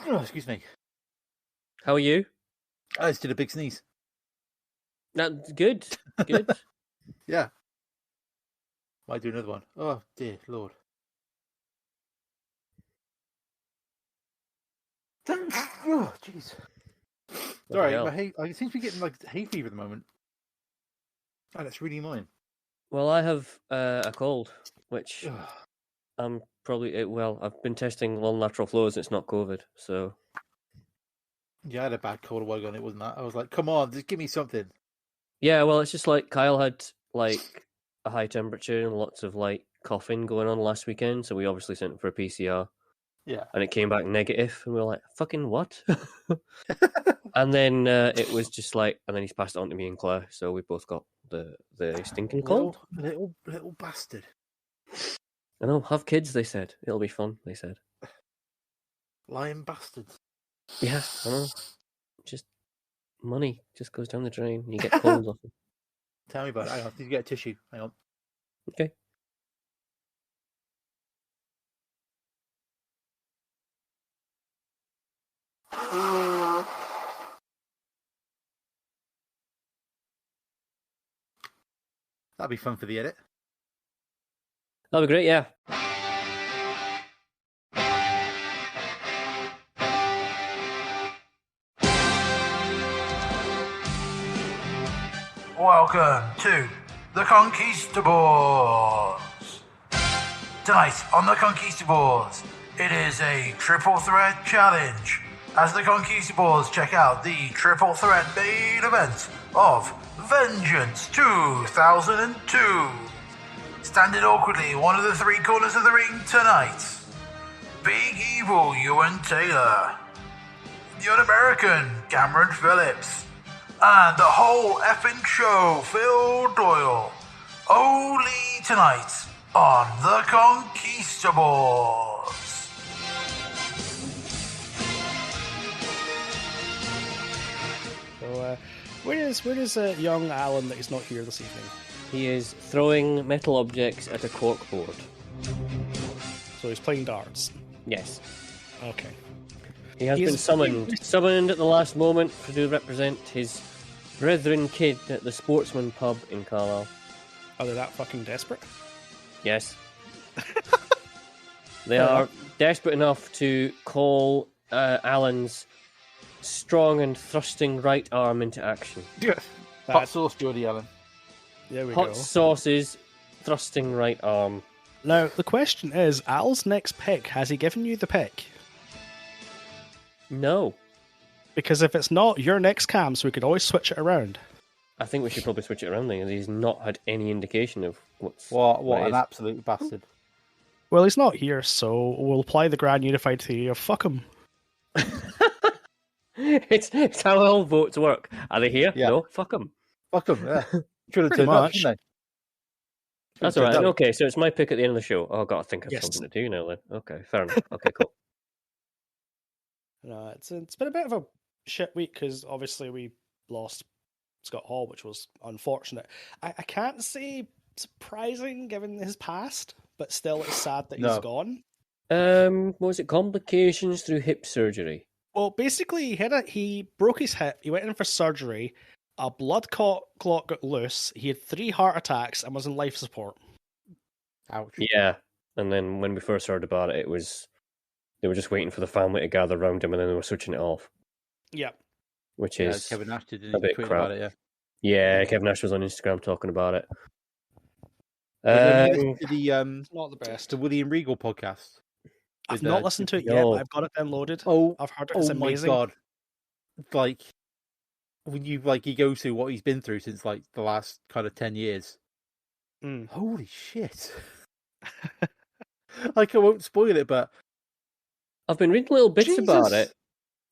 Oh, excuse me. How are you? I just did a big sneeze. Good. Yeah. Might do another one. Oh, dear Lord. Oh, jeez. Sorry, I seem to be getting like hay fever at the moment. And it's really annoying. Well, I have a cold, which I'm probably... I've been testing all lateral flows and it's not COVID, so... Yeah, I had a bad cold a while ago and it wasn't that. I was like, come on, just give me something. Yeah, well, it's just like Kyle had like a high temperature and lots of like coughing going on last weekend, so we obviously sent him for a PCR. Yeah. And it came back negative, and we were like, fucking what? And then it was just like, and then he's passed it on to me and Claire, so we both got the stinking cold. Little bastard. I know, have kids, they said. It'll be fun, they said. Lying bastards. Yeah, I know. Just money just goes down the drain. You get colds off them. Tell me about it. Hang on, did you get a tissue? Hang on. Okay. That'd be fun for the edit. That'd be great, yeah. Welcome to the Conquistabores. Tonight on the Conquistabores, it is a triple threat challenge as the Conquistabores check out the triple threat main event of Vengeance 2002. Standing awkwardly in one of the three corners of the ring tonight, Big Evil Ewan Taylor, the Un-American Cameron Phillips, and the whole effing show, Phil Doyle. Only tonight on the Conquistabores. So, where is young Alan that is not here this evening? He is throwing metal objects at a corkboard. So he's playing darts. Yes. Okay. He has been summoned at the last moment to represent his brethren kid at the Sportsman pub in Carlisle. Are they that fucking desperate? Yes. They are desperate enough to call Alan's strong and thrusting right arm into action. Hot Sauce Geordie Alan. There we go. Hot Sauce's thrusting right arm. Now, the question is, Al's next pick, has he given you the pick? No. Because if it's not, your next Cam, so we could always switch it around. I think we should probably switch it around then, as he's not had any indication of What it an is. absolute bastard. Well, he's not here, so we'll apply the grand unified theory of fuck him. It's how all votes work. Are they here? Yeah. No, fuck them. Fuck him, yeah. Should have Pretty turned up, much. shouldn't they? That's all right. Okay, so it's my pick at the end of the show. Oh, I've got to think of Yes. something to do now then. Okay, fair enough. Okay, cool. No, it's been a bit of a shit week because obviously we lost Scott Hall, which was unfortunate. I can't say surprising given his past, but still it's sad that he's gone. What was it? Complications through hip surgery. Well, basically he broke his hip, he went in for surgery, a blood clot got loose, he had 3 heart attacks and was in life support. Ouch. Yeah, and then when we first heard about it, they were just waiting for the family to gather around him, and then they were switching it off. Yeah. Which is Kevin Nash did a bit tweet crap. about it, yeah. Yeah, Kevin Nash was on Instagram talking about it. Not the best. The William Regal podcast. I've not listened to it yet, No. but I've got it downloaded. Oh, I've heard it. It's amazing. My god! Like when you go to what he's been through since like the last kind of 10 years. Holy shit! Like I won't spoil it, but I've been reading little bits Jesus. about it.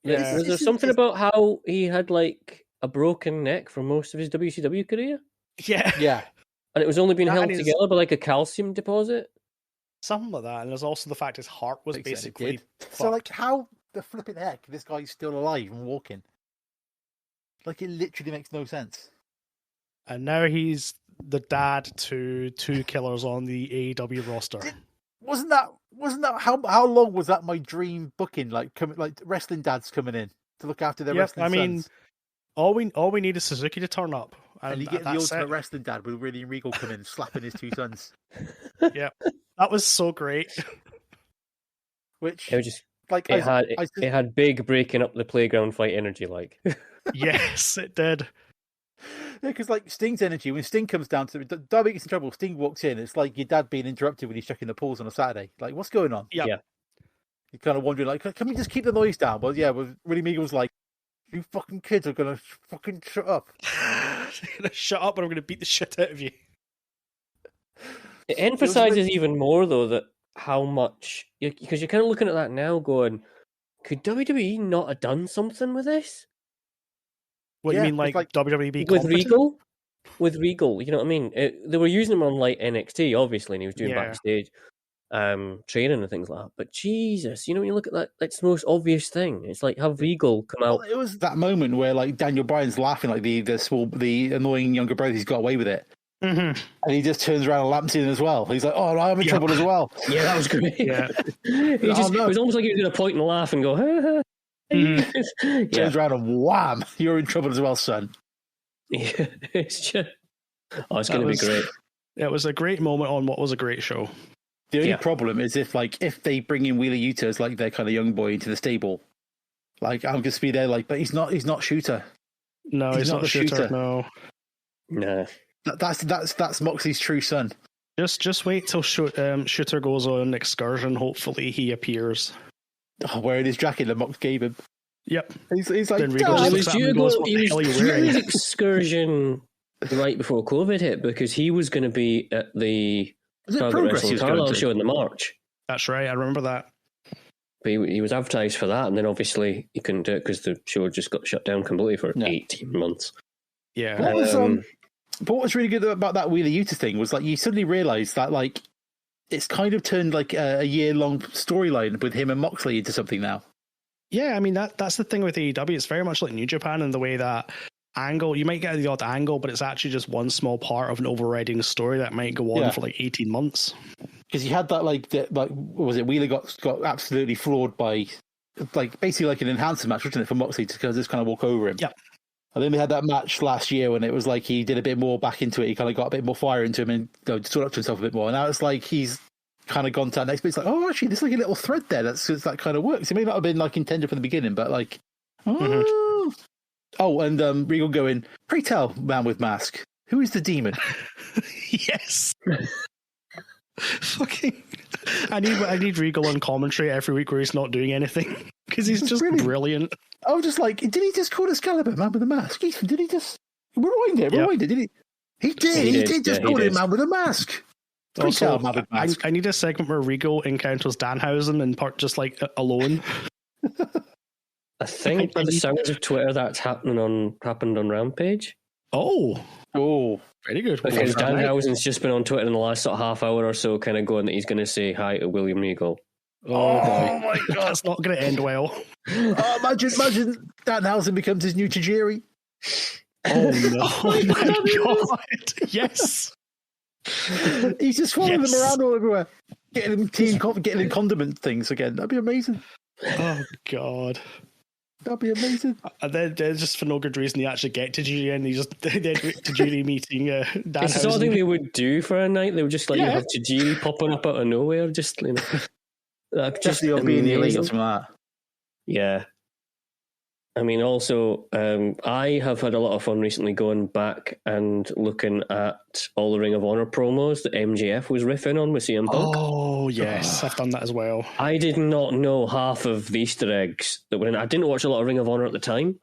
Yeah. Was there something about how he had like a broken neck for most of his WCW career? Yeah. And it was only being That held is- together by like a calcium deposit? Something like that. And there's also the fact his heart was Makes sense, it basically did. So like, fucked. how the flipping heck this guy's still alive and walking? Like it literally makes no sense. And now he's the dad to 2 killers on the AEW roster. wasn't that how long was that my dream booking? Like wrestling dads coming in to look after their wrestling sons. mean, all we need is Suzuki to turn up, and you get the ultimate wrestling dad with William Regal come in slapping his two sons. Yeah, that was so great. Which it was just it had big breaking up the playground fight energy, like. Yes, it did. Yeah, because like Sting's energy, when Sting comes down to Darby gets in trouble, Sting walks in. It's like your dad being interrupted when he's checking the pools on a Saturday. Like, what's going on? Yep. Yeah. You're kind of wondering, like, can we just keep the noise down? Well, yeah, William Regal was like, "You fucking kids are gonna fucking shut up." You're gonna shut up, and I'm gonna beat the shit out of you. It emphasizes even more though that how much because you're kind of looking at that now, going, could WWE not have done something with this? What you mean, like WWE be with competent? Regal? With Regal, you know what I mean? They were using him on like NXT, obviously, and he was doing backstage training and things like that. But Jesus, you know, when you look at that, that's the most obvious thing. It's like have Regal come out. Well, it was that moment where like Daniel Bryan's laughing like the annoying younger brother. He's got away with it, and he just turns around and laps in as well. He's like, "Oh, I'm in trouble as well." Yeah, that was great. Yeah, it was almost like he was going to point and laugh and go, "Ha ha." Turns around and wham, you're in trouble as well, son. Yeah, it's just it's going to be great. It was a great moment on what was a great show. The only problem is if they bring in Wheeler Yuta as like their kind of young boy into the stable, like I'm just be there like, but he's not Shooter. No, he's not a shooter. No. That's Moxley's true son. Just wait till Shooter goes on excursion. Hopefully he appears. Wearing his jacket that Mox gave him. Yep. He's like, he was doing his excursion right before COVID hit because he was going to be at the Carlisle show in the March. That's right, I remember that. But he was advertised for that, and then obviously he couldn't do it because the show just got shut down completely for 18 months. Yeah. But what was really good about that Wheeler Yuta thing was like you suddenly realised that like it's kind of turned like a year-long storyline with him and Moxley into something now. Yeah, I mean that's the thing with AEW. It's very much like New Japan in the way that you might get the odd angle, but it's actually just one small part of an overriding story that might go on for like 18 months. Because you had that like what was it? Wheeler got absolutely floored by like basically like an enhancer match, wasn't it, for Moxley because just kind of walk over him. Yeah. And then we had that match last year when it was like he did a bit more back into it. He kind of got a bit more fire into him and stood up to himself a bit more. And now it's like he's kind of gone to that next bit. It's like, oh, actually, there's like a little thread there that kind of works. It may not have been like intended from the beginning, but like, Oh, and Regal going, pray tell, man with mask, who is the demon? Yes. Fucking. I need Regal on commentary every week where he's not doing anything because he's just brilliant. I was just like, did he just call Excalibur man with a mask? Did he just rewind it? Did he? He did just call him man with a mask. Also, I need a segment where Regal encounters Danhausen and part just like alone. I think by the sounds of Twitter, that's happened on Rampage. Oh, very good. Because Danhausen's just been on Twitter in the last sort of half hour or so, kind of going that he's going to say hi to William Regal. Oh my god, that's not going to end well. Imagine Danhausen becomes his new Tajiri. Oh no! Oh my god! Yes. He's just following them around all everywhere, getting in condiment things again. That'd be amazing. Oh god. That'd be amazing. And then just for no good reason, they actually get Tajiri and they just Tajiri meeting Danhausen. It's the sort of thing they would do for a night. They would just have Tajiri popping up out of nowhere. Just just being the elite from that. Yeah. I mean, also, I have had a lot of fun recently going back and looking at all the Ring of Honor promos that MJF was riffing on with CM Punk. Oh, yes. I've done that as well. I did not know half of the Easter eggs that were in. I didn't watch a lot of Ring of Honor at the time.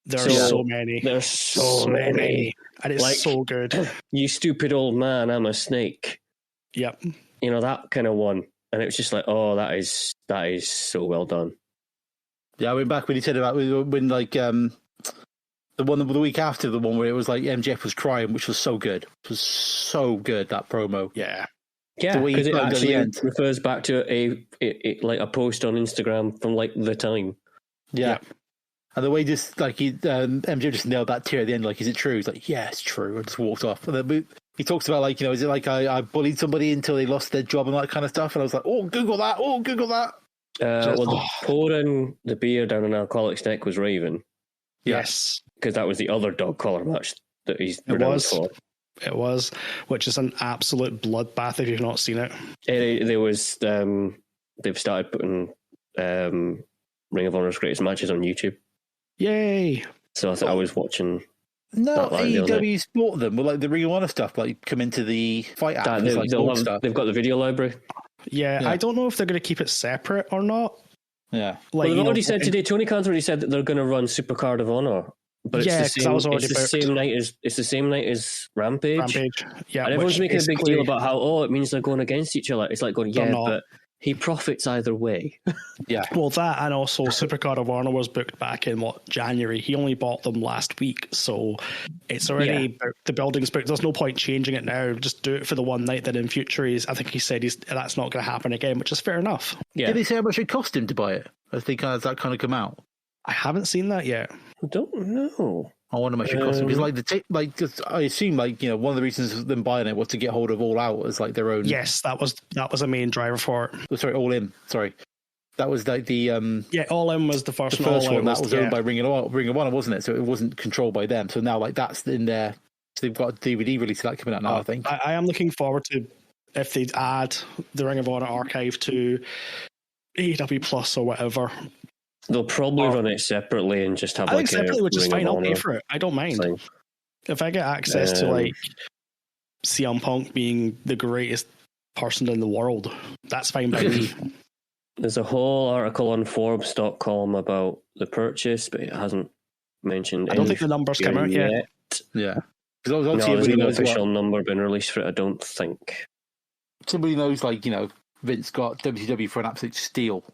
There are so many. There's so many. And it's so good. You stupid old man, I'm a snake. Yep. You know, that kind of one. And it was just like, oh, that is so well done. Yeah, I went back when he said about when like the week after the one where it was like MJF was crying, which was so good. It was so good, that promo. Yeah, because it actually refers back to a like a post on Instagram from like the time. Yeah. And the way just like MJF just nailed that tear at the end, like, is it true? He's like, yeah, it's true. And just walked off. And then he talks about like, is it like I bullied somebody until they lost their job and that kind of stuff? And I was like, oh, Google that. The pouring the beer down an alcoholic's neck was Raven. Yes. Because that was the other dog collar match that he's renowned for. It was, which is an absolute bloodbath if you've not seen it. There was, they've started putting Ring of Honor's greatest matches on YouTube. Yay! So I was watching. No, AEW's bought them. Well, like the Ring of Honor stuff, like come into the fight app. They've got the video library. Yeah, I don't know if they're going to keep it separate or not. Yeah. Like, they've already said today, Tony Khan's already said that they're going to run Supercard of Honor. But it's the same night as Rampage. Yeah. And everyone's making a big deal about how, it means they're going against each other. It's like going, but he profits either way. Yeah. Well, that and also Supercard of Honor was booked back in January. He only bought them last week, so it's already booked. The building's booked. There's no point changing it now. Just do it for the one night. Then in future, I think he said that's not going to happen again, which is fair enough. Yeah. Did they say how much it cost him to buy it? I think has that kind of come out? I haven't seen that yet. I don't know. I wonder how much it cost them because I assume one of the reasons them buying it was to get hold of All Out as like their own. Yes, that was a main driver for it. Oh, sorry, All In. Sorry, that was like the All In was the first one. That was owned by Ring of Honor, wasn't it? So it wasn't controlled by them. So now that's in there. So they've got a DVD release of that coming out now. I think I am looking forward to if they add the Ring of Honor archive to AEW Plus or whatever. They'll probably run it separately and just have separately, which is fine. I'll pay for it. I don't mind. Thing. If I get access to CM Punk being the greatest person in the world, that's fine by me. There's a whole article on Forbes.com about the purchase, but it hasn't mentioned. I don't think the numbers come out yet. Yeah, because there's no official number been released for it. I don't think. Somebody knows, Vince got WCW for an absolute steal.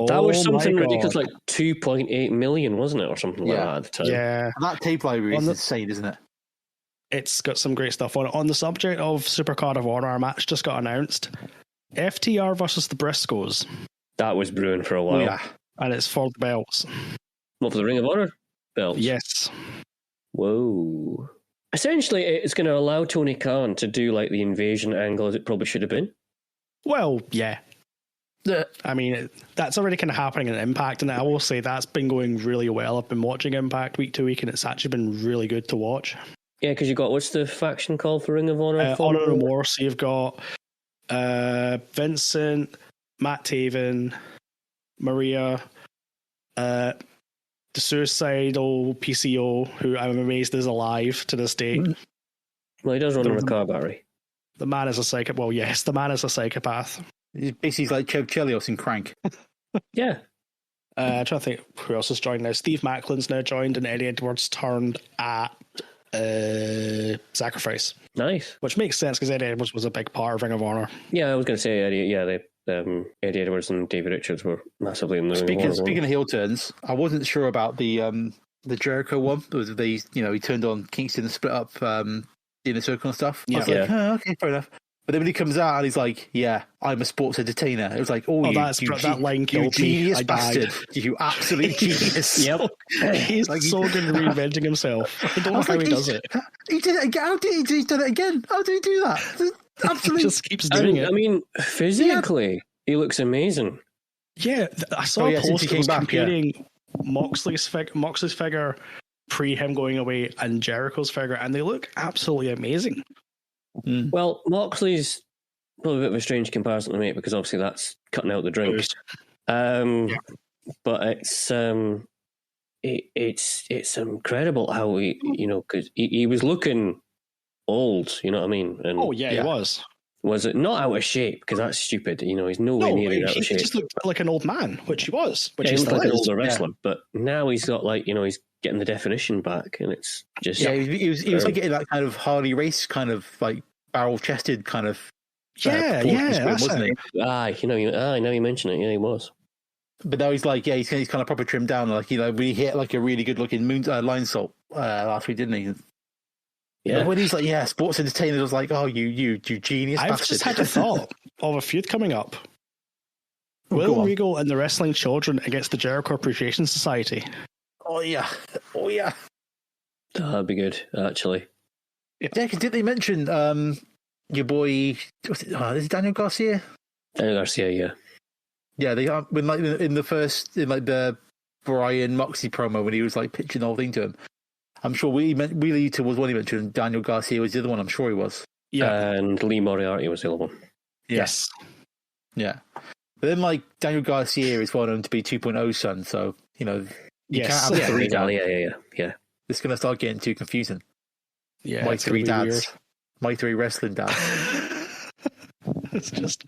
That was something ridiculous, like 2.8 million, wasn't it, or something like that at the time? Yeah, that tape library is insane, isn't it? It's got some great stuff on it. On the subject of Supercard of Honor, our match just got announced. FTR versus the Briscoes. That was brewing for a while. Yeah, and it's for the belts. What, for the Ring of Honor belts? Yes. Whoa. Essentially, it's going to allow Tony Khan to do the invasion angle as it probably should have been. Well, yeah. I mean, that's already kind of happening in Impact, and I will say that's been going really well. I've been watching Impact week to week, and it's actually been really good to watch. Yeah, because you've got, what's the faction called for Ring of Honor? Honor and War. So you've got Vincent, Matt Taven, Maria, the suicidal PCO, who I'm amazed is alive to this day. Well, he does run a car battery. The man is a psychopath. Well, yes, the man is a psychopath. He's basically like Chev Chelios in Crank. Yeah. I'm trying to think who else has joined now. Steve Macklin's now joined, and Eddie Edwards turned at Sacrifice. Nice. Which makes sense because Eddie Edwards was a big part of Ring of Honor. Yeah, I was going to say Eddie. Yeah, Eddie Edwards and David Richards were massively in the Ring of Honor. Speaking of heel turns, I wasn't sure about the Jericho one. It was he turned on Kingston and split up Inner Circle and stuff. I was okay, fair enough. But then when he comes out and he's like, "Yeah, I'm a sports entertainer," it was like, that line killed me. You genius bastard! You absolute genius! Yep, he's so good at reinventing himself. I don't know how he does it. He did it again. How did he's done it again? How did he do that? Absolutely, he just keeps doing it. I mean, physically, he looks amazing. Yeah, I saw a post that was comparing Moxley's figure pre him going away and Jericho's figure, and they look absolutely amazing. Well, Moxley's probably a bit of a strange comparison to make because obviously that's cutting out the drink. But it's incredible how because he was looking old, you know what I mean? And he was. Was it not out of shape? Because that's stupid. He's nowhere near out of shape. He just looked like an old man, which he was. He looked like an older wrestler, but now he's got he's getting the definition back, and it's just he was getting that kind of Harley Race kind of barrel chested kind of wasn't he? Now you mention it, he was. But now he's he's kind of proper trimmed down, we hit a really good looking line salt last week, didn't he? Yeah, when he's sports entertainer, I was like, oh, you genius bastard. I've just had a thought of a feud coming up. Will Regal and the Wrestling Children against the Jericho Appreciation Society. Oh yeah. That'd be good, actually. Yeah, because didn't they mention your boy? Is it Daniel Garcia? Daniel Garcia, yeah. Yeah, they when like in the Brian Moxley promo when he was like pitching the whole thing to him. I'm sure Wheeler Yuta was one he mentioned. Daniel Garcia was the other one. I'm sure he was. Yeah, and Lee Moriarty was the other one. Yes. Yeah. But then, like, Daniel Garcia is well known to be 2.0's son, so, you can't have three dads. Yeah. It's going to start getting too confusing. Yeah. My three dads. Weird. My three wrestling dads. It's just.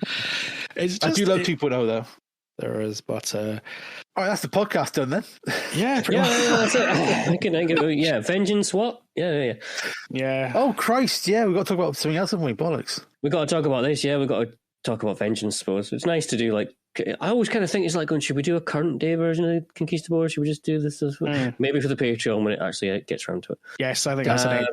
I do love 2.0, though. There is, but... All right, that's the podcast done, then. Yeah, pretty much. That's it. Vengeance, what? Yeah. Oh, Christ, yeah, we've got to talk about something else, haven't we? Bollocks. We've got to talk about this, yeah. We've got to talk about Vengeance, I suppose. It's nice to do, like... I always kind of think it's like going, should we do a current day version of Conquistadores? Should we just do this? Maybe for the Patreon when it actually gets around to it. Yes, I think that's an idea.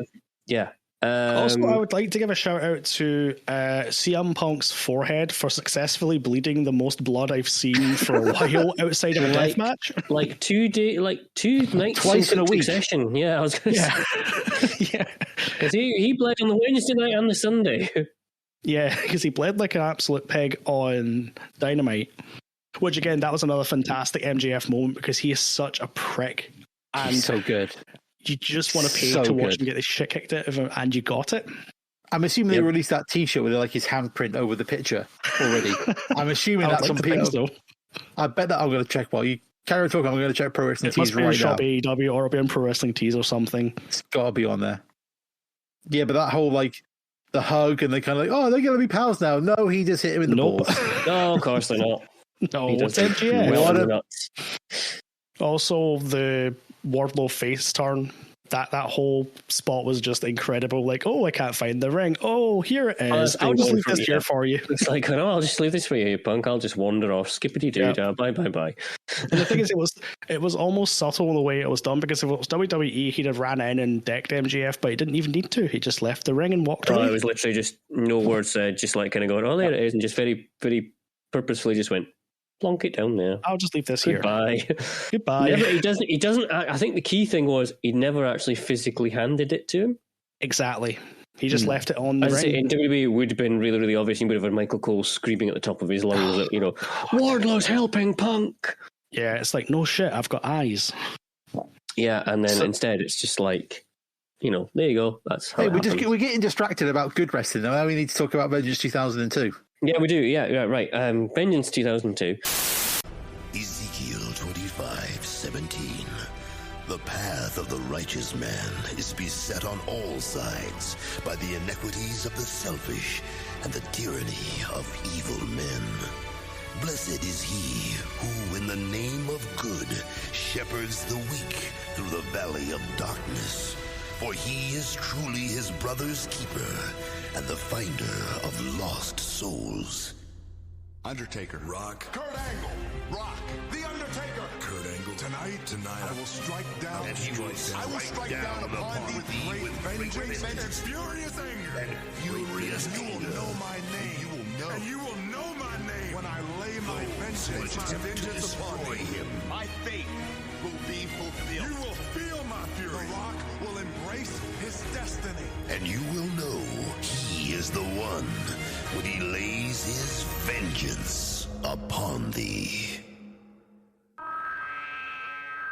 Yeah. Also, I would like to give a shout out to CM Punk's forehead for successfully bleeding the most blood I've seen for a while outside of a death match. Like 2 nights twice in a week. Session. Yeah, I was going to say. Yeah. Because he bled on the Wednesday night and the Sunday. Yeah, because he bled like an absolute pig on Dynamite. Which, again, that was another fantastic MJF moment because he is such a prick. And he's so good. You just want to pay to watch him get the shit kicked out of him, and you got it. I'm assuming they released that T-shirt with like his handprint over the picture already. I'm assuming that's some people. I bet that I'm going to check while you carry on talking. I'm going to check Pro Wrestling Tees right now. It must be AEW or be on Pro Wrestling Tees or something. It's got to be on there. Yeah, but that whole like the hug and they kind of like, oh, they're going to be pals now. No, he just hit him in the balls. No, of course they're not. No, it's MGF. Also, the Wardlow face turn. That whole spot was just incredible. Like, oh, I can't find the ring. Oh, here it is. I'll just leave this here for you. It's like, oh, I'll just leave this for you, punk. I'll just wander off. Skippity doo. Bye. And the thing is, it was almost subtle the way it was done because if it was WWE, he'd have ran in and decked MJF, but he didn't even need to. He just left the ring and walked away. It was literally just no words said, just like kind of going, oh, there it is, and just very, very purposefully just went, plonk it down there. I'll just leave this Goodbye. Here. Goodbye. He doesn't. I think the key thing was he never actually physically handed it to him. Exactly. He just left it on the ring. In WWE, it would have been really, really obvious. You would have had Michael Cole screaming at the top of his lungs that, Wardlow's helping Punk. Yeah, it's like, no shit, I've got eyes. Yeah, and then instead it's just like, there you go. That's how we're getting distracted about good wrestling. Now we need to talk about Vengeance 2002. Yeah, we do. Yeah, right. Vengeance 2002. Ezekiel 25:17. The path of the righteous man is beset on all sides by the iniquities of the selfish and the tyranny of evil men. Blessed is he who, in the name of good, shepherds the weak through the valley of darkness. For he is truly his brother's keeper and the finder of lost souls. Undertaker. Rock. Kurt Angle. Rock. The Undertaker. Kurt Angle. Tonight, I will strike down. And he will strike down upon thee with vengeance and furious anger. And furious anger. You will know my name. And you will know my name when I lay my vengeance upon him. My fate will be fulfilled. You will feel my fury. The Rock will embrace his destiny. And you will know he is the one when he lays his vengeance upon thee.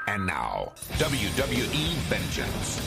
And now, WWE Vengeance.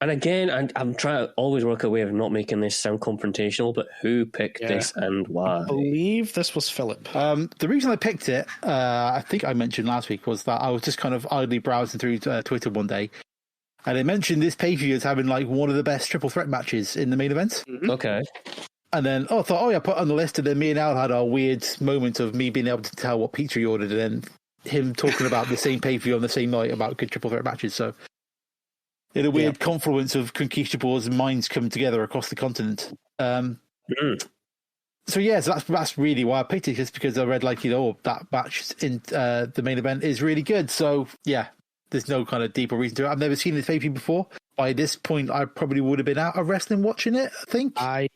And again, I'm trying to always work a way of not making this sound confrontational, but who picked this and why? I believe this was Philip. The reason I picked it, I think I mentioned last week, was that I was just kind of idly browsing through Twitter one day, and they mentioned this pay-per-view as having like one of the best triple threat matches in the main event. Mm-hmm. Okay. And then I thought, put it on the list, and then me and Al had our weird moment of me being able to tell what pizza he ordered, and then him talking about the same pay-per-view on the same night about good triple threat matches. So in a weird confluence of Conquistabores and minds coming together across the continent. So that's really why I picked it, just because I read that match in the main event is really good. So yeah, there's no kind of deeper reason to it. I've never seen this pay-per-view before. By this point, I probably would have been out of wrestling watching it. I think I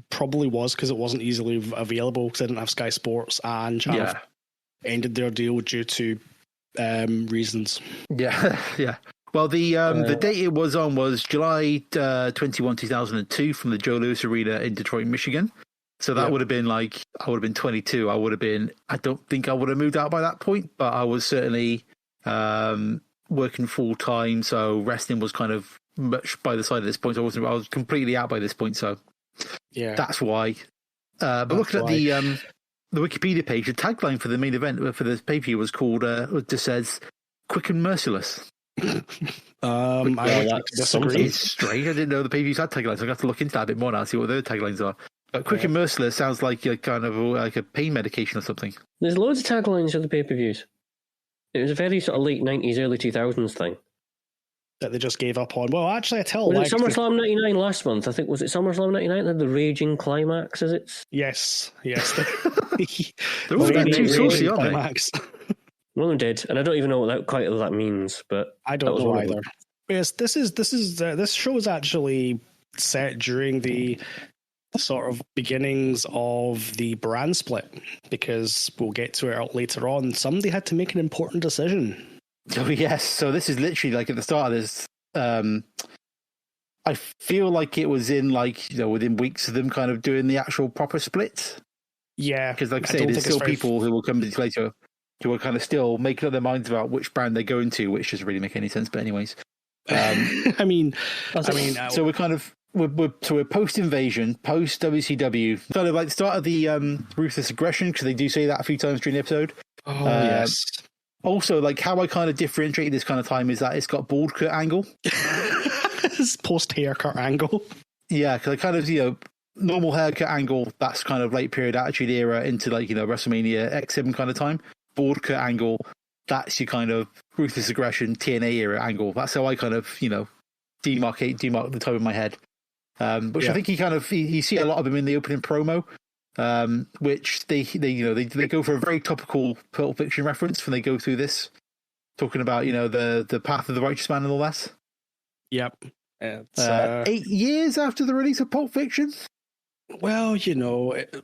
probably was, because it wasn't easily available because I didn't have Sky Sports, and Channel ended their deal due to reasons. Yeah, yeah. Well, the date it was on was July 21, 2002, from the Joe Louis Arena in Detroit, Michigan. So that would have been I would have been 22. I don't think I would have moved out by that point, but I was certainly working full time. So wrestling was kind of much by the side at this point. So I was completely out by this point. So that's why. But looking at the Wikipedia page, the tagline for the main event for the pay-per-view was called, it just says, "Quick and Merciless." I disagree. It's strange. I didn't know the pay-per-views had taglines. I got to look into that a bit more now, see what their taglines are. But Quick and Merciless sounds like a kind of like a pain medication or something. There's loads of taglines for the pay-per-views. It was a very sort of late 90s, early 2000s thing. That they just gave up on. Well, actually, I tell was it SummerSlam 99 last month? I think, was it SummerSlam 99 that the Raging Climax, is it? Yes. They're all getting too saucy, aren't they? One of them did, and I don't even know what that means, but I don't know either. Yes, this show is actually set during the sort of beginnings of the brand split, because we'll get to it later on. Somebody had to make an important decision. Oh yes, so this is literally like at the start of this. I feel like it was in within weeks of them kind of doing the actual proper split. Yeah, because like I say, there's still people who will come to later who are kind of still making up their minds about which brand they're going to, which doesn't really make any sense. But anyways, I mean, so we're post invasion, post WCW, kind of like the start of the Ruthless Aggression, because they do say that a few times during the episode. Oh yes. Also, like how I kind of differentiate this kind of time is that it's got bald Kurt Angle. It's post haircut Angle. Yeah, because I kind of normal haircut Angle. That's kind of late period Attitude Era into WrestleMania XLVII kind of time. Bald Kurt Angle. That's your kind of Ruthless Aggression TNA era Angle. That's how I kind of demark the time in my head. Which I think you see a lot of them in the opening promo. Which they go for a very topical Pulp Fiction reference when they go through this, talking about the path of the righteous man and all that. Yep. 8 years after the release of Pulp Fiction. Well,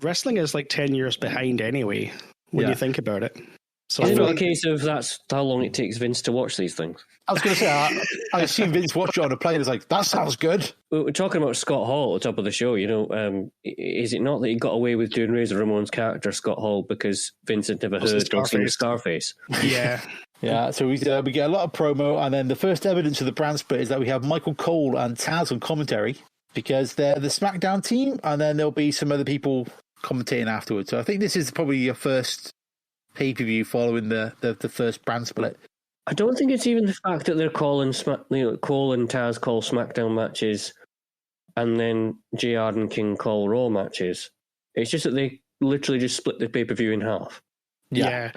wrestling is like 10 years behind anyway when you think about it. So is it not a case of that's how long it takes Vince to watch these things? I was going to say, I assume Vince watched it on a plane and was like, that sounds good. We're talking about Scott Hall at the top of the show, is it not that he got away with doing Razor Ramon's character, Scott Hall, because Vince had never heard or seen Scarface? Yeah. Yeah, so we get a lot of promo, and then the first evidence of the brand split is that we have Michael Cole and Taz on commentary, because they're the SmackDown team, and then there'll be some other people commentating afterwards. So I think this is probably your first pay-per-view following the first brand split. I don't think it's even the fact that they're calling Cole and Taz call SmackDown matches, and then JR and King call Raw matches. It's just that they literally just split the pay-per-view in half. Yeah.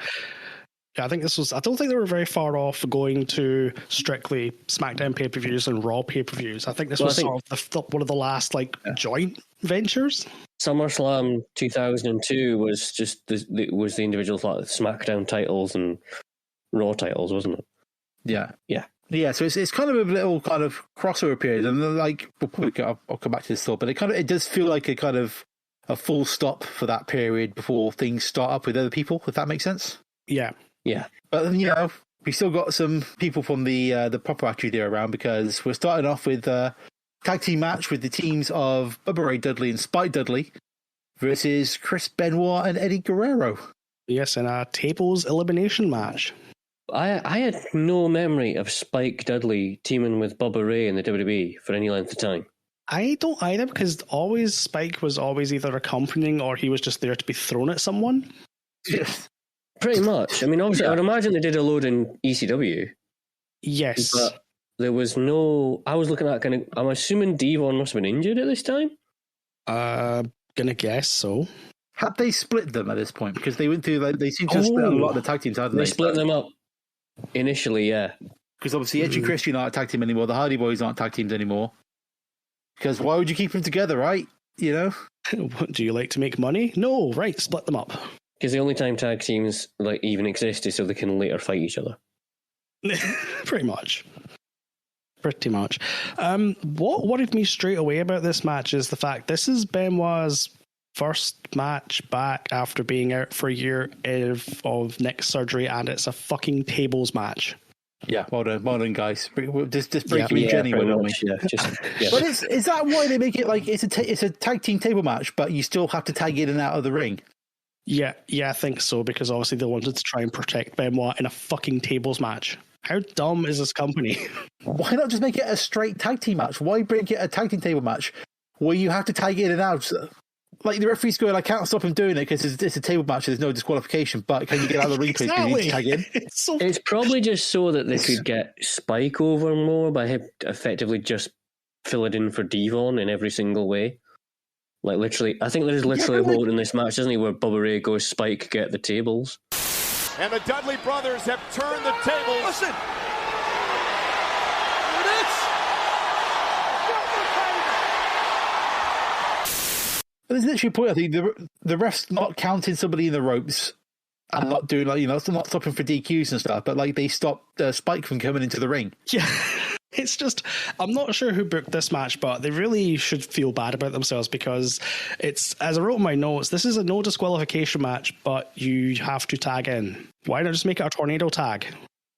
I think I don't think they were very far off going to strictly SmackDown pay-per-views and Raw pay-per-views. I think this was sort of one of the last joint ventures. SummerSlam 2002 was just the individuals like SmackDown titles and Raw titles, wasn't it? Yeah. So it's kind of a little kind of crossover period, and I'll come back to this still, but it does feel like a kind of a full stop for that period before things start up with other people, if that makes sense. Yeah. But then we still got some people from the proper Attitude Era around, because we're starting off with a tag team match with the teams of Bubba Ray Dudley and Spike Dudley versus Chris Benoit and Eddie Guerrero. Yes, in a tables elimination match. I had no memory of Spike Dudley teaming with Bubba Ray in the WWE for any length of time. I don't either, because Spike was always either accompanying or he was just there to be thrown at someone. Yes. Pretty much. I mean, obviously, I would imagine they did a load in ECW. Yes. But there was no... I was looking at I'm assuming Devon must have been injured at this time? Gonna guess so. Had they split them at this point? Because they went through... they seem to have split a lot of the tag teams, hadn't they? They split them up initially, yeah. Because obviously Edge and Christian aren't a tag team anymore. The Hardy Boys aren't tag teams anymore. Because why would you keep them together, right? Do you like to make money? No, right, split them up. Because the only time tag teams like even exist is so they can later fight each other. Pretty much. What worried me straight away about this match is the fact this is Benoit's first match back after being out for a year of neck surgery, and it's a fucking tables match. Yeah, well done, guys. Just breaking me genuine on me. Yeah, But is that why they make it like it's a tag team table match, but you still have to tag in and out of the ring? Yeah, I think so, because obviously they wanted to try and protect Benoit in a fucking tables match. How dumb is this company? Why not just make it a straight tag team match? Why break it a tag team table match where you have to tag in and out? Like the referee's going, I can't stop him doing it because it's a table match. There's no disqualification. But can you get out of the ring, please? Exactly. You need to tag in. It's probably just so that they could get Spike over more by effectively just filling in for Devon in every single way. Like literally, I think there's literally a moment in this match, isn't he, where Bubba Ray goes, Spike, get the tables. And the Dudley brothers have turned the tables. Listen. There's literally a point, I think, the ref's not counting somebody in the ropes and not doing, like, not stopping for DQs and stuff, but like they stopped Spike from coming into the ring. Yeah. It's just, I'm not sure who booked this match, but they really should feel bad about themselves, because it's, as I wrote in my notes, this is a no disqualification match, but you have to tag in. Why not just make it a tornado tag?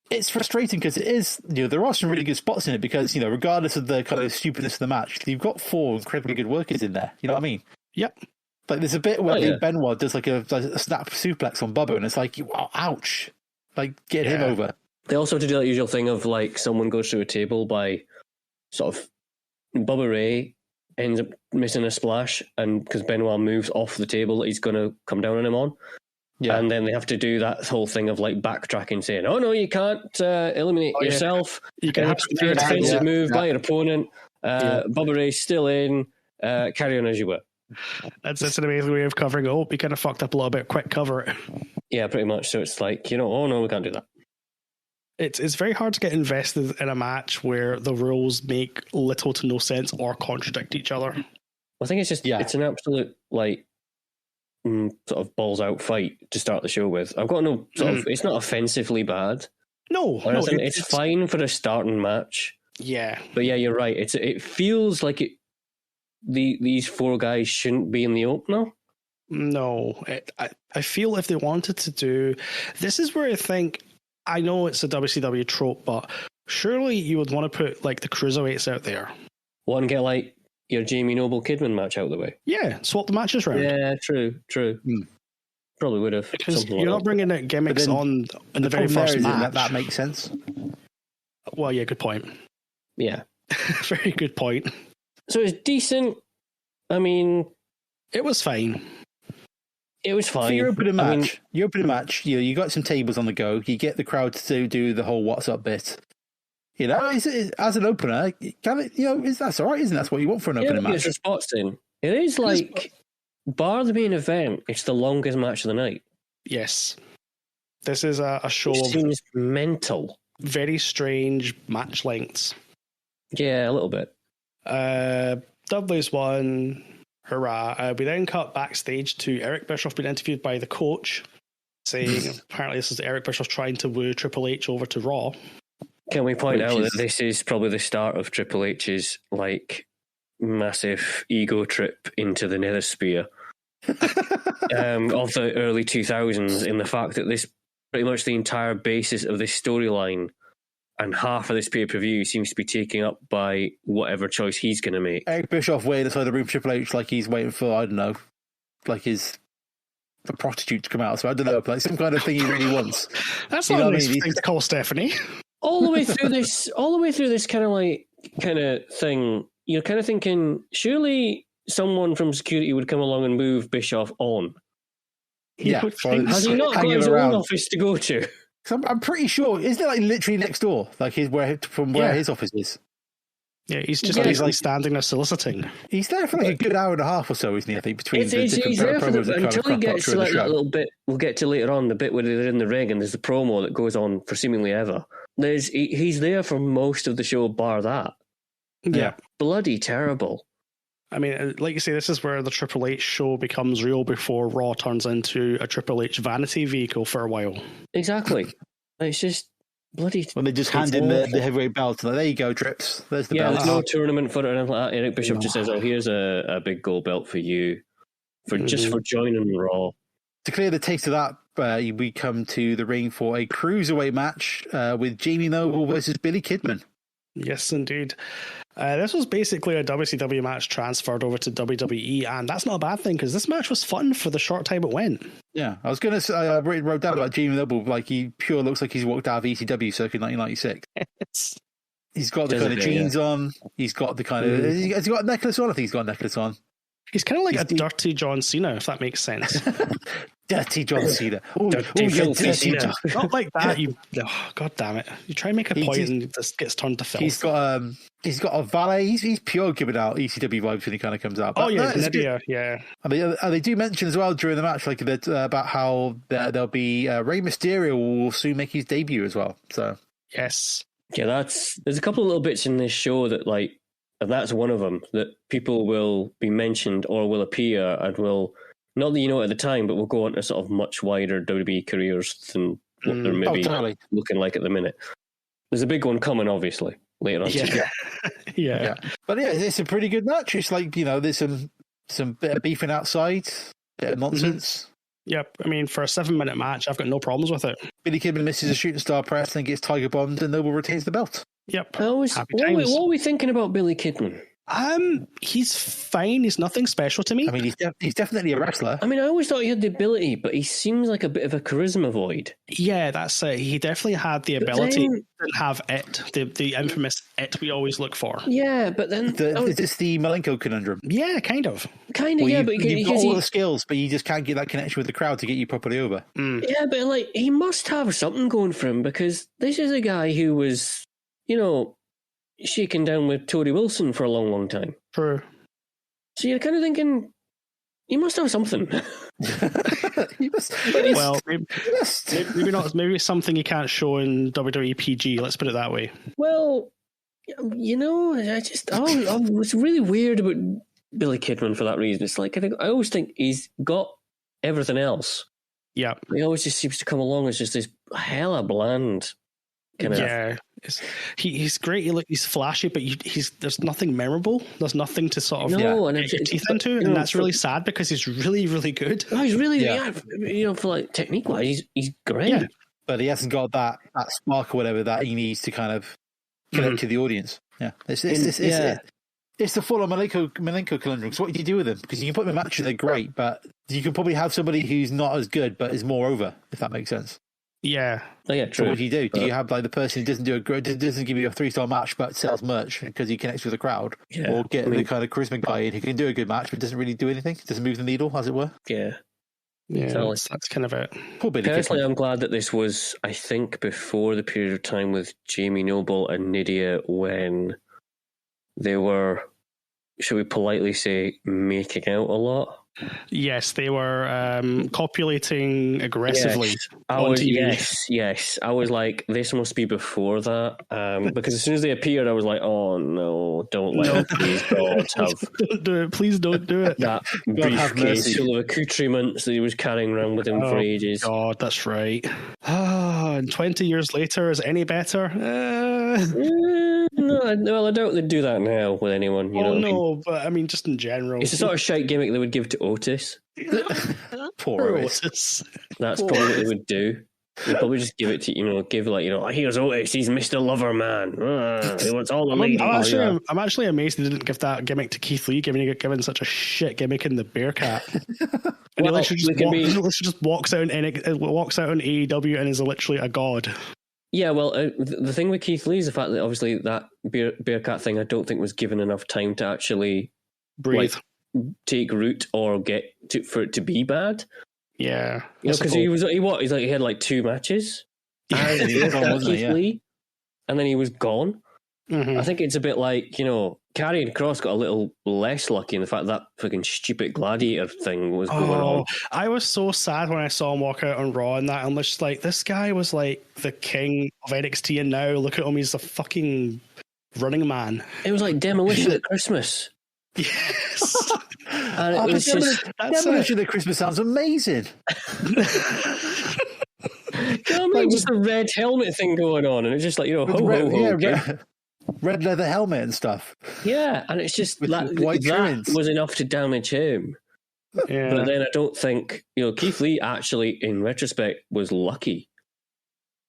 It's frustrating because it is, there are some really good spots in it because, regardless of the kind of stupidness of the match, you've got 4 incredibly good workers in there. You know what I mean? Yep. Like there's a bit where Benoit does like a snap suplex on Bubba, and it's like, wow, ouch. Like, get him over. They also have to do that usual thing of like someone goes through a table by sort of Bubba Ray ends up missing a splash, and because Benoit moves off the table that he's going to come down on him on. Yeah. And then they have to do that whole thing of like backtracking, saying, "Oh no, you can't eliminate yourself. You can have to do a defensive move by your opponent. Bubba Ray's still in. Carry on as you were." That's an amazing way of covering it. Oh, we kind of fucked up a little bit. Quick, cover it. Yeah, pretty much. So it's like, oh no, we can't do that. It's very hard to get invested in a match where the rules make little to no sense or contradict each other. I think it's just it's an absolute like sort of balls out fight to start the show with. I've got no sort of. It's not offensively bad. No, it's fine for a starting match. Yeah, but yeah, you're right. It feels like these 4 guys shouldn't be in the opener. No, I feel if they wanted to do this is where I think. I know it's a WCW trope, but surely you would want to put like the cruiserweights out there. Want to get like your Jamie Noble Kidman match out of the way? Yeah, swap the matches around. Yeah, true. Probably would have. Because you're not bringing out gimmicks on in the very first match. That makes sense. Well, yeah, good point. Yeah. Very good point. So it's decent. I mean, it was fine. It was fine. So you open a match. You got some tables on the go. You get the crowd to do the whole "what's up" bit. As an opener, that's all right, isn't it? That's what you want for an opening match. It's a spots in. It is like, bar the main event, it's the longest match of the night. Yes, this is a show. It seems mental. Very strange match lengths. Yeah, a little bit. Dudley's won. Hurrah. We then cut backstage to Eric Bischoff being interviewed by the coach, saying apparently this is Eric Bischoff trying to woo Triple H over to Raw. Can we point out that this is probably the start of Triple H's like massive ego trip into the Nethersphere of the early 2000s, in the fact that this pretty much the entire basis of this storyline and half of this pay-per-view seems to be taken up by whatever choice he's going to make. Eric Bischoff waiting inside the room, Triple H, like he's waiting for, I don't know, like a prostitute to come out. So I don't know, like some kind of thing he really wants. That's not a nice thing to call Stephanie. All the way through this kind of thing, you're kind of thinking, surely someone from security would come along and move Bischoff on. Yeah. Has he not got his own office to go to? I'm pretty sure, isn't it like literally next door? Like where his office is? Yeah, he's just like standing there soliciting. He's there for like a good hour and a half or so, isn't he? I think between the different promos until he gets to like that little bit. We'll get to later on, the bit where they're in the ring and there's the promo that goes on for seemingly ever. He's there for most of the show, bar that. Yeah, bloody terrible. I mean, like you say, this is where the Triple H show becomes real before Raw turns into a Triple H vanity vehicle for a while. Exactly. It's just bloody... When they just hand in the heavyweight belt, like, there you go, Trips. There's the belt. There's no tournament for it or anything like that. Eric Bischoff just says, oh, here's a big gold belt for you, just for joining Raw. To clear the taste of that, we come to the ring for a cruiserweight match with Jamie Noble versus Billy Kidman. Yes, indeed. This was basically a WCW match transferred over to WWE, and that's not a bad thing because this match was fun for the short time it went. Yeah, I was going to say, I wrote down about Jamie Noble, like he pure looks like he's walked out of ECW circa 1996. He's got the kind of jeans on. He's got the kind of. Has he got a necklace on? I think he's got a necklace on. He's kind of like a dirty John Cena, if that makes sense. Dirty John Cena. Dirty Cena. Not like that. God damn it! You try and make a point and this gets turned to filth. He's got a valet. He's pure giving out ECW vibes when he kind of comes out. But yeah. And they do mention as well during the match, like that about how there'll be Rey Mysterio will soon make his debut as well. So yes, yeah, there's a couple of little bits in this show that and that's one of them that people will be mentioned or will appear and will, not that you know at the time, but will go on to sort of much wider WWE careers than what they're maybe looking like at the minute. There's a big one coming, obviously, later on. Yeah. But yeah, it's a pretty good match. It's like, there's some bit of beefing outside, bit of nonsense. Yep. I mean, for a 7-minute match, I've got no problems with it. Billy Kidman misses a shooting star press and gets tiger bombed, and Noble retains the belt. Yep. What are we thinking about Billy Kidman? He's fine. He's nothing special to me. I mean, he's definitely a wrestler. I mean, I always thought he had the ability, but he seems like a bit of a charisma void. Yeah, that's it. He definitely had the ability. He didn't have it, the infamous it we always look for. Yeah, but then is this the Malenko conundrum? Yeah, kind of. Yeah, but you've got all the skills, but you just can't get that connection with the crowd to get you properly over. Yeah, but he must have something going for him because this is a guy who was, shaking down with Tori Wilson for a long, long time. True. So you're kind of thinking, he must have something. Maybe not. Maybe it's something you can't show in WWE PG. Let's put it that way. Well, it's really weird about Billy Kidman for that reason. It's like I always think he's got everything else. Yeah, he always just seems to come along as just this hella bland. He's great. He's flashy, but there's nothing memorable. There's nothing to sort of get your teeth into, and that's really sad because he's really, really good. Oh, he's really, for technique wise, he's great. Yeah. But he hasn't got that spark or whatever that he needs to kind of connect to the audience. Yeah, it's the full-on Malenko conundrum. So what do you do with them? Because you can put them in matches, they're great, but you can probably have somebody who's not as good but is more over, if that makes sense. Yeah. Oh, yeah, true. So what do you do? Do you have the person who doesn't give you a 3-star match but sells merch because he connects with the crowd? Yeah. Or get the kind of charisma guy in who can do a good match but doesn't really do anything? Doesn't move the needle, as it were? Yeah. Yeah, that's kind of it. Personally, I'm glad that this was, I think, before the period of time with Jamie Noble and Nydia when they were, should we politely say, making out a lot. Yes, they were copulating aggressively. Yes. I was like, this must be before that. Because as soon as they appeared, I was like, oh no, don't let these gods have. Don't do it. Please don't do it. That briefcase full of accoutrements that he was carrying around with him for ages. God, that's right. And 20 years later, is it any better? No, I doubt they'd do that now with anyone. But I mean, just in general. It's the sort of shite gimmick they would give to Otis. Poor Otis. That's probably what they would do. They'd probably just give it to, here's Otis, he's Mr. Lover Man. He wants all the ladies. I'm actually amazed they didn't give that gimmick to Keith Lee, given such a shit gimmick in the Bearcat. And he literally just walks out on AEW and is literally a god. Yeah, well, the thing with Keith Lee is the fact that obviously that Bearcat thing I don't think was given enough time to actually breathe, take root or for it to be bad. Yeah, because he had 2 matches, and Keith Lee, and then he was gone. Mm-hmm. I think it's a bit like, Karrion Kross got a little less lucky in the fact that fucking stupid gladiator thing was going on. I was so sad when I saw him walk out on Raw and that. I'm just like, this guy was like the king of NXT, and now look at him, he's a fucking running man. It was like Demolition at Christmas. Yes. And it was just... Demolition at Christmas sounds amazing. You know what I mean? Just a red helmet thing going on, and it's just like, ho, ho, ho. Yeah, red leather helmet and stuff. Yeah, and it's just that was enough to damage him. Yeah. But then I don't think, Keith Lee actually, in retrospect, was lucky.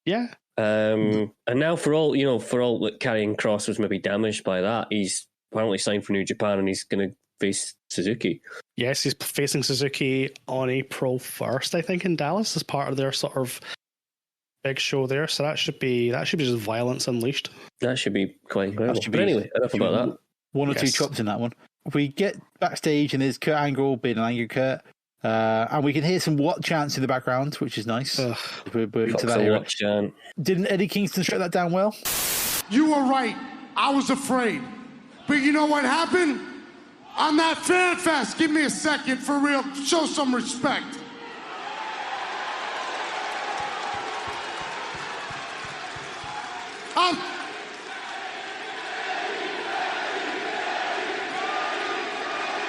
Yeah. And now for all that Karrion Kross was maybe damaged by that, he's apparently signed for New Japan and he's going to face Suzuki. Yes, he's facing Suzuki on April 1st, I think, in Dallas as part of their sort of big show there. So that should be just violence unleashed. That should be quite incredible. But anyway, enough about that. One or two chops in that one. We get backstage and there's Kurt Angle being an angry Kurt. And we can hear some what chants in the background, which is nice. We're into that era. Chant. Didn't Eddie Kingston shut that down well? You were right. I was afraid. But you know what happened? On that fan fest, give me a second for real. Show some respect.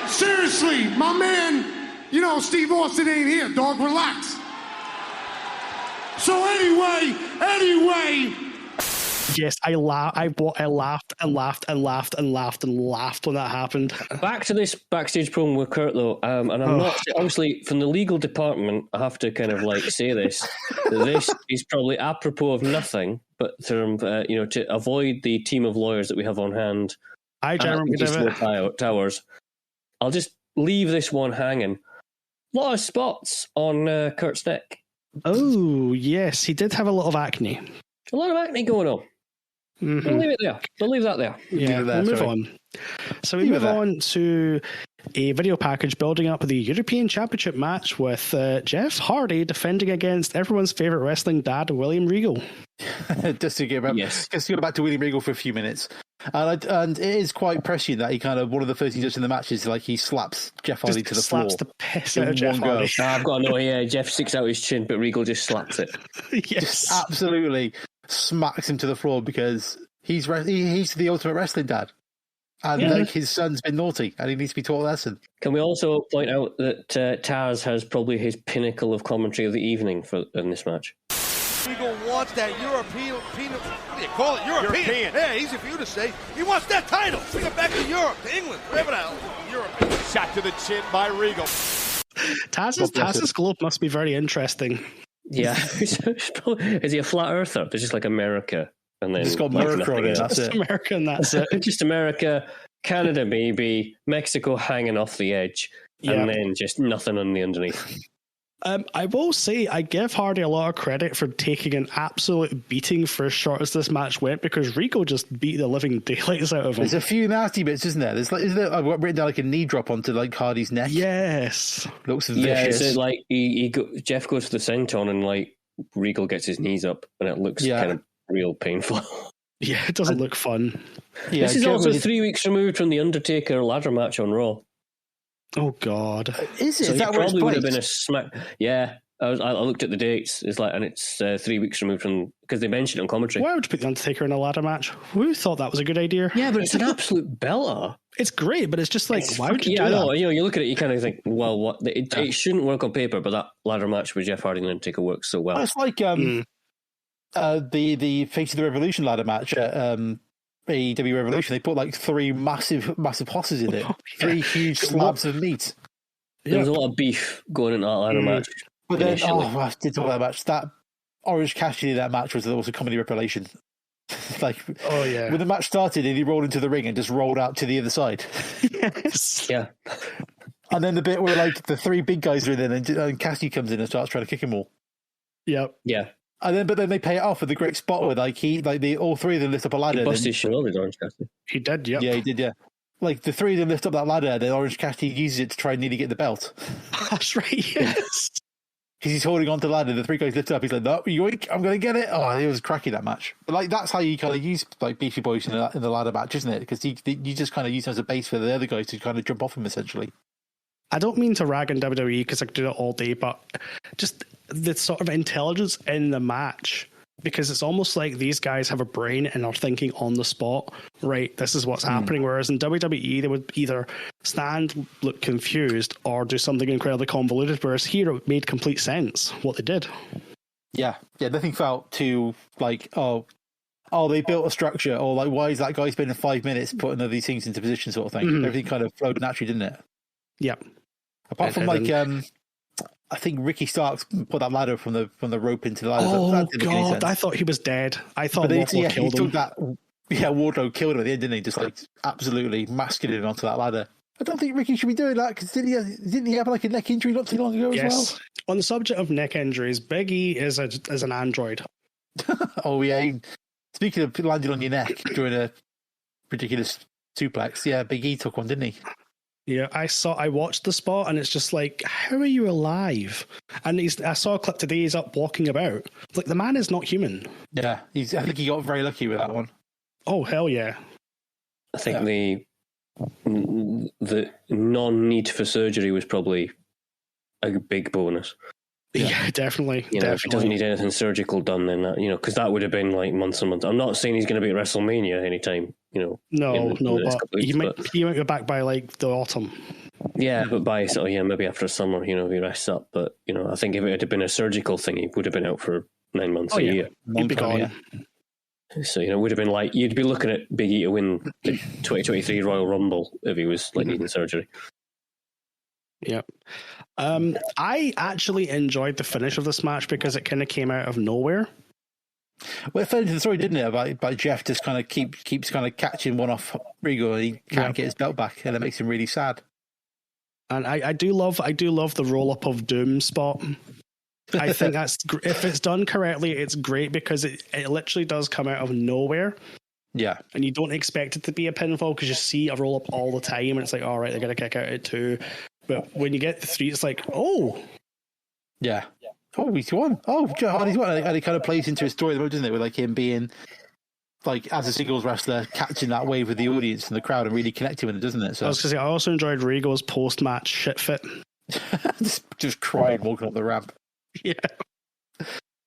Seriously, my man, Steve Austin ain't here, dog. Relax. So anyway. Yes, I laughed and laughed when that happened. Back to this backstage promo with Kurt, though, and I'm not obviously from the legal department. I have to kind of say this. This is probably apropos of nothing, but to avoid the team of lawyers that we have on hand. Towers. I'll just leave this one hanging. A lot of spots on Kurt's neck. Oh yes, he did have a lot of acne. A lot of acne going on. Mm-hmm. We'll leave it there. We'll leave that there. Yeah, we'll move on. So we move on to a video package building up the European Championship match with Jeff Hardy defending against everyone's favourite wrestling dad, William Regal. Just to get back to William Regal for a few minutes. And it is quite prescient that he one of the first things he does in the match is he slaps Jeff Hardy to the floor. Slaps the piss out of Jeff Hardy. I've got to know, Jeff sticks out his chin, but Regal just slaps it. Yes. Just absolutely smacks him to the floor because he's the ultimate wrestling dad. And his son's been naughty and he needs to be taught a lesson. Can we also point out that Taz has probably his pinnacle of commentary of the evening in this match? Regal wants that European, what do you call it? European. Yeah, easy for you to say. He wants that title. Bring it back to Europe, to England, wherever the hell. Europe. Shot to the chin by Regal. Taz's globe must be very interesting. Yeah. Is he a flat earther? There's just America. And then it's got America on it. That's it. America and that's it. Just America, Canada, maybe, Mexico hanging off the edge, and then just nothing on the underneath. I will say I give Hardy a lot of credit for taking an absolute beating for as short as this match went because Regal just beat the living daylights out of him. There's a few nasty bits, isn't there? Isn't there? I've written down a knee drop onto Hardy's neck. Yes, looks vicious. Yeah, so Jeff goes for the senton and Regal gets his knees up, and it looks kind of real painful. Yeah, it doesn't look fun. Yeah, this is also 3 weeks removed from the Undertaker ladder match on Raw. Oh God, is it? So is that probably would have been a smack. Yeah, I looked at the dates. It's and it's 3 weeks removed from because they mentioned it on commentary. Why would you put the Undertaker in a ladder match? Who thought that was a good idea? Yeah, but it's an absolute belter. It's great, but it's just why would you do that? I know. You look at it, you kind of think, well, what? It shouldn't work on paper, but that ladder match with Jeff Hardy and Undertaker works so well. It's like the Face of the Revolution ladder match at AEW Revolution. They put 3 massive hosses in it, 3 huge slabs of meat. There was a lot of beef going into that ladder match. But then, I did talk about that match. That Orange Cassidy in that match was also comedy revelation. When the match started, he rolled into the ring and just rolled out to the other side. Yes. Yeah. And then the bit where the 3 big guys are in there, and Cassidy comes in and starts trying to kick them all. Yep. Yeah. But then they pay it off with the great spot where all 3 of them lift up a ladder. He busted his shoulders, Orange Cassidy. He did, yep. Yeah, he did, yeah. The 3 of them lift up that ladder, then Orange Cassidy uses it to try and nearly get the belt. That's right, yes. Because he's holding on to the ladder, the 3 guys lift up, he's like, no, yoink, I'm going to get it. Oh, he was cracking that match. But that's how you kind of use Beefy Boys in the ladder match, isn't it? Because you just kind of use them as a base for the other guys to kind of jump off him, essentially. I don't mean to rag on WWE because I could do it all day, but just the sort of intelligence in the match because it's almost like these guys have a brain and are thinking on the spot, right? This is what's happening. Whereas in WWE, they would either stand, look confused, or do something incredibly convoluted. Whereas here, it made complete sense what they did. Yeah, nothing felt too like, oh, they built a structure, or like, why is that guy spending 5 minutes putting all these things into position, sort of thing. Everything kind of flowed naturally, didn't it? Yeah. Apart from I think Ricky Starks put that ladder from the rope into the ladder. Oh that didn't make any sense. God, I thought he was dead. I thought Wardlow killed him. Wardlow killed him at the end, didn't he? Just like absolutely masculine onto that ladder. I don't think Ricky should be doing that, because didn't he have like a neck injury not too long ago as well? On the subject of neck injuries, Big E is an android. Oh yeah. Speaking of landing on your neck during a ridiculous suplex, yeah, Big E took one, didn't he? Yeah, I watched the spot, and it's just like, how are you alive? And I saw a clip today. He's up walking about. Like, the man is not human. Yeah, I think he got very lucky with that one. Oh hell yeah! I think the non-need for surgery was probably a big bonus. Yeah, definitely. If he doesn't need anything surgical done, then that, because that would have been like months and months. I'm not saying he's going to be at WrestleMania anytime. No, but he might go back by like the autumn. Yeah, but by maybe after summer, he rests up. But I think if it had been a surgical thing, he would have been out for 9 months a year. He'd be gone. Yeah. So it would have been like, you'd be looking at Big E to win the 2023 Royal Rumble if he was like needing surgery. Yeah. I actually enjoyed the finish of this match because it kind of came out of nowhere. Well, it fell into the story, didn't it? About Jeff just kind of keeps kind of catching one off Regal, and he can't get his belt back, and it makes him really sad. And I do love the roll up of Doom spot. I think that's, if it's done correctly, it's great, because it literally does come out of nowhere. Yeah. And you don't expect it to be a pinfall, because you see a roll up all the time, and it's like, all right, they're going to kick out at 2. But when you get to 3, it's like, oh. Yeah. Oh, he's won. Oh, he's won. And it kind of plays into his story, doesn't it? With like him being, like, as a singles wrestler, catching that wave with the audience and the crowd and really connecting with it, doesn't it? So I was going to say, I also enjoyed Regal's post-match shit fit. just crying walking up the ramp. Yeah.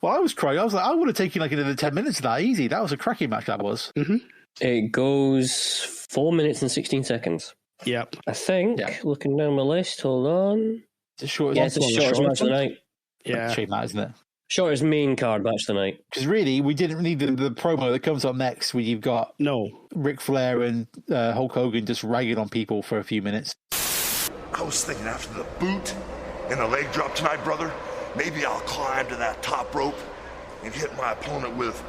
Well, I was crying. I was like, I would have taken like another 10 minutes of that easy. That was a cracking match, that was. Mm-hmm. It goes 4 minutes and 16 seconds. Yep. I think, looking down my list, hold on. It's the shortest match of the night. Yeah. Shame that, isn't it? Shortest main card match tonight. Because really, we didn't need the promo that comes up next, where you've got Ric Flair and Hulk Hogan just ragging on people for a few minutes. I was thinking after the boot and the leg drop tonight, brother, maybe I'll climb to that top rope and hit my opponent with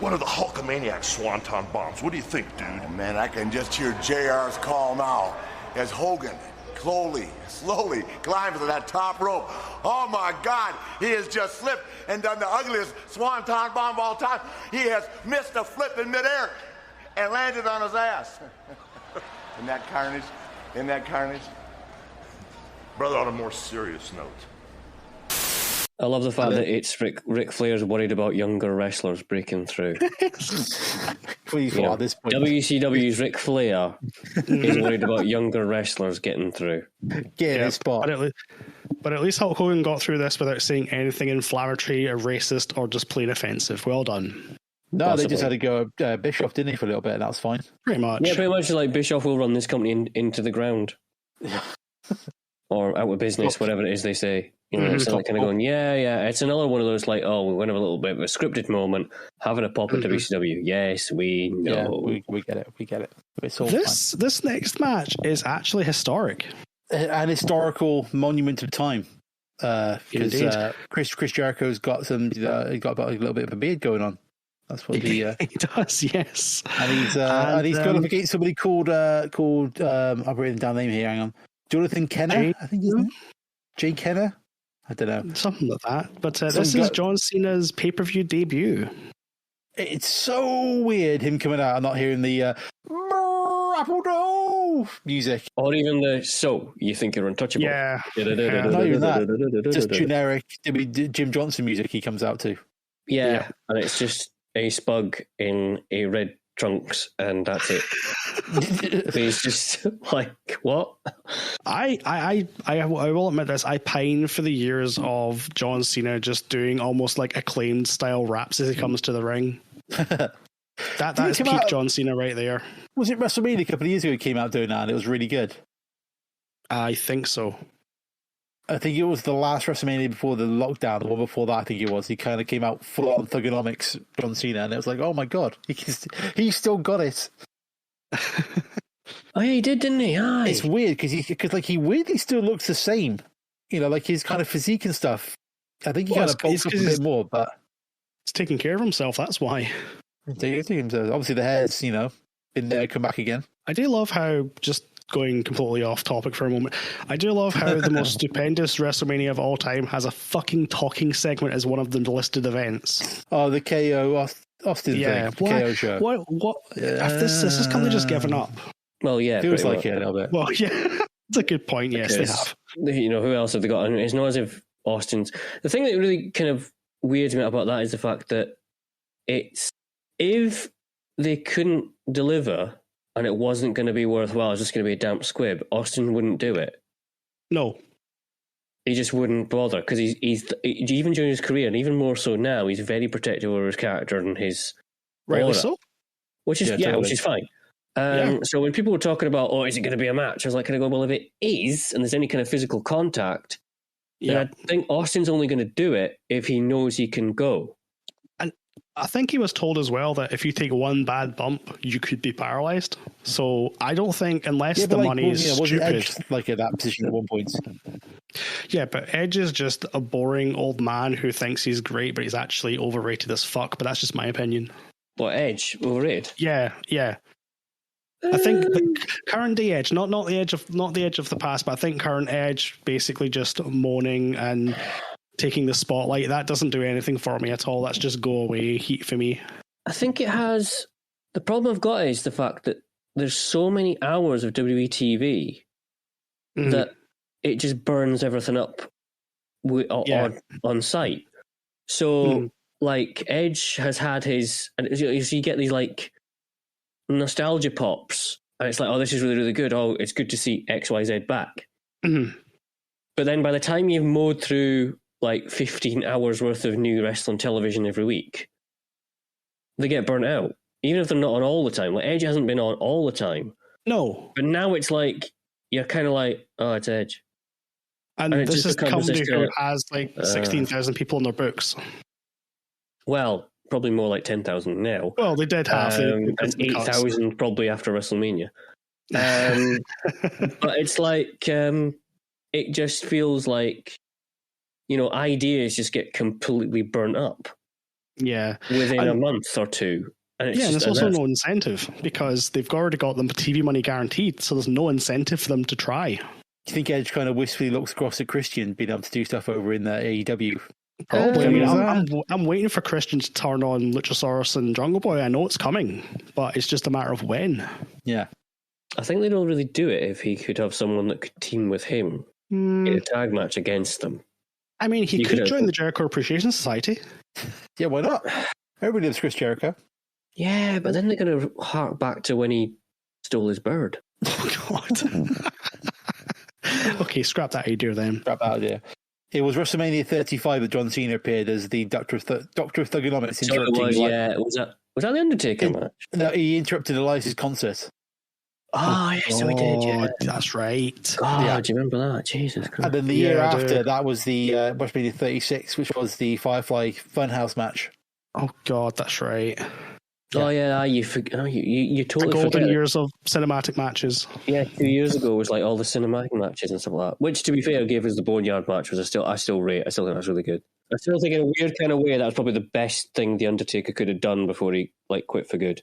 one of the Hulkamaniac Swanton bombs. What do you think, dude? Oh, man, I can just hear JR's call now as Hogan slowly climbs to that top rope. Oh, my God, he has just slipped and done the ugliest Swanton bomb of all time. He has missed a flip in midair and landed on his ass. Isn't that carnage? Brother, on a more serious note. I love the fact that it's Ric Flair's worried about younger wrestlers breaking through. Please, at this point. WCW's Ric Flair is worried about younger wrestlers getting through. Get a spot. But at least Hulk Hogan got through this without saying anything inflammatory or racist or just plain offensive. Well done. No, Possibly. They just had to go Bischoff, didn't he, for a little bit, and that was fine. Pretty much. Yeah, pretty much like Bischoff will run this company into the ground. Or out of business, whatever it is they say. It's like kind of going, yeah. It's another one of those like, oh, we're going to have a little bit of a scripted moment, having a pop at WCW. Yes, we know. Yeah, we get it. It's all this next match is actually historic. An historical monument of time. Because Chris Jericho's got got a little bit of a beard going on. That's what he does, yes. And he's going up against somebody called I've written down the name here. Hang on, Jonathan Kenner. I think his name. Jay Kenner. I don't know, something like that. But this is John Cena's pay-per-view debut. It's so weird him coming out and not hearing the music, or even the "So You Think You're Untouchable." Yeah, not even that. Just generic Jim Johnson music he comes out to. Yeah, and it's just a Spug in a red trunks, and that's it. He's just like, what? I will admit this. I pine for the years of John Cena just doing almost like Acclaimed style raps as he comes to the ring. That's peak John Cena right there. Was it WrestleMania a couple of years ago he came out doing that and it was really good? I think so. I think it was the last WrestleMania before the lockdown. The one before that, I think it was. He kind of came out full on Thugonomics, John Cena, and it was like, oh my god, he still got it. Oh, yeah, he did, didn't he? Aye. It's weird because he weirdly still looks the same. You know, like his kind of physique and stuff. I think he kind of bulks up a bit more, but he's taking care of himself. That's why. Obviously, the hair's been there, come back again. I do love how, just going completely off topic for a moment, I do love how the most stupendous WrestleMania of all time has a fucking talking segment as one of the listed events. Oh, the KO Austin thing. KO show. What? Yeah. This has company just given up. Well, yeah. Feels like it a little bit. Well, yeah. That's a good point. Yes, they have. Who else have they got? It's not as if Austin's... The thing that really kind of weirds me out about that is the fact that if they couldn't deliver and it wasn't going to be worthwhile, it's just going to be a damp squib, Austin wouldn't do it. No. He just wouldn't bother, because he's even during his career, and even more so now, he's very protective over his character and his rightly aura, so. Which is totally. which is fine. So when people were talking about, is it going to be a match? I was like, kind of going, well, if it is, and there's any kind of physical contact, then I think Austin's only going to do it if he knows he can go. And I think he was told as well that if you take one bad bump, you could be paralyzed. So I don't think, unless the money is stupid. Edge like at that position at one point? Yeah, but Edge is just a boring old man who thinks he's great, but he's actually overrated as fuck. But that's just my opinion. What, Edge? Overrated? Yeah. I think the current day Edge, not the Edge of the past, but I think current Edge basically just moaning and taking the spotlight, that doesn't do anything for me at all. That's just go away heat for me. I think it has... The problem I've got is the fact that there's so many hours of WWE TV that it just burns everything up on site. So, like, Edge has had his... And you get these, like, nostalgia pops, and it's like, this is really, really good. Oh, it's good to see XYZ back. But then by the time you've mowed through like 15 hours worth of new wrestling television every week, they get burnt out, even if they're not on all the time. Like, Edge hasn't been on all the time. No. But now it's like, you're kind of like, it's Edge. And this is a company who has like 16,000 people in their books. Well, probably more like 10,000 now. Well, they did have and 8,000 probably after WrestleMania. But it's like, it just feels like, ideas just get completely burnt up. Yeah. Within a month or two. And there's also no incentive because they've already got them TV money guaranteed, so there's no incentive for them to try. Do you think Edge kind of wistfully looks across at Christian being able to do stuff over in the AEW? Probably. I'm waiting for Christian to turn on Luchasaurus and Jungle Boy. I know it's coming, but it's just a matter of when. Yeah. I think they don't really do it if he could have someone that could team with him in a tag match against them. I mean, he could join the Jericho Appreciation Society. Yeah, why not? Everybody loves Chris Jericho. Yeah, but then they're going to hark back to when he stole his bird. Oh, God. Okay, scrap that idea then. Scrap that idea. It was WrestleMania 35 that John Cena appeared as the Doctor of Thugonomics interrupting. Was that the Undertaker match? No, he interrupted Elias's concert. Oh, yes, so he did, yeah. That's right. God, do you remember that? Jesus Christ. And then the year after, that was the WrestleMania 36, which was the Firefly Funhouse match. Oh, God, that's right. Oh, yeah, you totally the golden forget years of cinematic matches. Yeah, 2 years ago was like all the cinematic matches and stuff like that. Which, to be fair, gave us the Boneyard match, which I still rate. I still think that's really good. I still think in a weird kind of way that was probably the best thing the Undertaker could have done before he quit for good.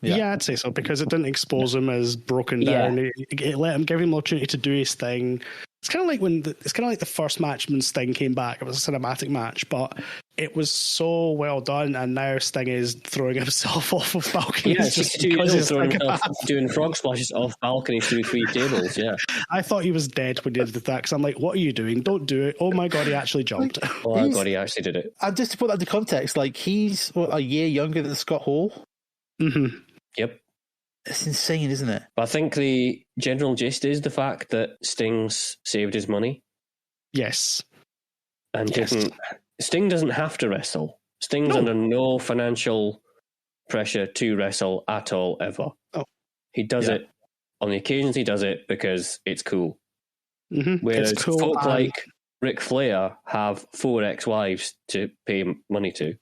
Yeah, I'd say so, because it didn't expose him as broken down. It let him give him the opportunity to do his thing. It's kind of like the first match when Sting came back. It was a cinematic match, but it was so well done. And now Sting is throwing himself off of balconies. Yeah, just doing frog splashes off balconies through 3 tables. Yeah, I thought he was dead when he did that because I'm like, what are you doing? Don't do it! Oh my God, he actually jumped. Oh my God, he actually did it. And just to put that into context, like he's a year younger than Scott Hall. Mm-hmm. Yep. It's insane, isn't it? But I think the general gist is the fact that Sting's saved his money. Yes. And Sting doesn't have to wrestle. Sting's under no financial pressure to wrestle at all, ever. Oh. He does it on the occasions he does it because it's cool. Mm-hmm. Whereas folk like Ric Flair have 4 ex-wives to pay money to.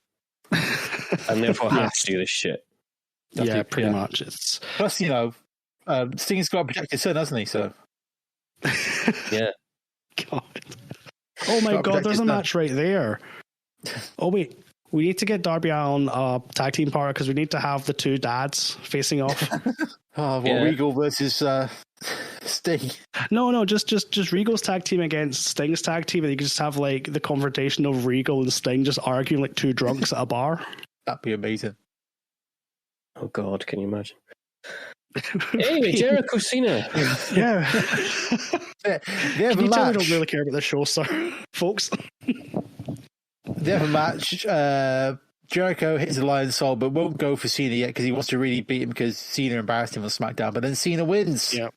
And therefore have to do this shit. Yeah, pretty much. It's plus, you know, Sting's got a projected son, hasn't he? So yeah. God. Oh my God! There's a match right there. Oh wait, we need to get Darby Allin tag team partner because we need to have the 2 dads facing off. Regal versus Sting. No, just Regal's tag team against Sting's tag team, and you can just have like the confrontation of Regal and Sting just arguing like 2 drunks at a bar. That'd be amazing. Oh God, can you imagine? Anyway, Jericho Cena. Yeah. Can you tell we don't really care about this show, sir, folks? They have a match. Jericho hits the Lion Soul, but won't go for Cena yet because he wants to really beat him because Cena embarrassed him on SmackDown. But then Cena wins. Yep.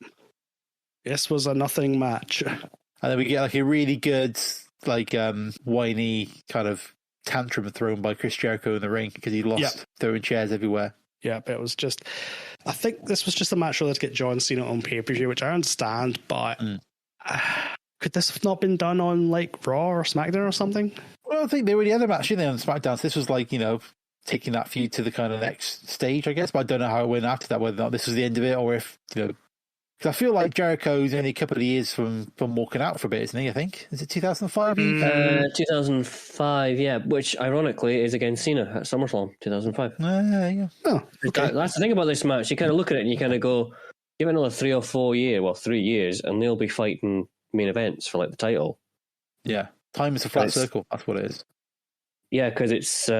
This was a nothing match. And then we get like a really good, like, whiny kind of tantrum thrown by Chris Jericho in the ring because he lost throwing chairs everywhere. Yeah, but it was just... I think this was just a match where let's get John Cena on pay-per-view, which I understand, but could this have not been done on, like, Raw or SmackDown or something? Well, I think they already had a match, didn't they, on SmackDown? So this was like, you know, taking that feud to the kind of next stage, I guess, but I don't know how it went after that, whether or not this was the end of it or if, you know... Because I feel like Jericho's only a couple of years from walking out for a bit, isn't he, I think? Is it 2005? 2005, yeah, which ironically is against Cena at SummerSlam 2005. Yeah. Oh, okay. That's the thing about this match. You kind of look at it and you kind of go, give it another 3 or 4 years, well, 3 years, and they'll be fighting main events for like the title. Yeah, time is a flat circle. That's what it is. Yeah, because it's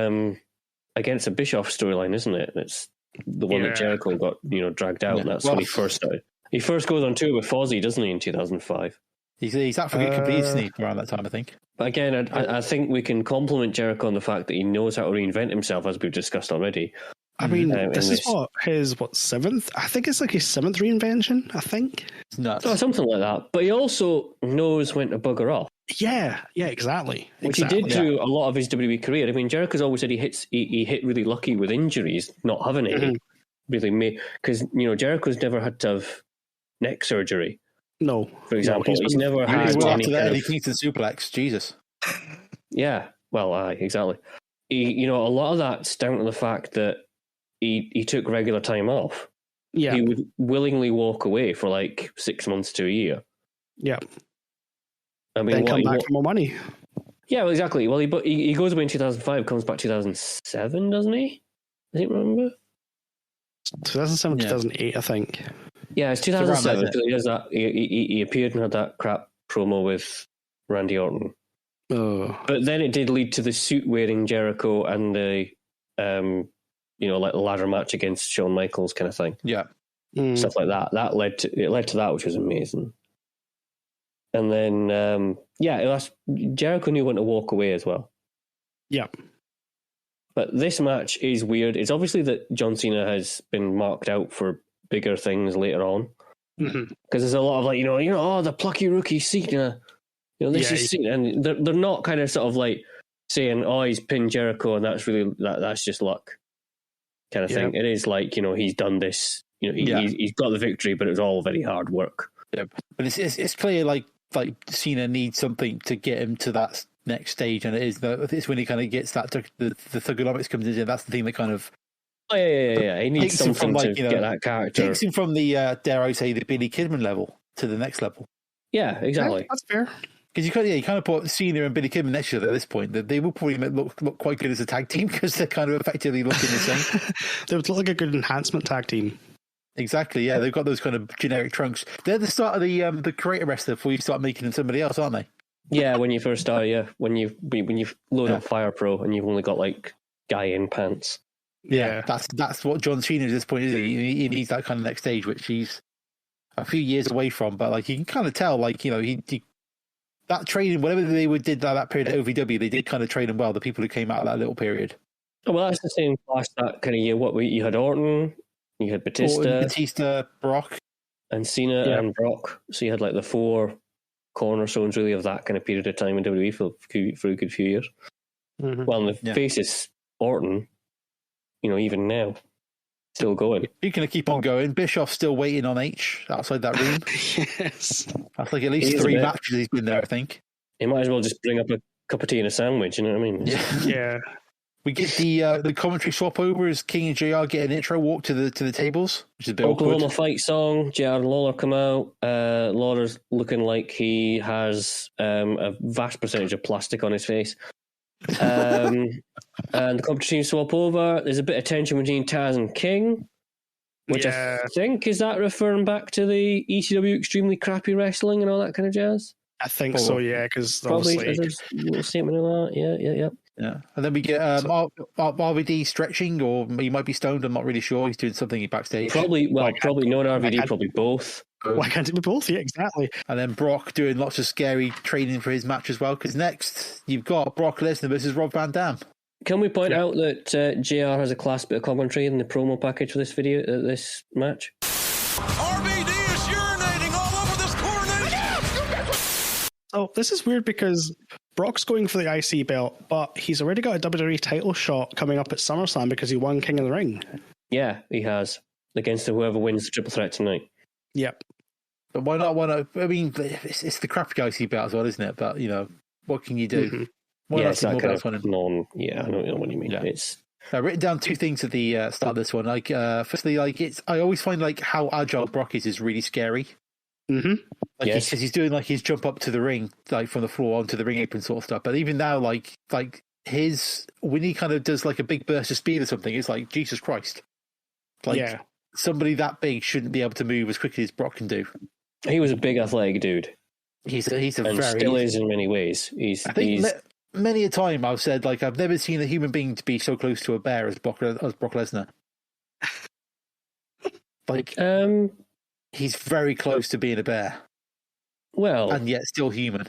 against a Bischoff storyline, isn't it? It's the one that Jericho got, you know, dragged out. And that's when he first started. He first goes on tour with Fozzy, doesn't he, in 2005? He's African complete, isn't he, around that time, I think. But again, I think we can compliment Jericho on the fact that he knows how to reinvent himself, as we've discussed already. I mean, this is his 7th? I think it's like his 7th reinvention, I think. It's nuts. Oh, something like that. But he also knows when to bugger off. Yeah, exactly. Which he did through a lot of his WWE career. I mean, Jericho's always said he hit really lucky with injuries, not having any. Really made... Because, you know, Jericho's never had to have neck surgery. No. For example, he's never had any after that Eddie Kingston suplex. Jesus. Yeah, well, exactly. You know, a lot of that's down to the fact that he took regular time off. Yeah. He would willingly walk away for like 6 months to a year. Yeah. I mean, then come back for more money. Yeah, well, exactly. Well, he goes away in 2005, comes back 2007, doesn't he? I don't remember. 2007, 2008, I think. Yeah, it's 2007. So he does that. He appeared and had that crap promo with Randy Orton. Oh. But then it did lead to the suit-wearing Jericho and the, you know, like the ladder match against Shawn Michaels kind of thing. Yeah. Stuff like that. That led to that, which was amazing. And then, Jericho knew when to walk away as well. Yeah. But this match is weird. It's obviously that John Cena has been marked out for bigger things later on. Because there's a lot of like, the plucky rookie Cena. You know, this is Cena. And they're not kind of sort of like saying, oh, he's pinned Jericho and that's really, that's just luck kind of thing. It is like, you know, he's done this, you know, he's got the victory, but it was all very hard work. Yeah. But it's clear like Cena needs something to get him to that next stage, and it's when he kind of gets that the thugonomics comes in. That's the thing that kind of he needs something to get that character. Takes him from the dare I say the Billy Kidman level to the next level. Yeah, exactly. That's fair. Because you kind of put Cena and Billy Kidman next to each other at this point. That they will probably look quite good as a tag team because they're kind of effectively looking the same. They would look like a good enhancement tag team. Exactly, yeah. They've got those kind of generic trunks. They're the start of the creator wrestler before you start making them somebody else, aren't they? Yeah, when you first start, when you load up Fire Pro and you've only got like guy in pants. Yeah, that's what John Cena at this point is. He needs that kind of next stage, which he's a few years away from. But like you can kind of tell, like he that training, whatever they did that period at OVW, they did kind of train him well. The people who came out of that little period. Oh, well, that's the same class that kind of year. What you had Orton, You had Batista, Brock, and Cena and Brock. So you had like the 4 cornerstones really of that kind of period of time in WWE for a good few years. Mm-hmm. Well, and the face is Orton, even now, still going. He's going to keep on going. Bischoff's still waiting on H outside that room. Yes. That's like at least 3 matches he's been there, I think. He might as well just bring up a cup of tea and a sandwich, you know what I mean? Yeah. We get the commentary swap over as King and JR get an intro walk to the tables, which is a bit Oklahoma awkward. fight song. JR and Lawler come out. Lawler's looking like he has a vast percentage of plastic on his face. And the competition swap over. There's a bit of tension between Taz and King, which I think, is that referring back to the ECW extremely crappy wrestling and all that kind of jazz? I think so, yeah, because probably obviously... there's a little statement of that. Yeah, and then we get RVD stretching, or he might be stoned. I'm not really sure. He's doing something backstage. Probably not RVD. Probably both. Why can't it be both? Yeah, exactly. And then Brock doing lots of scary training for his match as well. Because next you've got Brock Lesnar versus Rob Van Dam. Can we point out that JR has a class bit of commentary in the promo package for this video, this match? RVD is urinating all over this coronation. Oh, this is weird because Brock's going for the IC belt, but he's already got a WWE title shot coming up at SummerSlam because he won King of the Ring. Yeah, he has. Against whoever wins the triple threat tonight. Yep. But why not? I mean, it's the crappy IC belt as well, isn't it? But, what can you do? Mm-hmm. It's that kind of non... Yeah, I know what you mean. Yeah. It's... I've written down 2 things at the start of this one. Firstly, I always find how agile Brock is really scary. Mm-hmm. He's doing his jump up to the ring, from the floor onto the ring apron sort of stuff. But even now, when he kind of does a big burst of speed or something, it's like, Jesus Christ. Somebody that big shouldn't be able to move as quickly as Brock can do. He was a big athletic dude. He's a and very... still is in many ways. Many a time I've said, I've never seen a human being to be so close to a bear as Brock Lesnar. He's very close to being a bear. Well... And yet still human.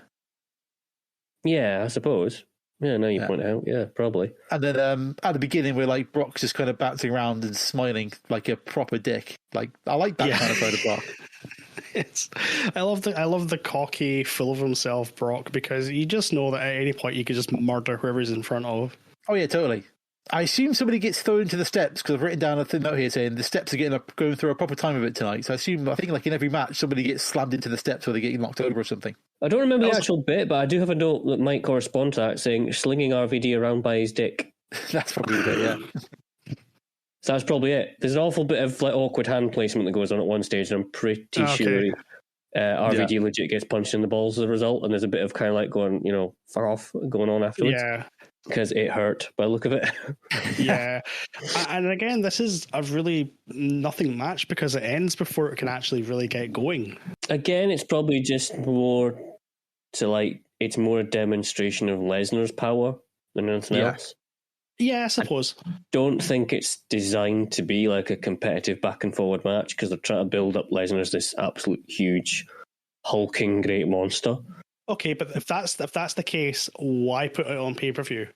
Yeah, I suppose. Yeah, now you point out. Yeah, probably. And then at the beginning, we're Brock's just kind of bouncing around and smiling like a proper dick. I like that kind of side of Brock. I love the cocky, full of himself Brock, because you just know that at any point you could just murder whoever's in front of. Oh yeah, totally. I assume somebody gets thrown into the steps, because I've written down a thing note here saying the steps are going through a proper time of it tonight. So I think in every match somebody gets slammed into the steps or they get knocked over or something. I don't remember the actual bit, but I do have a note that might correspond to that, saying slinging RVD around by his dick. That's probably the bit, yeah. So that's probably it. There's an awful bit of awkward hand placement that goes on at one stage, and I'm pretty sure RVD legit gets punched in the balls as a result, and there's a bit of kind of going, far off going on afterwards. Yeah. Because it hurt by the look of it. Yeah. And again, this is a really nothing match because it ends before it can actually really get going. Again, it's probably just more to it's more a demonstration of Lesnar's power than anything else. Yeah, I suppose. I don't think it's designed to be a competitive back and forward match because they're trying to build up Lesnar as this absolute huge, hulking great monster. Okay, but if that's the case, why put it on pay-per-view?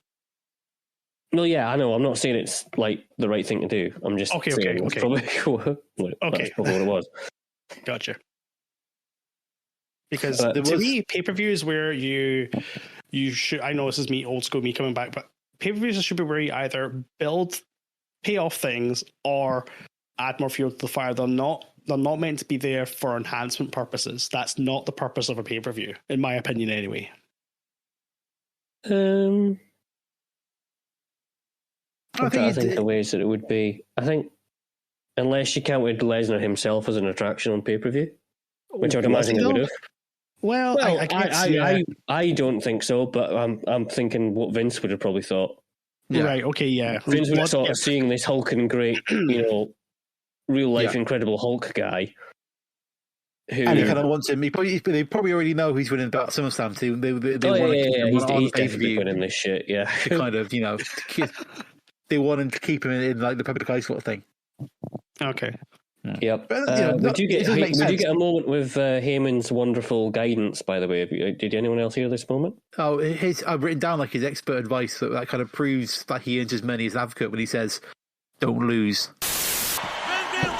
Well, yeah, I know. I'm not saying it's the right thing to do. I'm just saying it's probably that's probably what it was. Gotcha. Because to me, pay-per-view is where you should. I know this is old school me coming back, but pay-per-views should be where you either build payoff things or add more fuel to the fire. They're not meant to be there for enhancement purposes. That's not the purpose of a pay-per-view, in my opinion, anyway. I think the ways that it would be. I think unless you counted Lesnar himself as an attraction on pay-per-view, which I would imagine it would have. Well, I don't think so, but I'm thinking what Vince would have probably thought. Yeah. Right. Okay. Yeah. Vince would have thought seeing this hulking great, real life incredible Hulk guy. And he kind of wants him. They probably already know he's winning about SummerSlam too. They want to keep him he's definitely winning this shit. Yeah. To kind of they want to keep him in the public eye sort of thing. Okay. Yep. We do get a moment with Heyman's wonderful guidance, by the way. Did anyone else hear this moment? Oh, I've written down his expert advice that kind of proves that he earns his money as an advocate when he says, "Don't lose." Van Dam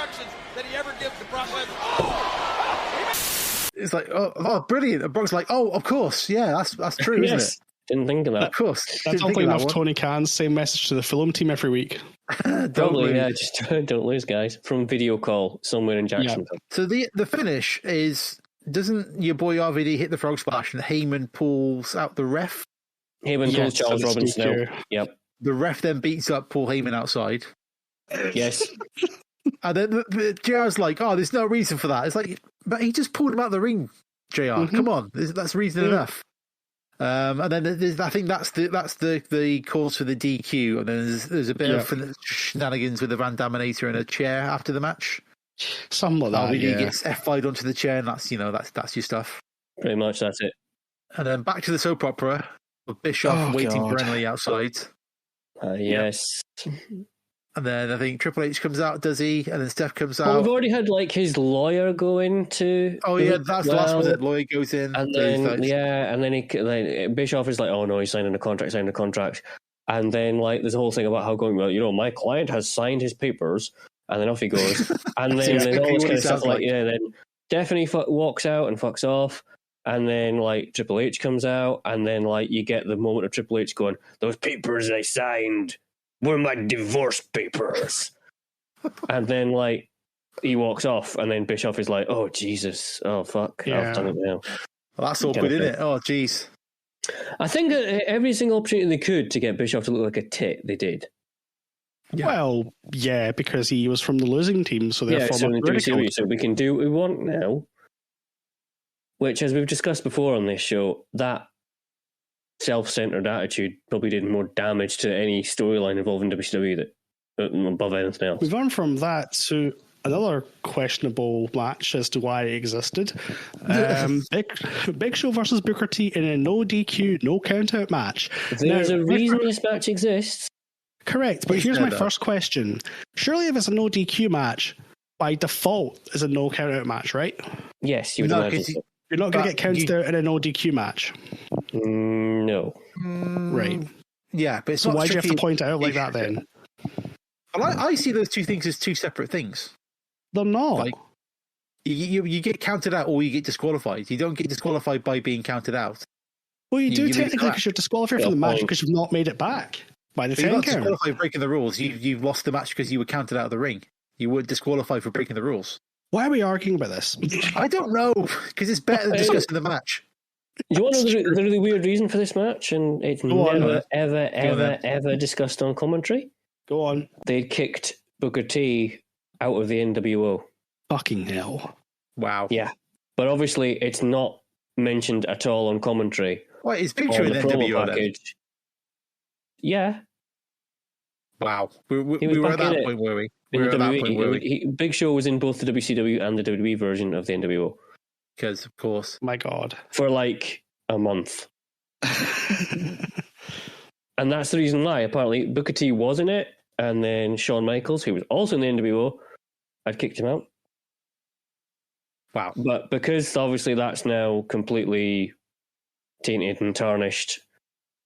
instructions that he ever gives to Brock Lesnar. It's like, oh, brilliant. And Brock's like, oh, of course. Yeah, that's true, isn't it? Didn't think of that. Of course. That's probably enough Tony Khan's same message to the film team every week. Probably, yeah. Just don't lose, guys. From video call somewhere in Jacksonville. Yeah. So the finish is, doesn't your boy RVD hit the frog splash and Heyman pulls out the ref? Heyman pulls Charles Robinson out. Yep. The ref then beats up Paul Heyman outside. Yes. And then JR's like, oh, there's no reason for that. It's like, but he just pulled him out of the ring, JR. Mm-hmm. Come on. That's reason enough. And then I think that's the cause for the DQ. And then there's a bit of shenanigans with the Van Daminator in a chair after the match. Something like that. He gets F5'd onto the chair, and that's your stuff. Pretty much, that's it. And then back to the soap opera with Bischoff waiting for Emily outside. Yes. And then I think Triple H comes out, does he? And then Steph comes out. Well, we've already had his lawyer go into. Oh yeah, that's the last one. The lawyer goes in, and then and then Bischoff is like, "Oh no, he's signing a contract, And then there's a whole thing about how my client has signed his papers, and then off he goes, and then all this kind of stuff then Stephanie walks out and fucks off. And then, Triple H comes out, and then, you get the moment of Triple H going, those papers I signed were my divorce papers. And then, he walks off, and then Bischoff is like, oh, Jesus. Oh, fuck. Yeah. I've done it now. Well, that's awkward, isn't it? Oh, jeez. I think every single opportunity they could to get Bischoff to look like a tit, they did. Yeah. Well, yeah, because he was from the losing team, so therefore... So we can do what we want now. Which, as we've discussed before on this show, that self-centered attitude probably did more damage to any storyline involving WCW above anything else. We've gone from that to another questionable match as to why it existed. Big Show versus Booker T in a no DQ, no count-out match. There's a reason this match exists. Correct, but here's my first question. Surely if it's a no DQ match, by default, is a no count-out match, right? Yes, you would imagine so. You're not going to get counted out in a no DQ match. No. Right. Yeah, but it's so not why do you have to point it out like that then? Well, I see those two things as two separate things. They're not. You get counted out or you get disqualified. You don't get disqualified by being counted out. Well, you do technically because you're disqualified from the match because you've not made it back by the 10 count. You're not disqualified breaking the rules. You've lost the match because you were counted out of the ring. You were disqualified for breaking the rules. Why are we arguing about this? I don't know, because it's better than discussing the match. Do you want to know the really weird reason for this match? And it's ever discussed on commentary? Go on. They kicked Booker T out of the NWO. Fucking hell. Wow. Yeah. But obviously, it's not mentioned at all on commentary. Wait, is Big Show in the NWO then? Yeah. Wow. We were at that point, were we? Big Show was in both the WCW and the WWE version of the NWO. Because, of course. My God. For a month. And that's the reason why. Apparently, Booker T was in it, and then Shawn Michaels, who was also in the NWO, had kicked him out. Wow. But because, obviously, that's now completely tainted and tarnished.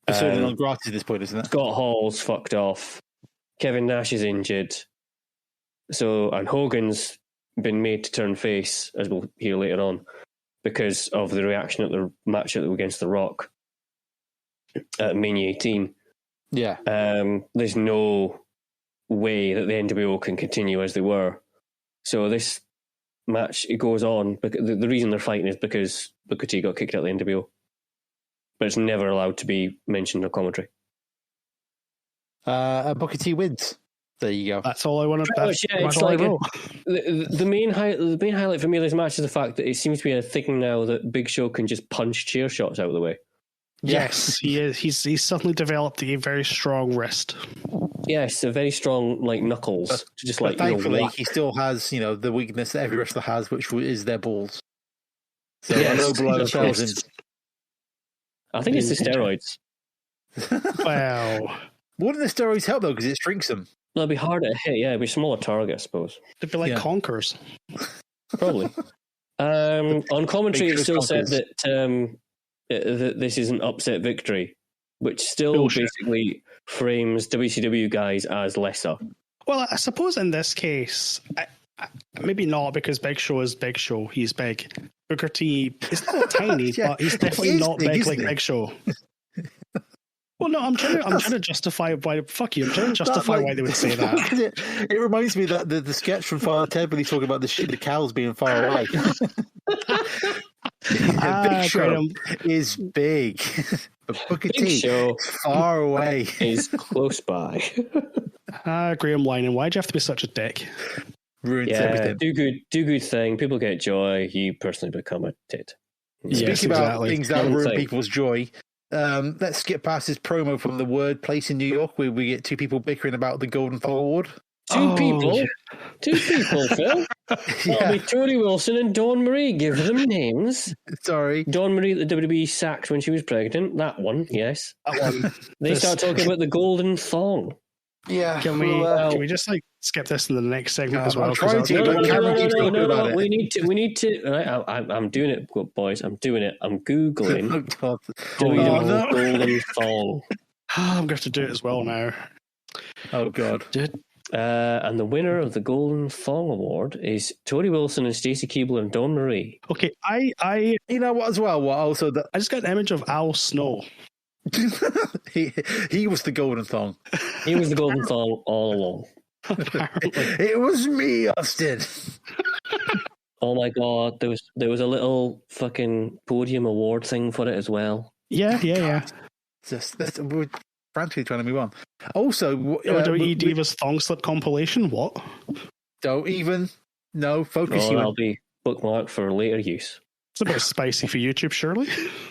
Persona non grata at this point, isn't it? Scott Hall's fucked off. Kevin Nash is injured. And Hogan's been made to turn face, as we'll hear later on, because of the reaction at the match against The Rock at Mania 18. Yeah. There's no way that the NWO can continue as they were. So this match, it goes on. The reason they're fighting is because Booker T got kicked out of the NWO. But it's never allowed to be mentioned on commentary. Booker T wins. There you go. That's all I wanted. It's like the main highlight for me of this match is the fact that it seems to be a thing now that Big Show can just punch chair shots out of the way. Yes, he is. He's suddenly developed a very strong wrist. Yes, a very strong knuckles. But thankfully, he still has the weakness that every wrestler has, which is their balls. So I think it's the steroids. Wow. Wouldn't the steroids help though? Because it shrinks them. It'll be harder to hit. Yeah, it'll be a smaller target, I suppose. They'd be like conkers. Probably. On commentary, it's still said that this is an upset victory, which still basically frames WCW guys as lesser. Well, I suppose in this case, maybe not, because Big Show is Big Show. He's big. Booker T is not tiny, but he's definitely not big like Big Show. Well, no, I'm trying to justify why. Fuck you! I'm trying to justify why they would say that. It reminds me that the sketch from Father Ted when he's talking about the cows being far away. Big Show is big, but Booker T is far away. Is close by. Graham Linehan, why'd you have to be such a dick? Ruins everything. Do good thing. People get joy. You personally become a tit. Speaking about things that ruin people's joy. Let's skip past this promo from the Word Place in New York, where we get two people bickering about the Golden Thong Award. Two people, Phil. That'll be Tori Wilson and Dawn Marie. Give them names. Sorry. Dawn Marie that the WWE sacked when she was pregnant. That one, yes. That one. They start talking about the Golden Thong. Yeah. Can we just skip this in the next segment as well? I'm trying to. No. We need to. Right, I'm doing it, boys. I'm doing it. I'm googling. Golden Thong. I'm going to have to do it as well now. Oh God. And the winner of the Golden Thong Award is Tori Wilson and Stacey Keibler and Dawn Marie. Okay, I you know what as well? What also I just got an image of Al Snow. he was the Golden Thong. He was the Golden Thong all along. It was me, Austin. Oh my God, there was a little fucking podium award thing for it as well. Yeah. We're frantically trying to move on. Also, WWE Divas Thong Slip compilation. What? Don't even. No, focus. I'll be bookmarked for later use. It's a bit spicy for YouTube, surely.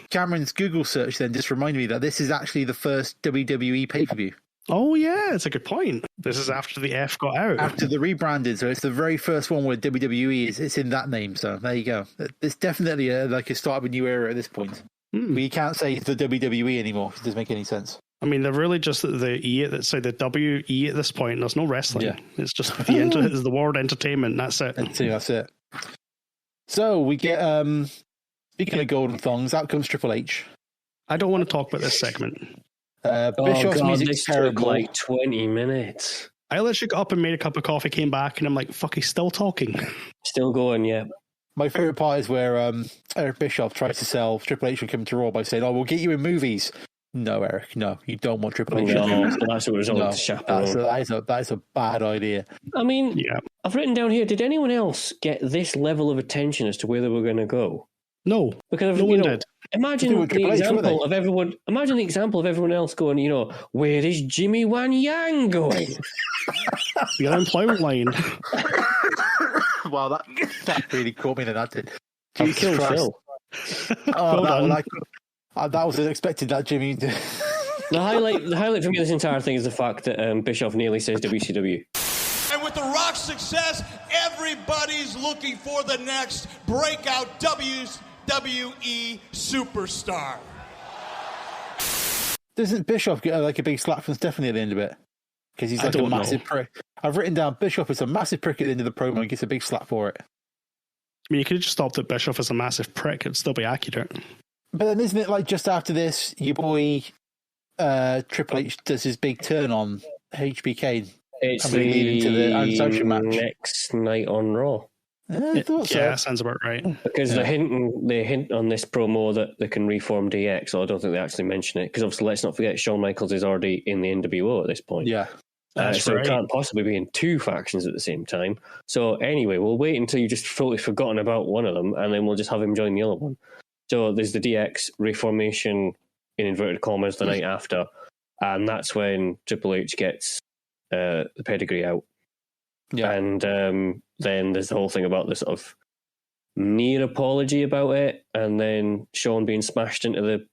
Cameron's Google search then just reminded me that this is actually the first WWE pay-per-view. Oh, yeah, it's a good point. This is after the F got out. After the rebranded, so it's the very first one where WWE it's in that name, so there you go. It's definitely a start of a new era at this point. We can't say it's the WWE anymore, if it doesn't make any sense. I mean, they're really just the the WE at this point. There's no wrestling. Yeah. It's just the word entertainment. That's it. That's it. So we get, speaking of Golden Thongs, out comes Triple H. I don't want to talk about this segment. Bischoff's music's terrible. Took like 20 minutes. I literally got up and made a cup of coffee, came back, and I'm like, fuck, he's still talking. Still going, yeah. My favourite part is where Eric Bischoff tries to sell Triple H and come to Raw by saying, we'll get you in movies. No, Eric, no, you don't want Triple H. No, that's a result to chaperone. That is a bad idea. I mean, I've written down here, did anyone else get this level of attention as to where they were going to go? No, because no one did. Imagine the example of everyone. Imagine the example of everyone else going. Where is Jimmy Wan Yang going? The unemployment line. Wow, that really caught me. That did. You killed Phil. That was unexpected. That Jimmy. The highlight for me of this entire thing is the fact that Bischoff nearly says WCW. And with The Rock's success, everybody's looking for the next breakout WWE superstar. Doesn't Bischoff get a big slap from Stephanie at the end of it? Because he's like a massive prick. I've written down Bischoff is a massive prick at the end of the promo and gets a big slap for it. I mean, you could have just stopped at Bischoff as a massive prick. It'd still be accurate. But then isn't it like just after this, your boy Triple H does his big turn on HBK? It's the next night on Raw. Yeah, sounds about right. Because they hint on this promo that they can reform DX, so I don't think they actually mention it. Because obviously, let's not forget, Shawn Michaels is already in the NWO at this point. Yeah. So it can't possibly be in two factions at the same time. So anyway, we'll wait until you've just totally forgotten about one of them, and then we'll just have him join the other one. So there's the DX reformation, in inverted commas, the night after, and that's when Triple H gets the pedigree out. Yeah. And then there's the whole thing about the sort of near apology about it, and then Shawn being smashed into the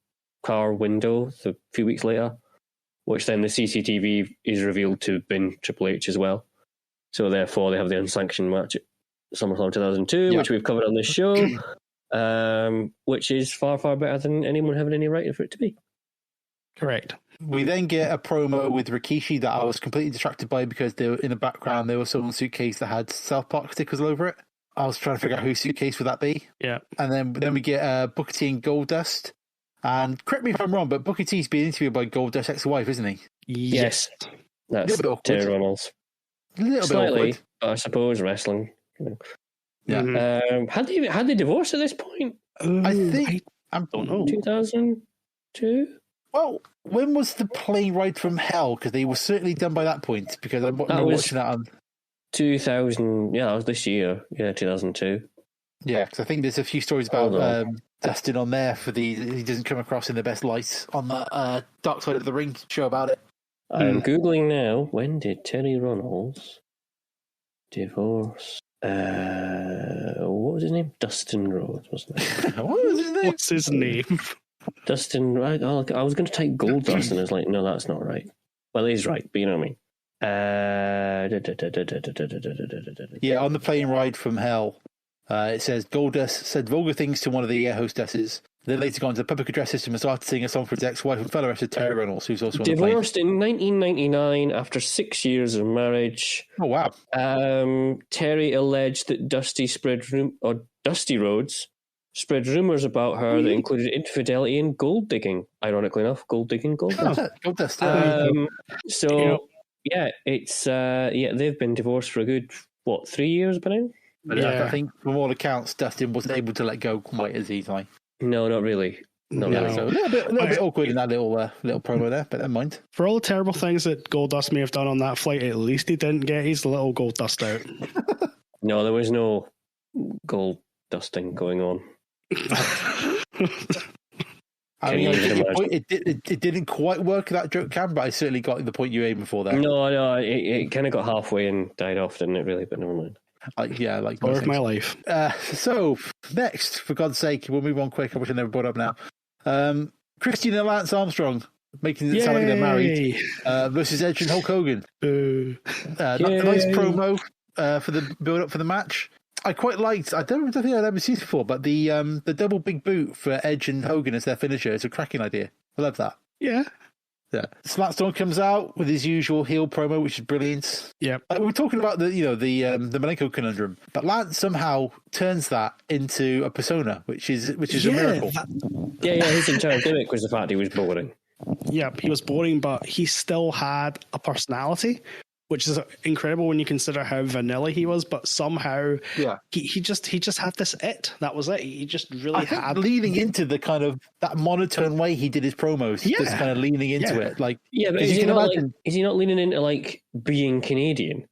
car window a few weeks later, which then the CCTV is revealed to have been Triple H as well. So therefore they have the unsanctioned match at SummerSlam 2002, which we've covered on this show, which is far, far better than anyone having any right for it to be. Correct. We then get a promo with Rikishi that I was completely distracted by because they were in the background. There was someone's suitcase that had South Park stickers all over it. I was trying to figure out whose suitcase would that be. Yeah. And then we get Booker T and Goldust. And correct me if I'm wrong, but Booker T's being interviewed by Goldust's ex-wife, isn't he? Yes. That's Terry Reynolds. A little Slightly, bit awkward. but I suppose wrestling Yeah. Had they divorced at this point? I think I don't know. 2002. Well, when was the plane ride from hell? Because they were certainly done by that point. Because I'm not watching that on 2000. Yeah, that was this year. Yeah, 2002. Yeah, because I think there's a few stories about Dustin on there he doesn't come across in the best light on the Dark Side of the Ring show about it. I'm googling now. When did Terry Runnels divorce? What was his name? Dustin Rhodes, wasn't it? What was his name? What's his name? Dustin. Right? I was going to type Goldust, and I was like, no, that's not right. Well, it is right, but you know what I mean. Yeah, on the plane ride from hell, it says Goldust said vulgar things to one of the air hostesses. Then later got into the public address system and started singing a song for his ex-wife and fellow wrestler Terry Runnels, who's also on the plane. Divorced in 1999 after 6 years of marriage. Oh wow! Terry alleged that Dusty Rhodes spread rumours about her that included infidelity and gold digging. Ironically enough, gold digging, gold dust. It's they've been divorced for a good 3 years by now. But I think from all accounts, Dustin wasn't able to let go quite as easily. No, not really. Not really. So a little bit awkward in that little promo there, but never mind. For all the terrible things that Goldust may have done on that flight, at least he didn't get his little gold dust out. No, there was no gold dusting going on. I mean, it didn't quite work, that joke, Cam, but I certainly got the point you were aiming for there. No, it kind of got halfway and died off, didn't it, really? But never mind. Like story of my life. So next, for God's sake, we'll move on quick. I wish I never brought up now. Christian and Lance Armstrong making it sound like they're married versus Edge and Hulk Hogan. Nice promo for the build up for the match. I quite liked. I don't think I'd ever seen it before, but the double big boot for Edge and Hogan as their finisher is a cracking idea. I love that. Yeah. Yeah, Smackdown comes out with his usual heel promo, which is brilliant. Yeah, we're talking about the Malenko conundrum, but Lance somehow turns that into a persona, which is a miracle. His entire gimmick was the fact he was boring. Yeah, he was boring, but he still had a personality, which is incredible when you consider how vanilla he was. But somehow, he just had this it. That was it. He just really had leaning into the kind of that monotone way he did his promos. Just kind of leaning into it, like but is he not leaning into like being Canadian?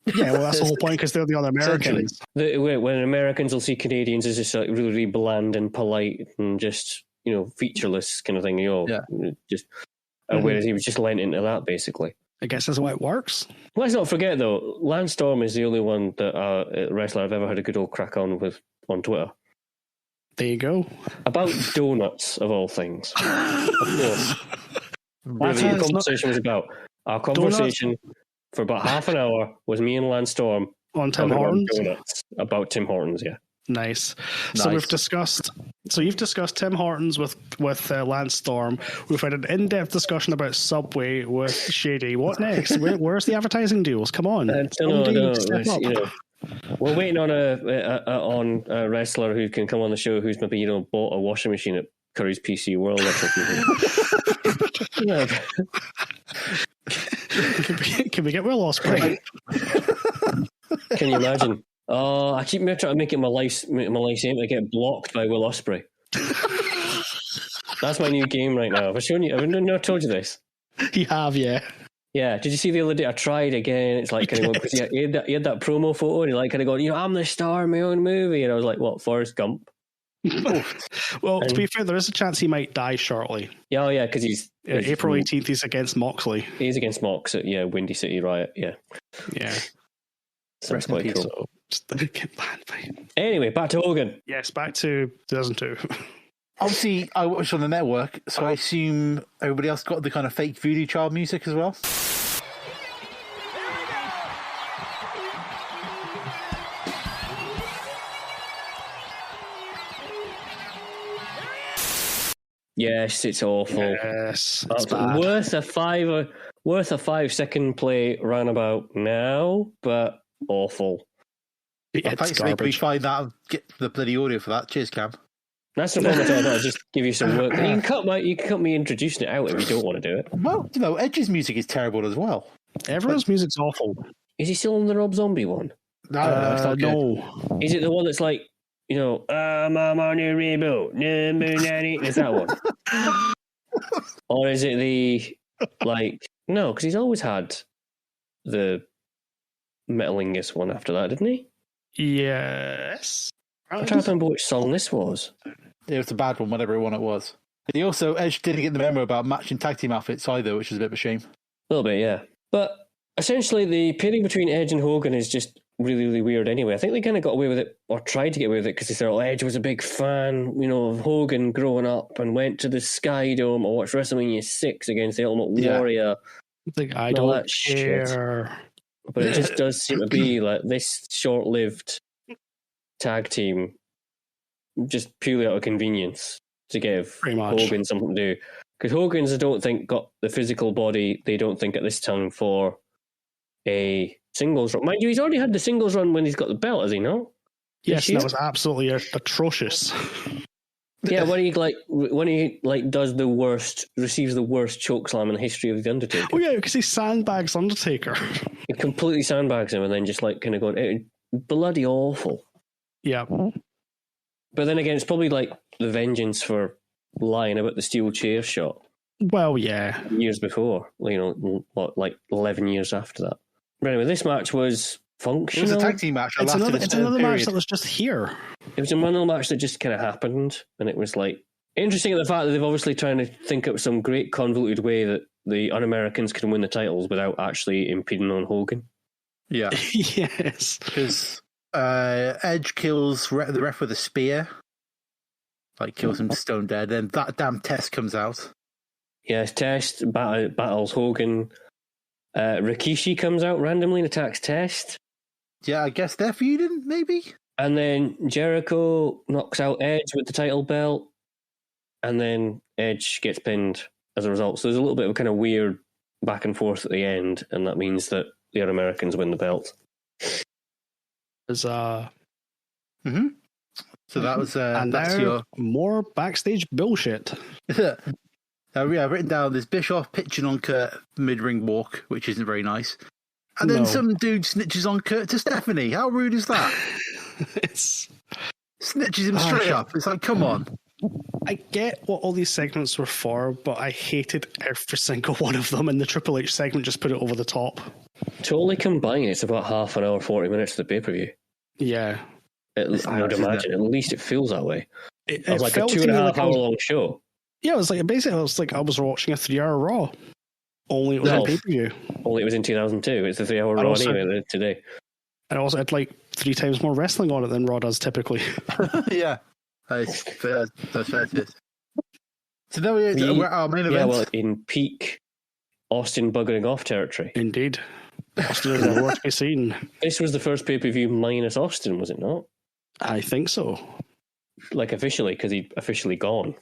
Yeah, well, that's the whole point because they're the other Americans. When Americans will see Canadians as just like really, really bland and polite and just featureless kind of thing, whereas he was just lent into that basically. I guess that's why it works. Let's not forget, though, Lance Storm is the only one that wrestler I've ever had a good old crack on with on Twitter. There you go. About donuts, of all things. Of course. That's what the conversation was about. Our conversation for about half an hour was me and Lance Storm on Tim Hortons? Donuts, about Tim Hortons, yeah. Nice. So you've discussed Tim Hortons with Lance Storm. We've had an in-depth discussion about Subway with Shady. What next? Where's the advertising deals? Come on. We're waiting on a wrestler who can come on the show who's maybe bought a washing machine at Curry's PC World or something. Can we get Will Ospreay? Can you imagine? Oh, I keep trying to make it my life's aim to get blocked by Will Ospreay. That's my new game right now. Have I never told you this? You have, yeah. Yeah. Did you see the other day? I tried again. It's like kind of he had that promo photo, and he kind of going, I'm the star of my own movie, and I was like, what? Forrest Gump? Well, to be fair, there is a chance he might die shortly. Yeah, because he's April 18th. He's against Moxley. He's against Mox at Windy City Riot. Yeah. Sounds quite cool. So, anyway, back to Hogan. Yes, back to 2002. Obviously, I watched on the network, so I assume everybody else got the kind of fake Voodoo Child music as well. Yes, it's awful. Yes, it's bad. Worth a 5 second play roundabout now, but awful. Thanks, we find that and get the bloody audio for that. Cheers, Cam. That's the problem. I'll just give you some work. You can cut me introducing it out if you don't want to do it. Well, Edge's music is terrible as well. Everyone's music's awful. Is he still on the Rob Zombie one? I don't know. It's not no. Is it the one that's like, I'm on your reboot? Is that one? Or is it the, no, because he's always had the Metalingus one after that, didn't he? Yes. I'm trying to remember which song this was. It was a bad one, whatever one it was. He also, Edge didn't get the memo about matching tag team outfits either, which is a bit of a shame. A little bit, yeah. But essentially, the pairing between Edge and Hogan is just really, really weird anyway. I think they kind of got away with it, or tried to get away with it, because they said, Edge was a big fan, of Hogan growing up and went to the Sky Dome or watched WrestleMania 6 against the Ultimate Warrior. I don't care. But it just does seem to be like this short-lived tag team, just purely out of convenience to give Hogan something to do. Because Hogan's, I don't think, got the physical body, they don't think at this time, for a singles run. Mind you, he's already had the singles run when he's got the belt, has he not? Yes, that was absolutely atrocious. Yeah, when he does the worst, receives the worst chokeslam in the history of the Undertaker. Oh yeah, because he sandbags Undertaker. He completely sandbags him and then just kind of going, bloody awful. Yeah. But then again, it's probably like the vengeance for lying about the steel chair shot. Well, yeah. Years before, 11 years after that. But anyway, this match was functional. It was a tag team match. It's another match that was just here. It was another match that just kind of happened, and it was interesting at the fact that they've obviously trying to think up some great convoluted way that the un-Americans can win the titles without actually impeding on Hogan. Yeah. Yes. Because Edge kills the ref with a spear. Kills him stone dead. Then that damn Test comes out. Yes, Test battles Hogan. Rikishi comes out randomly and attacks Test. Yeah, I guess they're feuding, maybe? And then Jericho knocks out Edge with the title belt. And then Edge gets pinned as a result. So there's a little bit of a kind of weird back and forth at the end. And that means that the Americans win the belt. Mm-hmm. So that was... and that's now more backstage bullshit. Now, I've written down there's Bischoff pitching on Kurt mid-ring walk, which isn't very nice. And then some dude snitches on Kurt to Stephanie. How rude is that? Snitches him straight up. It's like, come on. I get what all these segments were for, but I hated every single one of them, and the Triple H segment just put it over the top. Totally combined, it's about half an hour, 40 minutes to the pay-per-view. Yeah. I would imagine. At least it feels that way. It was like a 2.5 hour long show. Yeah, it was like I was watching a 3-hour Raw. Only it was on pay-per-view. Only it was in 2002. It's a 3-hour Raw anyway today. And also had 3 times more wrestling on it than Raw does typically. Yeah. That's fair. So now we're at our main event. Yeah, well, in peak Austin buggering off territory. Indeed. Austin is nowhere to be seen. This was the first pay-per-view minus Austin, was it not? I think so. Officially, because he'd officially gone.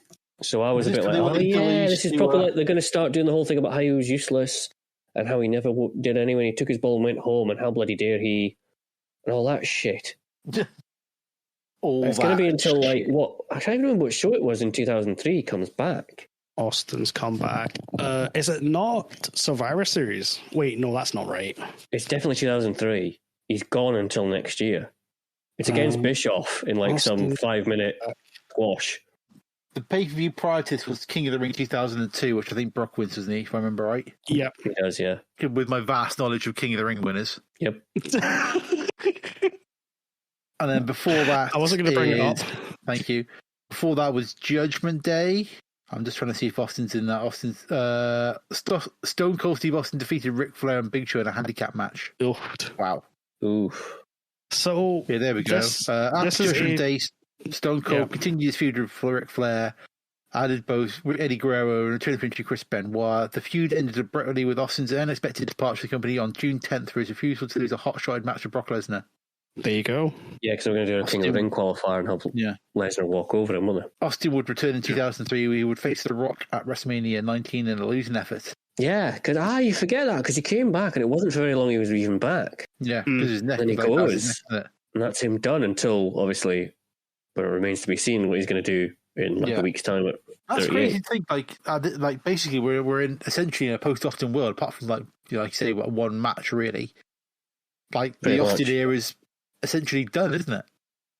So I was a bit like, this is probably they're going to start doing the whole thing about how he was useless and how he never did any when he took his ball and went home and how bloody dare he and all that shit. It's going to be until I can't even remember what show it was in 2003 comes back. Austin's comeback. Is it not Survivor Series? Wait, no, that's not right. It's definitely 2003. He's gone until next year. It's against Bischoff in Austin, some 5-minute squash. The pay-per-view prior to this was King of the Ring 2002, which I think Brock wins, doesn't he, if I remember right? Yep. He does, yeah. With my vast knowledge of King of the Ring winners. Yep. And then before that... I wasn't going to bring it up. Thank you. Before that was Judgment Day. I'm just trying to see if Austin's in that. Stone Cold Steve Austin defeated Ric Flair and Big Show in a handicap match. Oof. Wow. Oof. So... Yeah, there we go. After Judgment Day... Stone Cold continued his feud with Ric Flair, added both Eddie Guerrero and return to Chris Benoit. The feud ended abruptly with Austin's unexpected departure from the company on June 10th for his refusal to lose a hot-shotted match with Brock Lesnar. There you go. Yeah, because we're going to do a King of the Ring qualifier and have Lesnar walk over him, won't they? Austin would return in 2003 where he would face The Rock at WrestleMania 19 in a losing effort. Yeah, because you forget that, because he came back and it wasn't for very long he was even back. Yeah, because his neck. Then he goes, and that's him done until, obviously... But it remains to be seen what he's going to do in a week's time. That's crazy to think. Basically, we're in essentially in a post-Austin world, apart from like you say, one match really. Like the Austin era is essentially done, isn't it?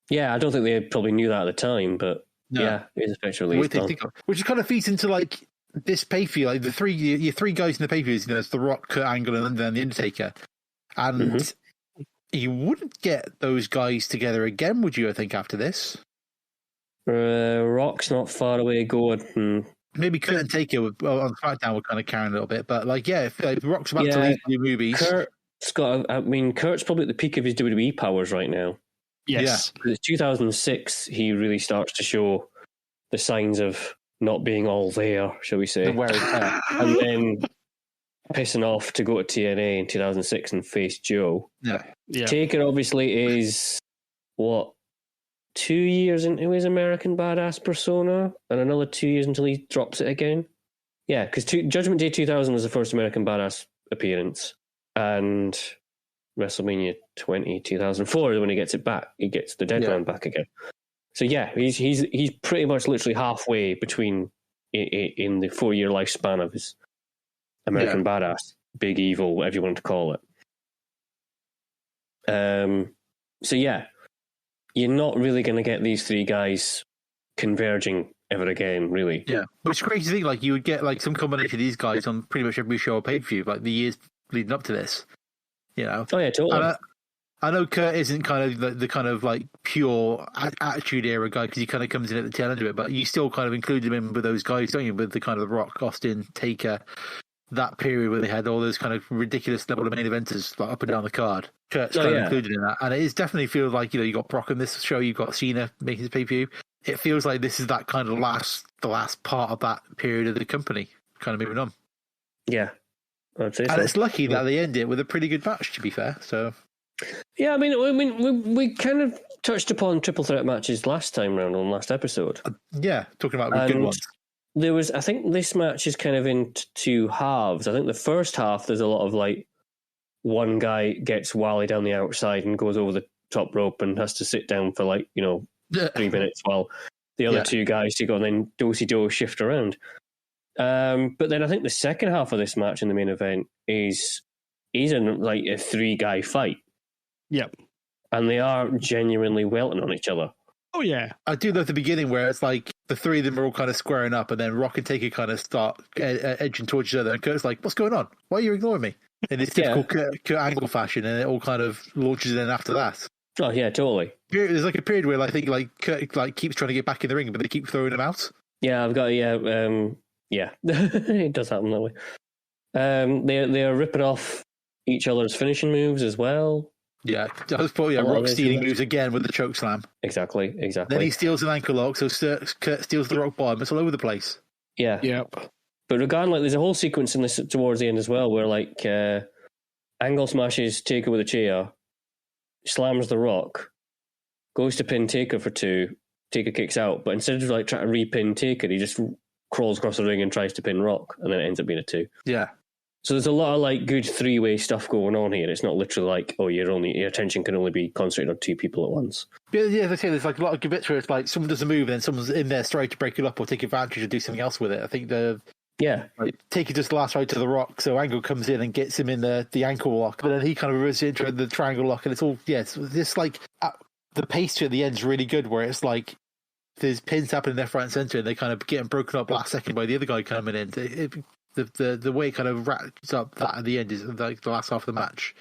Yeah, I don't think they probably knew that at the time, but yeah, it is effectively done. Which kind of feeds into like this pay-per-view, like the your three guys in the pay-per-views, it's The Rock, Kurt Angle, and then The Undertaker. And you wouldn't get those guys together again, would you, I think, after this? Rock's not far away going. Maybe Kurt and Taker on SmackDown were kind of carrying a little bit, but like, if Rock's about to leave the movies. Kurt's probably at the peak of his WWE powers right now. Yes. Yeah. 2006, he really starts to show the signs of not being all there, shall we say. And then pissing off to go to TNA in 2006 and face Joe. Yeah. Taker obviously is, 2 years into his American Badass persona, and another 2 years until he drops it again. Yeah, because Judgment Day 2000 was the first American Badass appearance, and WrestleMania 2004 is when he gets it back. He gets the Dead Man back again. So yeah, he's pretty much literally halfway between in the 4 year lifespan of his American Badass, Big Evil, whatever you want to call it. So yeah, you're not really going to get these three guys converging ever again, really. Yeah, which is crazy to think. Like you would get like some combination of these guys on pretty much every show or pay-per-view, like the years leading up to this. Oh yeah, totally. I know Kurt isn't kind of the kind of like pure attitude era guy because he kind of comes in at the tail end of it, but you still kind of include him in with those guys, don't you? With the kind of Rock, Austin, Taker, that period where they had all those kind of ridiculous level of main eventers like up and down the card. Kurt's kind of included in that, and it is definitely feels like you got Brock on this show, you've got Cena making his pay-per-view. It feels like this is that kind of the last part of that period of the company, kind of moving on. Yeah. I'd say and it's lucky that they end it with a pretty good match, to be fair. So, yeah, I mean, we kind of touched upon triple threat matches last time round on the last episode. Talking about good ones. There was, I think, this match is kind of in two halves. I think the first half there's a lot of like one guy gets Wally down the outside and goes over the top rope and has to sit down for 3 minutes while the other two guys to go and then do-si-do shift around. But then I think the second half of this match in the main event is a 3-guy fight. Yep. And they are genuinely welting on each other. Oh, yeah. I do love the beginning where it's like the three of them are all kind of squaring up and then Rock and Taker kind of start edging towards each other and Kurt's like, what's going on? Why are you ignoring me? In this typical Kurt Angle fashion, and it all kind of launches in after that. Oh, yeah, totally. There's like a period where I think Kurt keeps trying to get back in the ring, but they keep throwing him out. Yeah, I've got, it does happen that way. They are ripping off each other's finishing moves as well. Yeah, that was probably Rock stealing moves again with the choke slam. Exactly. Then he steals an ankle lock, so Kurt steals the Rock bottom. It's all over the place. Yeah. Yep. But regardless, there's a whole sequence in this towards the end as well where Angle smashes Taker with a chair, slams the Rock, goes to pin Taker for 2. Taker kicks out, but instead of trying to repin Taker, he just crawls across the ring and tries to pin Rock, and then it ends up being a 2. Yeah. So there's a lot of good 3-way stuff going on here. It's not literally your attention can only be concentrated on 2 people at once. Yeah, as I say, there's a lot of good bits where it's like someone does a move and then someone's in there straight to break it up or take advantage or do something else with it. I think Taker just last right to the Rock, so Angle comes in and gets him in the ankle lock, but then he kind of reverses it into the triangle lock, and it's all it's just the pace to at the end is really good, where it's like there's pins happening left, right, and centre, and they kind of getting broken up last second by the other guy coming in. The way it kind of wraps up that at the end is the last half of the match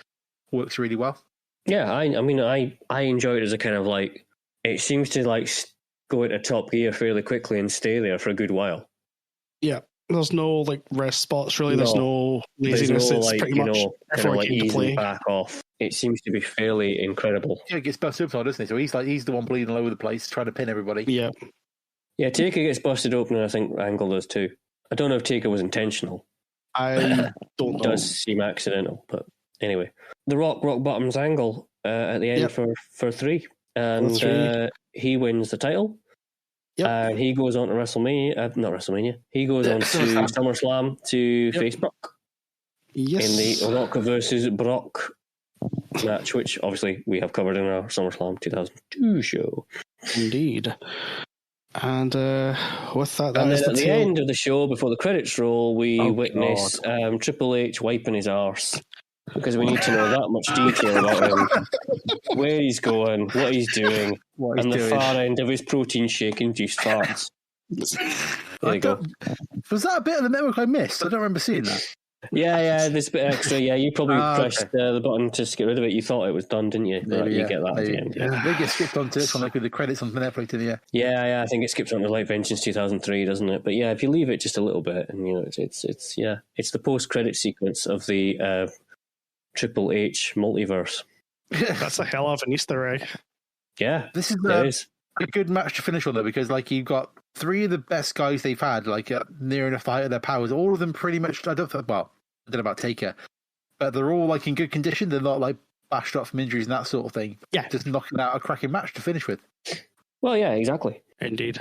works really well. Yeah, I enjoy it as a kind of it seems to go into top gear fairly quickly and stay there for a good while. Yeah. There's no rest spots really. There's no laziness. There's no, it's pretty much easing back off. It seems to be fairly incredible. Yeah, it gets busted open, doesn't he? So he's the one bleeding all over the place, trying to pin everybody. Yeah. Yeah, Taker gets busted open, and I think Angle does too. I don't know if Taker was intentional. I don't know. It does seem accidental, but anyway. The Rock bottoms Angle at the end for 3. And he wins the title. Yep. And he goes on to WrestleMania. He goes on to SummerSlam to face Brock. Yes. In the Rock versus Brock match, which obviously we have covered in our SummerSlam 2002 show. Indeed. And with that, and then at the end of the show, before the credits roll, we witness Triple H wiping his arse Because we need to know that much detail about him, where he's going, what he's doing, and the far end of his protein shake-induced farts. There you go. Was that a bit of the network I missed? I don't remember seeing that. Yeah, this bit extra. Yeah, you probably pressed the button to get rid of it. You thought it was done, didn't you? Maybe, you get that at the end. Yeah. They get skipped onto this one, like with the credits on Netflix in the air. Yeah, I think it skips on to like Vengeance 2003, doesn't it? But yeah, if you leave it just a little bit, and it's the post-credit sequence of the Triple H multiverse. That's a hell of an Easter egg. Yeah, this is a good match to finish on though, because like you've got three of the best guys they've had, like near enough the height of their powers. All of them pretty much. I don't know about Taker, but they're all like in good condition. They're not like bashed up from injuries and that sort of thing. Yeah, just knocking out a cracking match to finish with. Well, yeah, exactly. Indeed.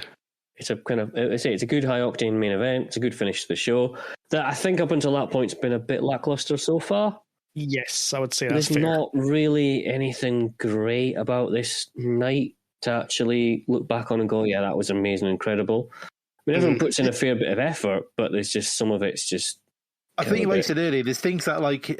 It's a kind of, it's a good high octane main event. It's a good finish to the show. That I think up until that point, it's been a bit lackluster so far. Yes, I would say that's There's fair. not really anything great about this night to actually look back on and go, yeah, that was amazing, incredible. I mean, everyone puts in a fair bit of effort, but there's just some of it's just. I think, like I said earlier, there's things that like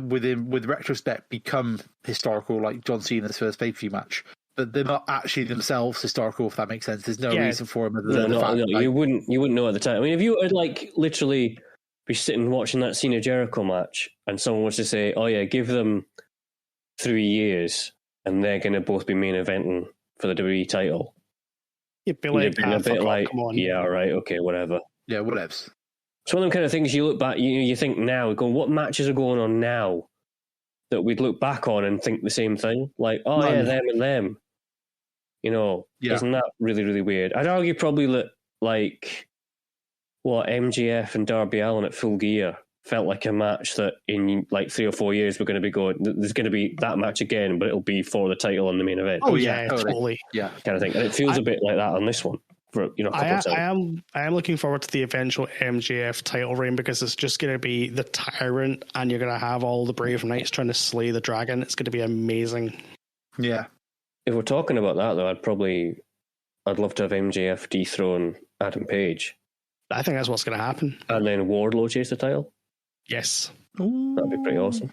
with retrospect become historical, like John Cena's first pay-per-view match, but they're not actually themselves historical. If that makes sense, there's no reason for them. You wouldn't know at the time. I mean, if you would like literally be sitting watching that Cena Jericho match, and someone was to say, "Oh yeah, give them 3 years, and they're going to both be main eventing for the WWE title," you'd be like, a bit like, "Yeah, all right, okay, whatever." Yeah, whatevs. It's one of them kind of things you look back, you think now, going, what matches are going on now that we'd look back on and think the same thing? Like, oh yeah, them and them. You know, isn't that really, really weird? I'd argue probably that, like, MJF and Darby Allin at Full Gear felt like a match that in like 3 or 4 years we're going to be going, there's going to be that match again, but it'll be for the title on the main event. Oh yeah, totally. Yeah, kind of thing. And it feels a bit like that on this one. For, a couple of times. I am looking forward to the eventual MJF title reign, because it's just going to be the tyrant, and you're going to have all the brave knights trying to slay the dragon. It's going to be amazing. Yeah. If we're talking about that, though, I'd love to have MJF dethrone Adam Page. I think that's what's going to happen. And then Wardlow chase the title. Yes. Ooh. That'd be pretty awesome.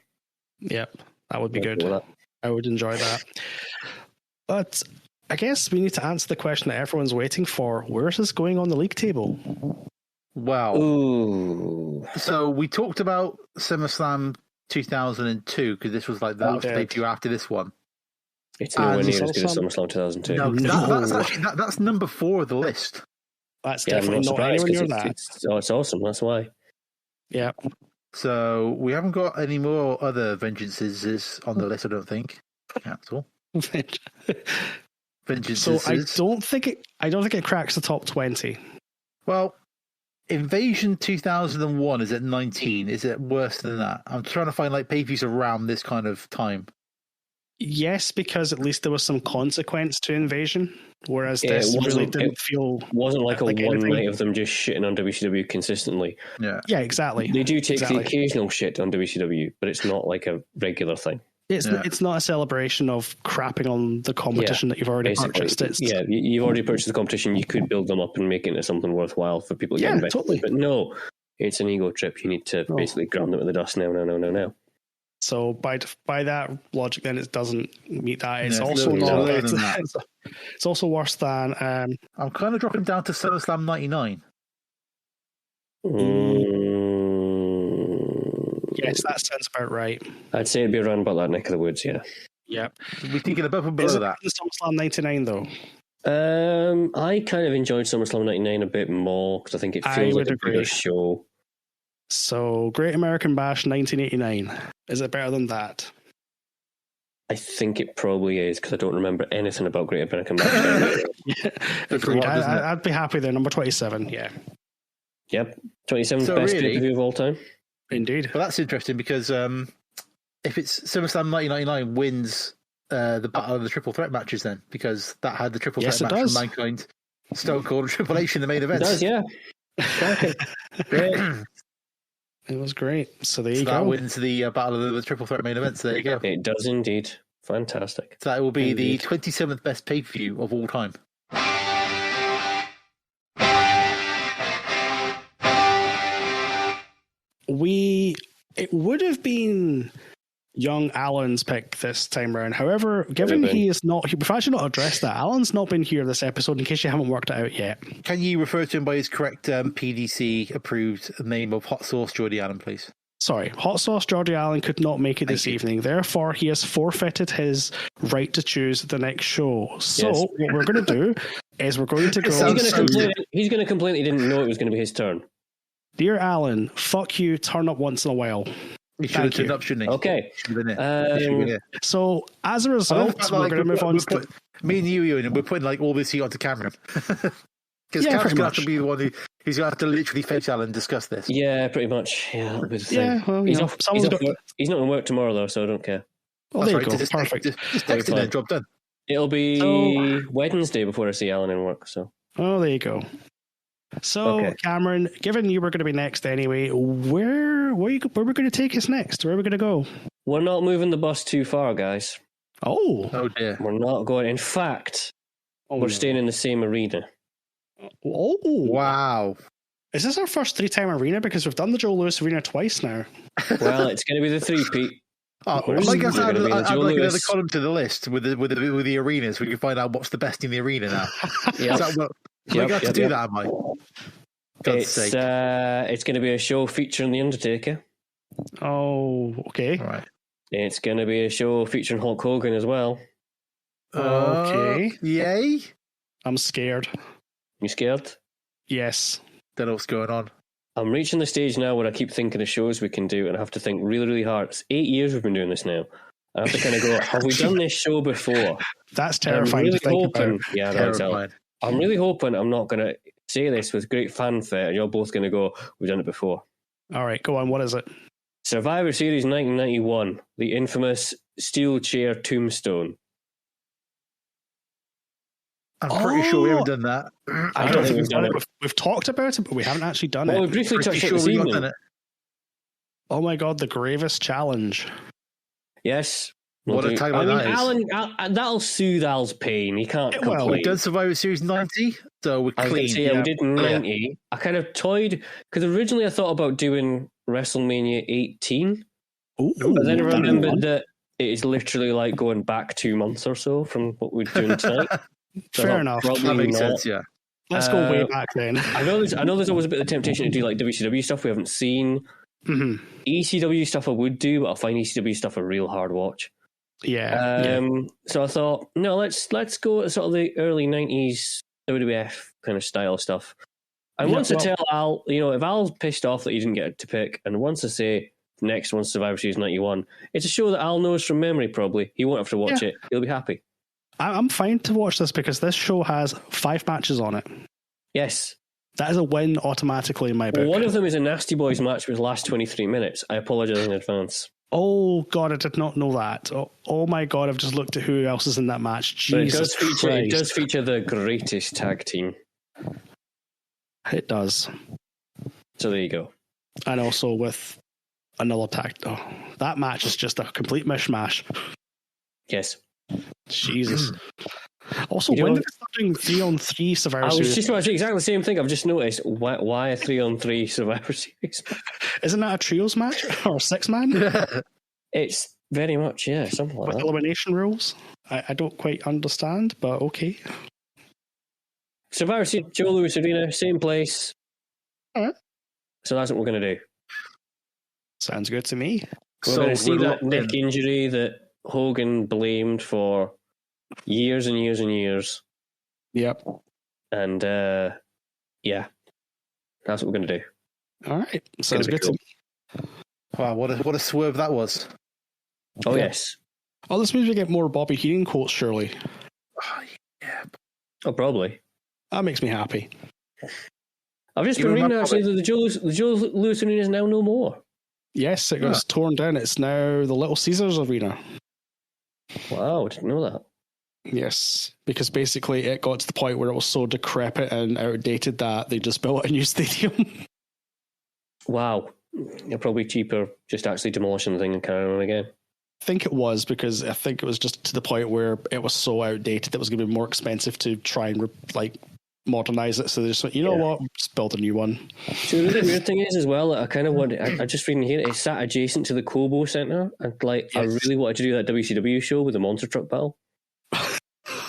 Yep, that would be good. I would enjoy that. But I guess we need to answer the question that everyone's waiting for. Where is this going on the league table? Wow. Ooh. So we talked about SummerSlam 2002, because this was like the last debut after this one. It's nowhere near as good as SummerSlam 2002. No, that's number 4 of the list. That's definitely not anywhere near that. It's awesome, that's why. Yeah. So we haven't got any more other vengeances on the list, I don't think. At all. Vengeances. So I don't think it cracks the top 20. Well, Invasion 2001 is at 19. Is it worse than that? I'm trying to find like pay-per-views around this kind of time. Yes, because at least there was some consequence to Invasion, whereas this really didn't feel. Wasn't like a one night of them just shitting on WCW consistently. Yeah, exactly. They do take the occasional shit on WCW, but it's not like a regular thing. It's not a celebration of crapping on the competition that you've already purchased. You've already purchased the competition. You could build them up and make it into something worthwhile for people to get invested. Totally. But no, it's an ego trip. You need to basically ground them in the dust now. So by that logic, then it doesn't meet that. It's it's also worse than. I'm kind of dropping down to SummerSlam 99. Yes, that sounds about right. I'd say it'd be around about that neck of the woods, yeah. Yep. We're thinking above and below that. SummerSlam 99, though. I kind of enjoyed SummerSlam 99 a bit more, because I think it feels like a bigger show. So, Great American Bash 1989. Is it better than that? I think it probably is, because I don't remember anything about Great American Bash. Agreed. I'd be happy there. Number 27, yeah. Yep. 27's best pay-per-view of all time. Indeed. Well, that's interesting, because if it's SummerSlam 1999 wins the Battle of the Triple Threat matches, then, because that had the Triple Threat match from Mankind, Stone Cold, and Triple H in the main event. It does, yeah. Great. It was great. So there you go. That wins the Battle of the Triple Threat main event. So there you go. It does indeed. Fantastic. So that will be the 27th best pay-per-view of all time. We It would have been young Alan's pick this time around. However, given he is not, we've actually not addressed that. Alan's not been here this episode, in case you haven't worked it out yet. Can you refer to him by his correct PDC approved name of Hot Sauce Geordie Alan, please? Sorry, Hot Sauce Geordie Alan could not make it this evening. Therefore, he has forfeited his right to choose the next show. So, what we're going to do is we're going to go... He's going to complain he didn't know it was going to be his turn. Dear Alan, fuck you, turn up once in a while. He should have turned up, shouldn't he? Okay. So, as a result, we're going to move on to... Me and you, Ewan, we're putting like all this heat onto Cameron. Because Cameron's going to have to be the one who's going to have to literally face Alan and discuss this. Yeah, pretty much. Yeah, that'll be the thing. Yeah, well, he's not going to work tomorrow, though, so I don't care. Oh, there you go. Perfect. Just text it and job done. It'll be Wednesday before I see Alan in work, so... Oh, there you go. So, Cameron, given you were going to be next anyway, where are we going to take us next? Where are we going to go? We're not moving the bus too far, guys. Oh dear. We're not going. In fact, we're staying in the same arena. Oh, wow. Is this our first 3-time arena? Because we've done the Joe Louis arena twice now. Well, it's going to be the 3-peat. I'd like another column to the list with the arenas. We can find out what's the best in the arena now. I got to do that, am I? It's going to be a show featuring The Undertaker. Oh, okay. All right. It's going to be a show featuring Hulk Hogan as well. Okay. Yay. I'm scared. You scared? Yes. Don't know what's going on. I'm reaching the stage now where I keep thinking of shows we can do, and I have to think really, really hard. It's 8 years we've been doing this now. I have to kind of go, have we done this show before? That's terrifying to think about. Yeah, terrifying. I'm really hoping I'm not going to say this with great fanfare, and you're both going to go, we've done it before. All right, go on. What is it? Survivor Series 1991, the infamous steel chair tombstone. I'm pretty sure we haven't done that. I don't think we've done it. We've talked about it, but we haven't actually done it. We briefly touched on it this evening. Oh my god, the gravest challenge. Yes. What a time that is. Alan, that'll soothe Al's pain. He can't complain. We've done Survivor Series 90, so we're clean. We did 90. I kind of toyed, because originally I thought about doing WrestleMania 18. Ooh, but then I remembered that it is literally like going back 2 months or so from what we're doing tonight. Fair enough. That makes sense, yeah. Let's go way back then. I know there's always a bit of temptation to do like WCW stuff we haven't seen. Mm-hmm. ECW stuff I would do, but I find ECW stuff a real hard watch. Yeah. So I thought, no, let's go at sort of the early 90s WWF kind of style stuff. And once I tell Al, if Al's pissed off that he didn't get to pick, and once I say next one's Survivor Series 91, it's a show that Al knows from memory probably. He won't have to watch it. He'll be happy. I'm fine to watch this because this show has 5 matches on it. Yes. That is a win automatically in my book. One of them is a Nasty Boys match which lasts 23 minutes. I apologise in advance. Oh, God, I did not know that. Oh my God, I've just looked at who else is in that match. Jesus Christ. It does feature the greatest tag team. It does. So there you go. And also with another tag. Oh, that match is just a complete mishmash. Yes. Jesus. Also, when did we start doing 3-on-3 Survivor Series? I was just about to say exactly the same thing. I've just noticed why a 3-on-3 Survivor Series. Isn't that a trios match or a 6-man? It's very much, something like with that. elimination rules. I don't quite understand, but okay. Survivor Series, Joe Louis Arena, same place. All right. So that's what we're going to do. Sounds good to me. We're going to see that neck injury that Hogan blamed for years and years and years. Yep. And that's what we're going to do. All right. Sounds good to me. Wow, what a swerve that was. Oh, yes. Oh, this means we get more Bobby Heenan quotes, surely. Oh, yeah. Oh, probably. That makes me happy. I've just been reading actually that the Joe Louis Arena is now no more. Yes, it was torn down. It's now the Little Caesars Arena. Wow, I didn't know that. Yes, because basically it got to the point where it was so decrepit and outdated that they just built a new stadium. Wow. It's probably cheaper just actually demolishing the thing and carrying on again. I think it was, because I think it was just to the point where it was so outdated that it was going to be more expensive to try and modernize it. So they just went, you know what, let's build a new one. So the really weird thing is as well, I kind of want. I just reading here, it's sat adjacent to the Kobo Center, and like I really wanted to do that WCW show with the monster truck battle.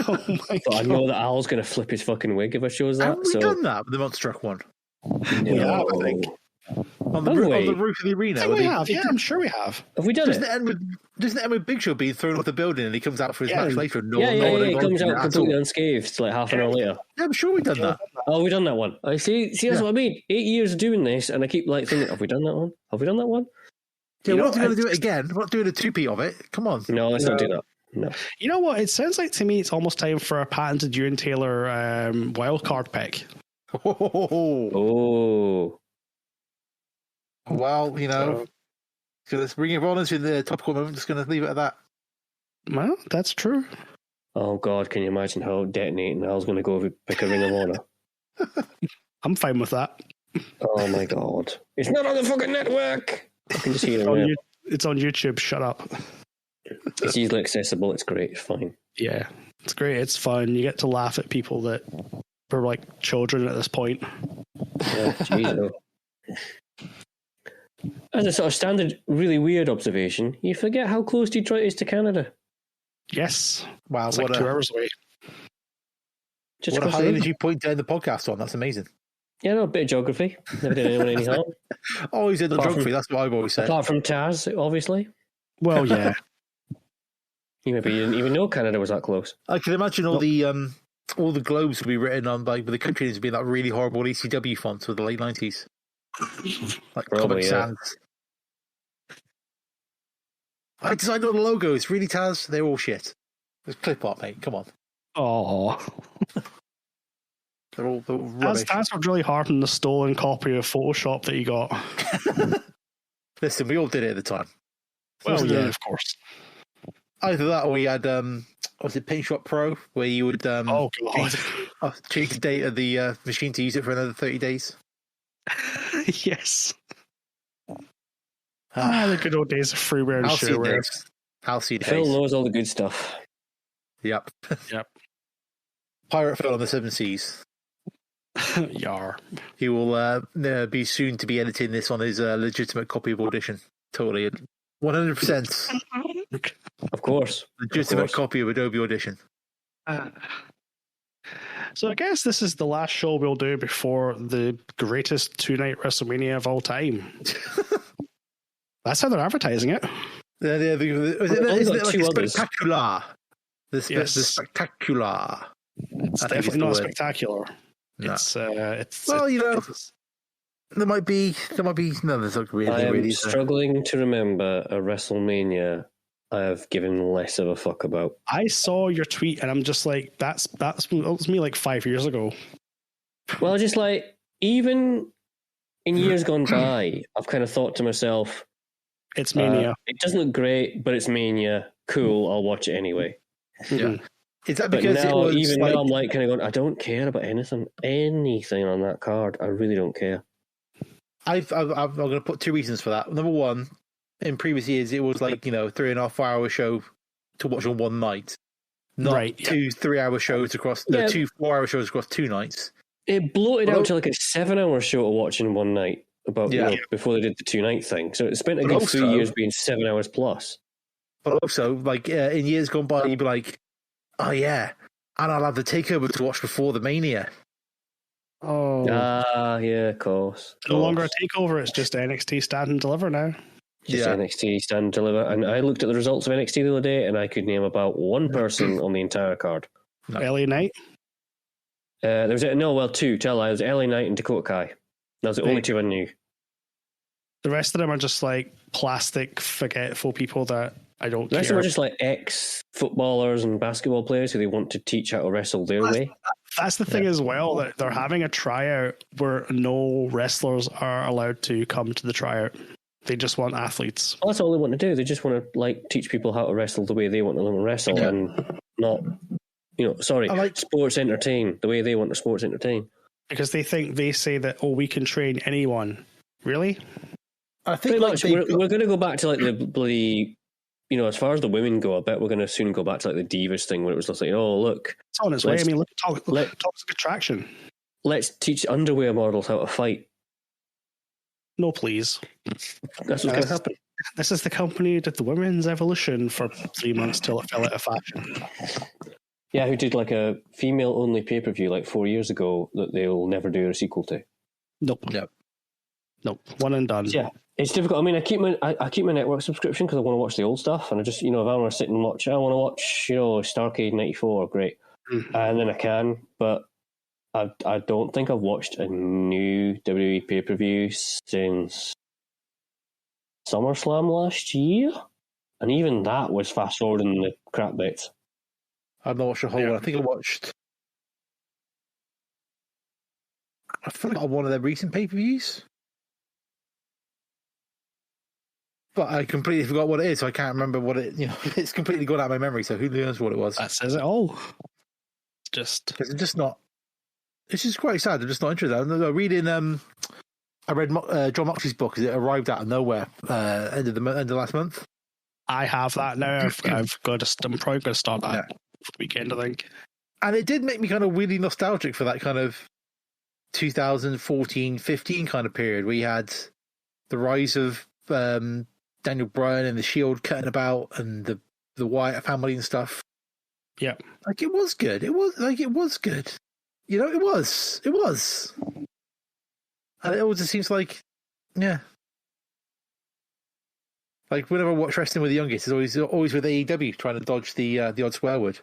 Oh my but I know that Al's going to flip his fucking wig if I shows that. Have we done that with the monster truck one? We have, I think. On the roof of the arena. I think we have. Yeah, I'm sure we have. Have we done doesn't it? Doesn't it end with Big Show being thrown off the building and he comes out for his match later? And he comes out completely unscathed like half an hour later. Yeah, I'm sure we've done that. Oh, we've done that one. I see. That's what I mean. 8 years of doing this, and I keep like thinking, have we done that one? Have we done that one? Yeah, we're not going to do it again. We're not doing a 2P of it. Come on. No, let's not do that. No. You know what? It sounds like to me it's almost time for a patented Ewan Taylor wildcard pick. Oh. Well, so let's bring everyone into the topical moment. I'm just going to leave it at that. Well, that's true. Oh, God, can you imagine how detonating Al's going to go pick a Ring of Honor? I'm fine with that. Oh, my God. It's not on the fucking network! I can just hear it. It's on YouTube. Shut up. It's easily accessible. It's great. It's fine. Yeah, it's great. It's fun. You get to laugh at people that were like children at this point. Yeah, geez, As a sort of standard, really weird observation, you forget how close Detroit is to Canada. Yes. Wow, it's like 2 hours away. What a high energy point to end the podcast on. That's amazing. Yeah, no, a bit of geography. Never did anyone any harm. Always in the geography. That's what I've always said. Apart from Taz, obviously. Well, yeah. Maybe you didn't even know Canada was that close. I can imagine all the globes would be written on like with the countries would be like really horrible ECW fonts of the late 90s. Like Comic Sans. I designed all the logos. Really, Taz? They're all shit. It's clip art, mate. Come on. Oh. They're all rubbish. Taz worked really hard on the stolen copy of Photoshop that he got. Listen, we all did it at the time. Well, yeah, of course. Either that or we had, was it Paint Shop Pro, where you would change the date of the machine to use it for another 30 days? Yes. The good old days of freeware and shareware. Halcyon days. Phil knows all the good stuff. Yep. Yep. Pirate Phil on the 7 Seas. Yar. He will be soon to be editing this on his legitimate copy of Audition. Totally. 100%. Of course. Legitimate copy of Adobe Audition. So I guess this is the last show we'll do before the greatest 2-night WrestleMania of all time. That's how they're advertising it. Isn't it like a spectacular? The spectacular. It's definitely not spectacular. No. There might be. No, there's not really. I am struggling to remember a WrestleMania I have given less of a fuck about. I saw your tweet and I'm just like, that was me like 5 years ago. Well, just like, even in years gone by, I've kind of thought to myself, it's Mania. It doesn't look great, but it's Mania. Cool, I'll watch it anyway. Yeah. Is that because now, now I'm like kind of going, I don't care about anything on that card. I really don't care. I'm going to put 2 reasons for that. Number one, in previous years, it was like, 3.5 hour show to watch on one night. Not 2 3-hour shows across, 2 4-hour shows across 2 nights. It bloated out to like a 7-hour show to watch in one night before they did the 2-night thing. So it spent a good 3 years being 7 hours plus. But also, like in years gone by, you'd be like, oh yeah, and I'll have the takeover to watch before the Mania. Oh. Yeah, of course. No longer a takeover, it's just NXT stand and deliver now. Just NXT stand and deliver. And I looked at the results of NXT the other day and I could name about one person on the entire card. No. LA Knight? There was 2. Tell I. It was LA Knight and Dakota Kai. That was the only 2 I knew. The rest of them are just like plastic, forgetful people that I don't care. The rest of them are just like ex-footballers and basketball players who they want to teach how to wrestle their way. That's the thing as well, that they're having a tryout where no wrestlers are allowed to come to the tryout. They just want athletes. Well, that's all they want to do. They just want to like teach people how to wrestle the way they want to learn to wrestle and not, sports entertain the way they want to sports entertain. Because they say that, we can train anyone. Really? I think we're going to go back to like the bloody you know, as far as the women go, I bet we're going to soon go back to like the Divas thing where it was just like, oh, look. It's on its way. I mean, look at Toxic Attraction. Let's teach underwear models how to fight. No, please. That's what's going to happen. This is the company who did the women's evolution for 3 months till it fell out of fashion. Yeah, who did like a female-only pay-per-view like 4 years ago that they'll never do a sequel to. Nope. One and done. Yeah, it's difficult. I mean, I keep my network subscription because I want to watch the old stuff, and I just, you know, if I want to sit and watch, I want to watch, you know, Starrcade '94, great, and then I can, but I don't think I've watched a new WWE pay-per-view since SummerSlam last year, and even that was fast-forwarding the crap bits. I've not watched a whole one. I think I watched... I feel like one of their recent pay-per-views. But I completely forgot what it is, so I can't remember what it... You know, it's completely gone out of my memory, so who knows what it was. That says it all. Because it's just not... It's just quite sad. I'm just not interested. I'm reading... I read John Moxley's book because it arrived out of nowhere end of last month. I have that now. I'm probably going to start that for the weekend, I think. And it did make me kind of really nostalgic for that kind of 2014-15 kind of period where you had the rise of Daniel Bryan and the Shield cutting about and the Wyatt family and stuff. Yeah. Like, it was good. It was good. You know, it was. And it always just seems like, yeah. Like, whenever I watch wrestling with the youngest, it's always with AEW trying to dodge the odd swear word.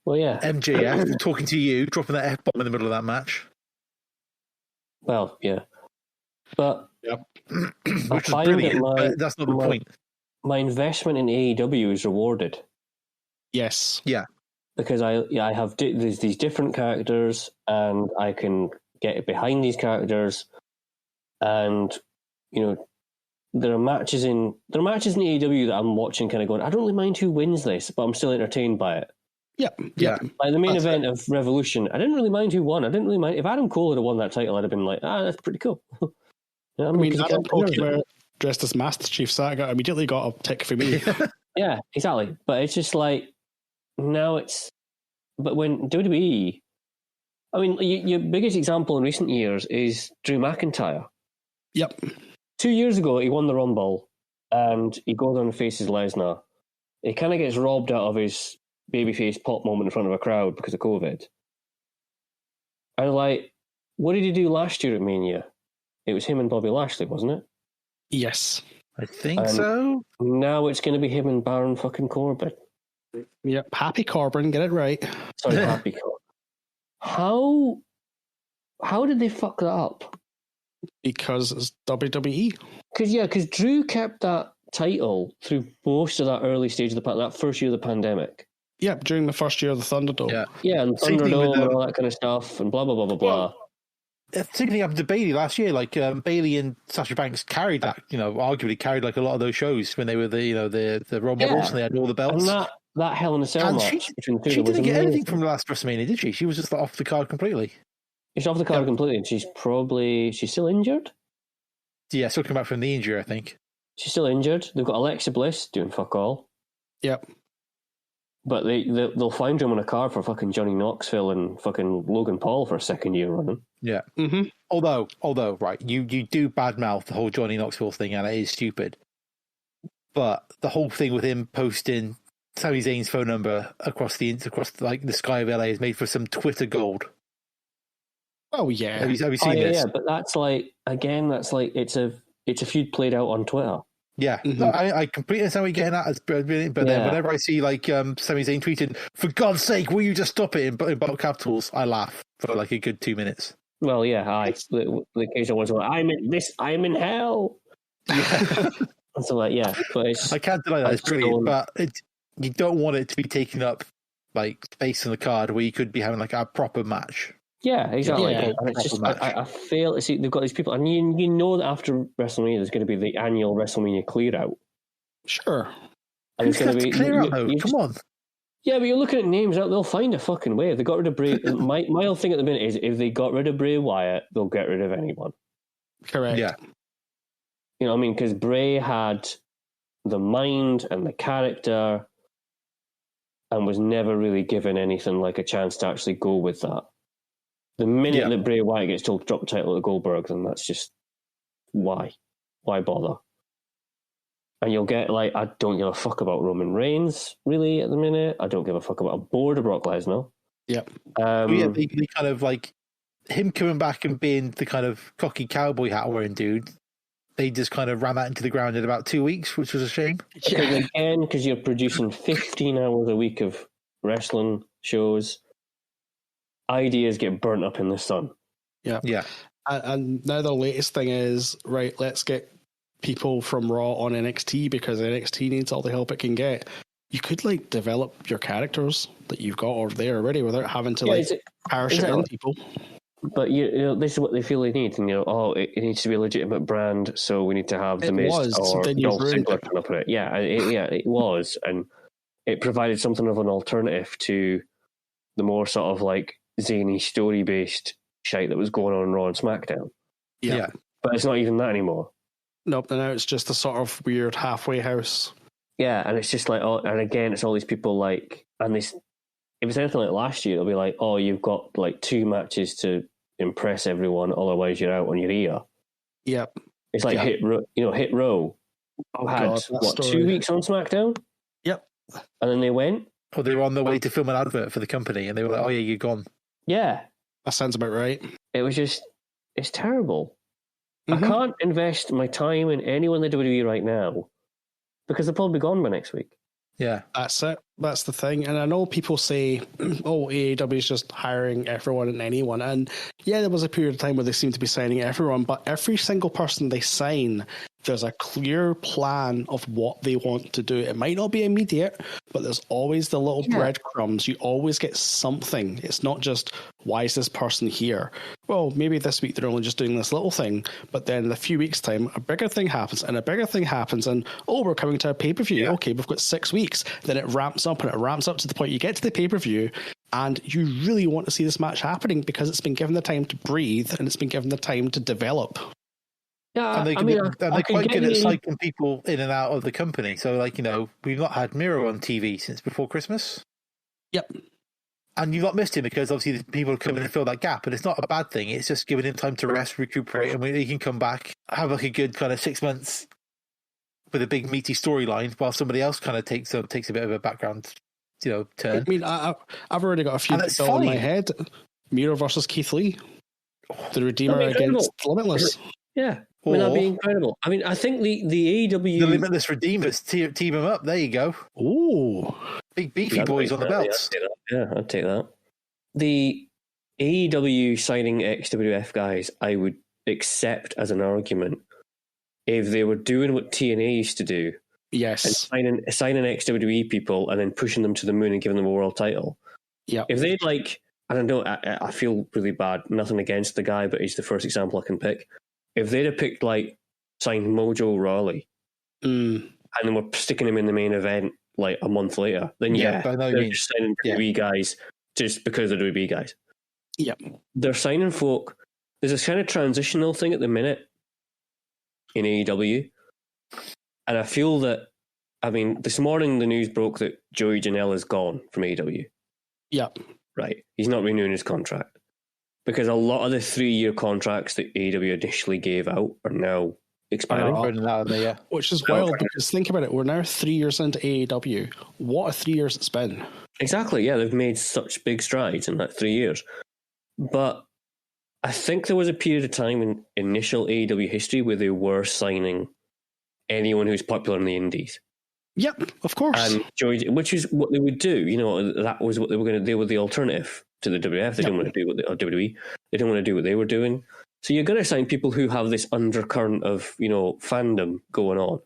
Well, yeah. MJF talking to you, dropping that F-bomb in the middle of that match. Well, yeah. But which is brilliant, but that's not the point. My investment in AEW is rewarded. Yes. Yeah. Because I have there's these different characters, and I can get behind these characters, and you know, there are matches in AEW that I'm watching, kind of going, I don't really mind who wins this, but I'm still entertained by it. Yeah. Like the main event of Revolution, I didn't really mind who won. I didn't really mind if Adam Cole had won that title. I'd have been like, that's pretty cool. You know, I mean, Adam Cole dressed as Master Chief Saga immediately got a tick for me. Yeah, exactly. But it's just like now it's. But when WWE, I mean, your biggest example in recent years is Drew McIntyre. Yep. 2 years ago, he won the Rumble, and he goes on and faces Lesnar. He kind of gets robbed out of his babyface pop moment in front of a crowd because of COVID. And like, what did he do last year at Mania? It was him and Bobby Lashley, wasn't it? Yes. I think so. Now it's going to be him and Baron fucking Corbin. Yep. Happy Corbin, get it right. Sorry, Happy Corbin. How did they fuck that up? Because it's WWE. Because Drew kept that title through most of that early stage of that first year of the pandemic. Yep, during the first year of the Thunderdome. Yeah, and Thunderdome and all that kind of stuff, and blah blah blah blah blah. Same thing happened to Bayley last year. Like Bayley and Sasha Banks carried that, you know, arguably carried like a lot of those shows when they were the role models and they had all the belts. And that Hell in a Cell match between the two. She didn't get anything from the last WrestleMania, did she? She was just off the card completely. She's off the card completely, and she's still injured. Yeah, still coming back from the injury, I think. She's still injured. They've got Alexa Bliss doing fuck all. Yep. But they'll find him on a card for fucking Johnny Knoxville and fucking Logan Paul for a second year running. Yeah. Mm-hmm. Although, right, you do badmouth the whole Johnny Knoxville thing, and it is stupid. But the whole thing with him posting Sami Zayn's phone number across like the sky of LA is made for some Twitter gold. Oh yeah. Have you seen this? Yeah, but that's like it's a feud played out on Twitter. Yeah, no, I completely understand what you're getting at. It's brilliant, but then whenever I see like Sami Zayn tweeting, "For God's sake, will you just stop it?" in bottle capitals, I laugh for like a good 2 minutes. Well, yeah, the occasional ones like, I'm in hell. Yeah. So like, yeah, but I can't deny that it's brilliant, but you don't want it to be taken up like space on the card where you could be having like a proper match. Yeah, exactly. Yeah. And it's just I feel see they've got these people, and you know that after WrestleMania there's going to be the annual WrestleMania clear out. Sure. And it's going to be clear out though. Come on. Yeah, but you're looking at names out. They'll find a fucking way. If they got rid of Bray, my whole thing at the minute is if they got rid of Bray Wyatt, they'll get rid of anyone. Correct. Yeah. You know what I mean? Because Bray had the mind and the character, and was never really given anything like a chance to actually go with that. The minute that Bray Wyatt gets told to drop the title to Goldberg, then that's just why bother? And you'll get like, I don't give a fuck about Roman Reigns really at the minute. I don't give a fuck about a board of Brock Lesnar. Yep. They kind of like him coming back and being the kind of cocky cowboy hat wearing dude. They just kind of ran that into the ground in about 2 weeks, which was a shame. Because you're producing 15 hours a week of wrestling shows, ideas get burnt up in the sun. Yeah. And now the latest thing is, right, let's get people from Raw on NXT because NXT needs all the help it can get. You could like develop your characters that you've got over there already without having to parachute in people. But you know, this is what they feel they need, and it needs to be a legitimate brand, so we need to have the Miz or Dolph Ziggler turn up in it. It was, and it provided something of an alternative to the more sort of like zany story based shite that was going on Raw and SmackDown. Yeah, but it's not even that anymore. Nope, and now it's just a sort of weird halfway house. Yeah, and it's just like, and again, it's all these people like, and this. If it's anything like last year, it'll be like, oh, you've got like 2 matches to impress everyone, otherwise you're out on your ear. Yep. It's like Hit Row. Had 2 weeks on SmackDown? Yep. And then they went. Oh, they were on their way to film an advert for the company, and they were like, "Oh yeah, you're gone." Yeah, that sounds about right. It was just, it's terrible. I can't invest my time in anyone in the WWE right now because they'll probably be gone by next week. Yeah, that's it. That's the thing. And I know people say, oh, AEW is just hiring everyone and anyone. And yeah, there was a period of time where they seemed to be signing everyone, but every single person they sign, there's a clear plan of what they want to do. It might not be immediate, but there's always the little breadcrumbs. You always get something. It's not just, why is this person here? Well, maybe this week they're only just doing this little thing, but then in a few weeks' time, a bigger thing happens, and a bigger thing happens, and we're coming to a pay-per-view. Yeah. Okay, we've got 6 weeks. Then it ramps up, and it ramps up to the point you get to the pay-per-view, and you really want to see this match happening because it's been given the time to breathe, and it's been given the time to develop. Yeah, and they're quite good at cycling people in and out of the company. So, like, we've not had Miro on TV since before Christmas. Yep. And you've not missed him because obviously people come in and fill that gap, and it's not a bad thing. It's just giving him time to rest, recuperate, and he can come back, have like a good kind of 6 months with a big meaty storyline, while somebody else kind of takes a bit of a background, turn. I mean, I've already got a few people in my head. Miro versus Keith Lee, the Redeemer against Limitless. Yeah. I mean, that'd be incredible. I mean, I think the AEW... The Limitless Redeemers, team them up. There you go. Ooh. Big beefy boys on the belts. Yeah, I'd take that. The AEW signing XWF guys, I would accept as an argument if they were doing what TNA used to do. Yes. And signing XWE people and then pushing them to the moon and giving them a world title. Yeah. If they'd I don't know, I feel really bad. Nothing against the guy, but he's the first example I can pick. If they'd have picked, signed Mojo Rawley and then were sticking him in the main event, a month later, then they're just signing WWE guys just because they're WWE guys. Yep. They're signing folk. There's this kind of transitional thing at the minute in AEW. And I feel that, this morning the news broke that Joey Janela is gone from AEW. Yep. Right. He's not renewing his contract. Because a lot of the 3-year contracts that AEW initially gave out are now expiring. Which is wild because think about it, we're now 3 years into AEW. What a 3 years it's been. Exactly, yeah, they've made such big strides in that 3 years. But I think there was a period of time in initial AEW history where they were signing anyone who's popular in the indies. Yep, of course. And which is what they would do. That was what they were going to do. They were the alternative to the WWF. They didn't want to do what WWE. They didn't want to do what they were doing. So you're going to sign people who have this undercurrent of fandom going on.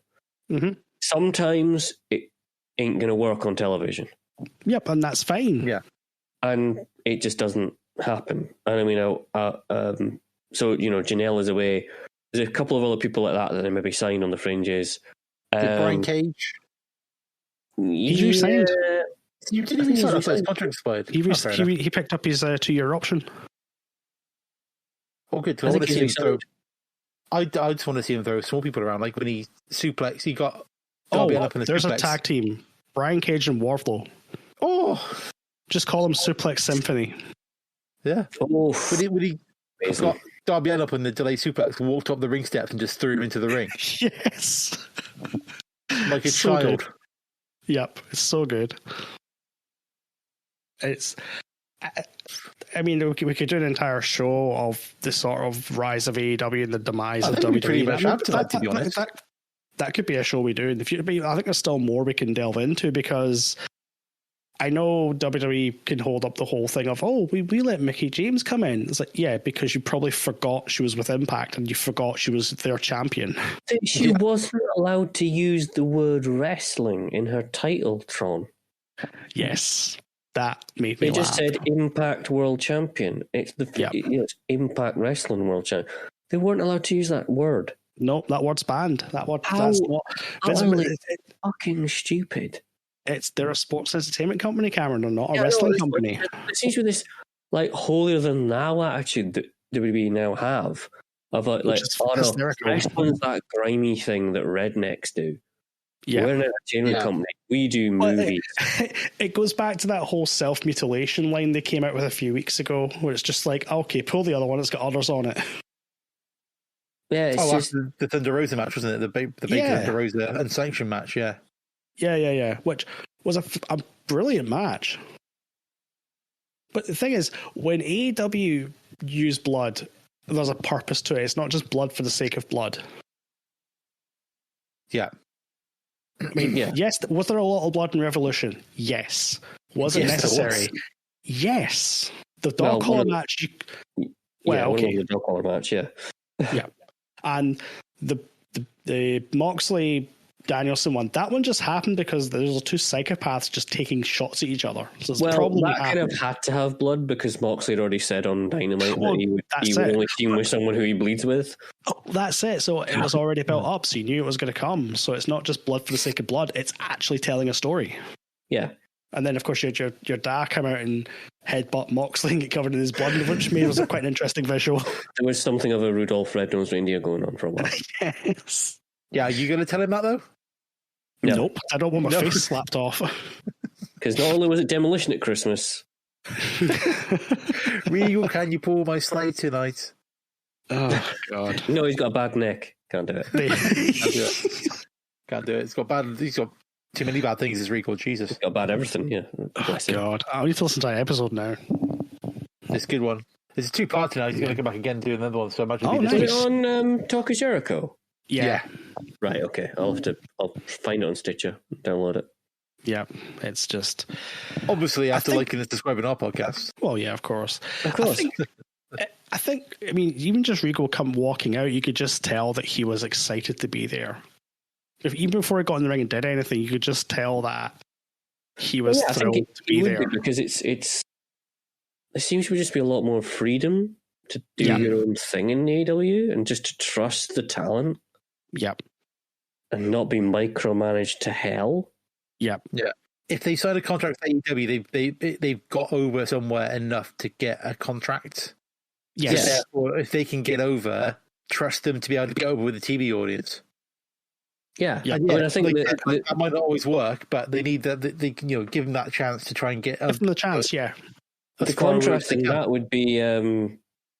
Mm-hmm. Sometimes it ain't going to work on television. Yep, and that's fine. Yeah, and it just doesn't happen. And so Janelle is away. There's a couple of other people like that they maybe signed on the fringes. Brian Cage. He's re-signed. You didn't even sign. His contract expired. He picked up his 2-year option. Oh, good. I want to see him throw. I just want to see him throw small people around. Like when he suplexed, he got Darby Allin up in the there's suplex. a tag team. Brian Cage and Wardlow. Oh, just call them Suplex Symphony. Yeah. Oh, would he got Darby Allin up on the delay suplex and walked up the ring steps and just threw him into the ring? Yes. Like a So child. good. Yep, it's so good. It's. I mean, we could do an entire show of the sort of rise of AEW and the demise of WWE. Pretty much have to, to be honest. That could be a show we do in the future. But I think there's still more we can delve into because I know WWE can hold up the whole thing of, we let Mickie James come in. It's like, yeah, because you probably forgot she was with Impact and you forgot she was their champion. She wasn't allowed to use the word wrestling in her title, Tron. Yes. That made me laugh. They just said Impact World Champion. It's it's Impact Wrestling World Champion. They weren't allowed to use that word. Nope, that word's banned. That's not fucking stupid. They're a sports entertainment company, Cameron. They're not a wrestling company. It seems with this holier than thou attitude that WWE now have of wrestling's that grimy thing that rednecks do. Yeah. We're an entertainment company. We do movies. It goes back to that whole self-mutilation line they came out with a few weeks ago, where it's just like, okay, pull the other one, it's got others on it. Yeah, it's just the Thunder Rosa match, wasn't it? The Baker Thunder Rosa unsanctioned match, yeah. Yeah. Which was a brilliant match. But the thing is, when AEW use blood, there's a purpose to it. It's not just blood for the sake of blood. Yeah. I mean, yes, was there a lot of blood in Revolution? Yes. Was it necessary? Yes. The dog collar match. The dog collar match, yeah. Yeah. And the Moxley Danielson one, that one just happened because there's two psychopaths just taking shots at each other. So that kind of had to have blood because Moxley had already said on Dynamite that he would only team with someone who he bleeds with. Oh, that's it. So it was already built up, so you knew it was going to come. So it's not just blood for the sake of blood, it's actually telling a story. Yeah. And then, of course, you had your dad come out and headbutt Moxley and get covered in his blood, which made it quite an interesting visual. There was something of a Rudolph Red-Nosed Reindeer going on for a while. Yes. Yeah, are you going to tell him that, though? No. Nope. I don't want my face slapped off. Because not only was it Demolition at Christmas. Regal, can you pull my sleigh tonight? Oh, God. No, he's got a bad neck. Can't do it. Can't do it. He's got too many bad things, is Regal. Jesus. He's got bad everything, yeah. Oh, God. I need to listen to that episode now. It's a good one. It's a two-part now. He's going to come back again and do another one, so I imagine is it on Talk of Jericho? Yeah. Right, okay. I'll find it on Stitcher, download it. Yeah, it's just... Obviously, after liking and describing our podcast. Well, yeah, of course. Of course. I think, even just Regal come walking out, you could just tell that he was excited to be there. Even before he got in the ring and did anything, you could just tell that he was thrilled to be there. Because there seems to just be a lot more freedom to do your own thing in AEW and just to trust the talent. Yep. And not be micromanaged to hell. Yep. Yeah. If they sign a contract with AEW, they've got over somewhere enough to get a contract. Yes. Yeah. Or if they can get over, trust them to be able to get over with the TV audience. Yeah. I think that might not always work, but they need that. They give them that chance to try and get. Give them the chance. Yeah. The contrast in that would be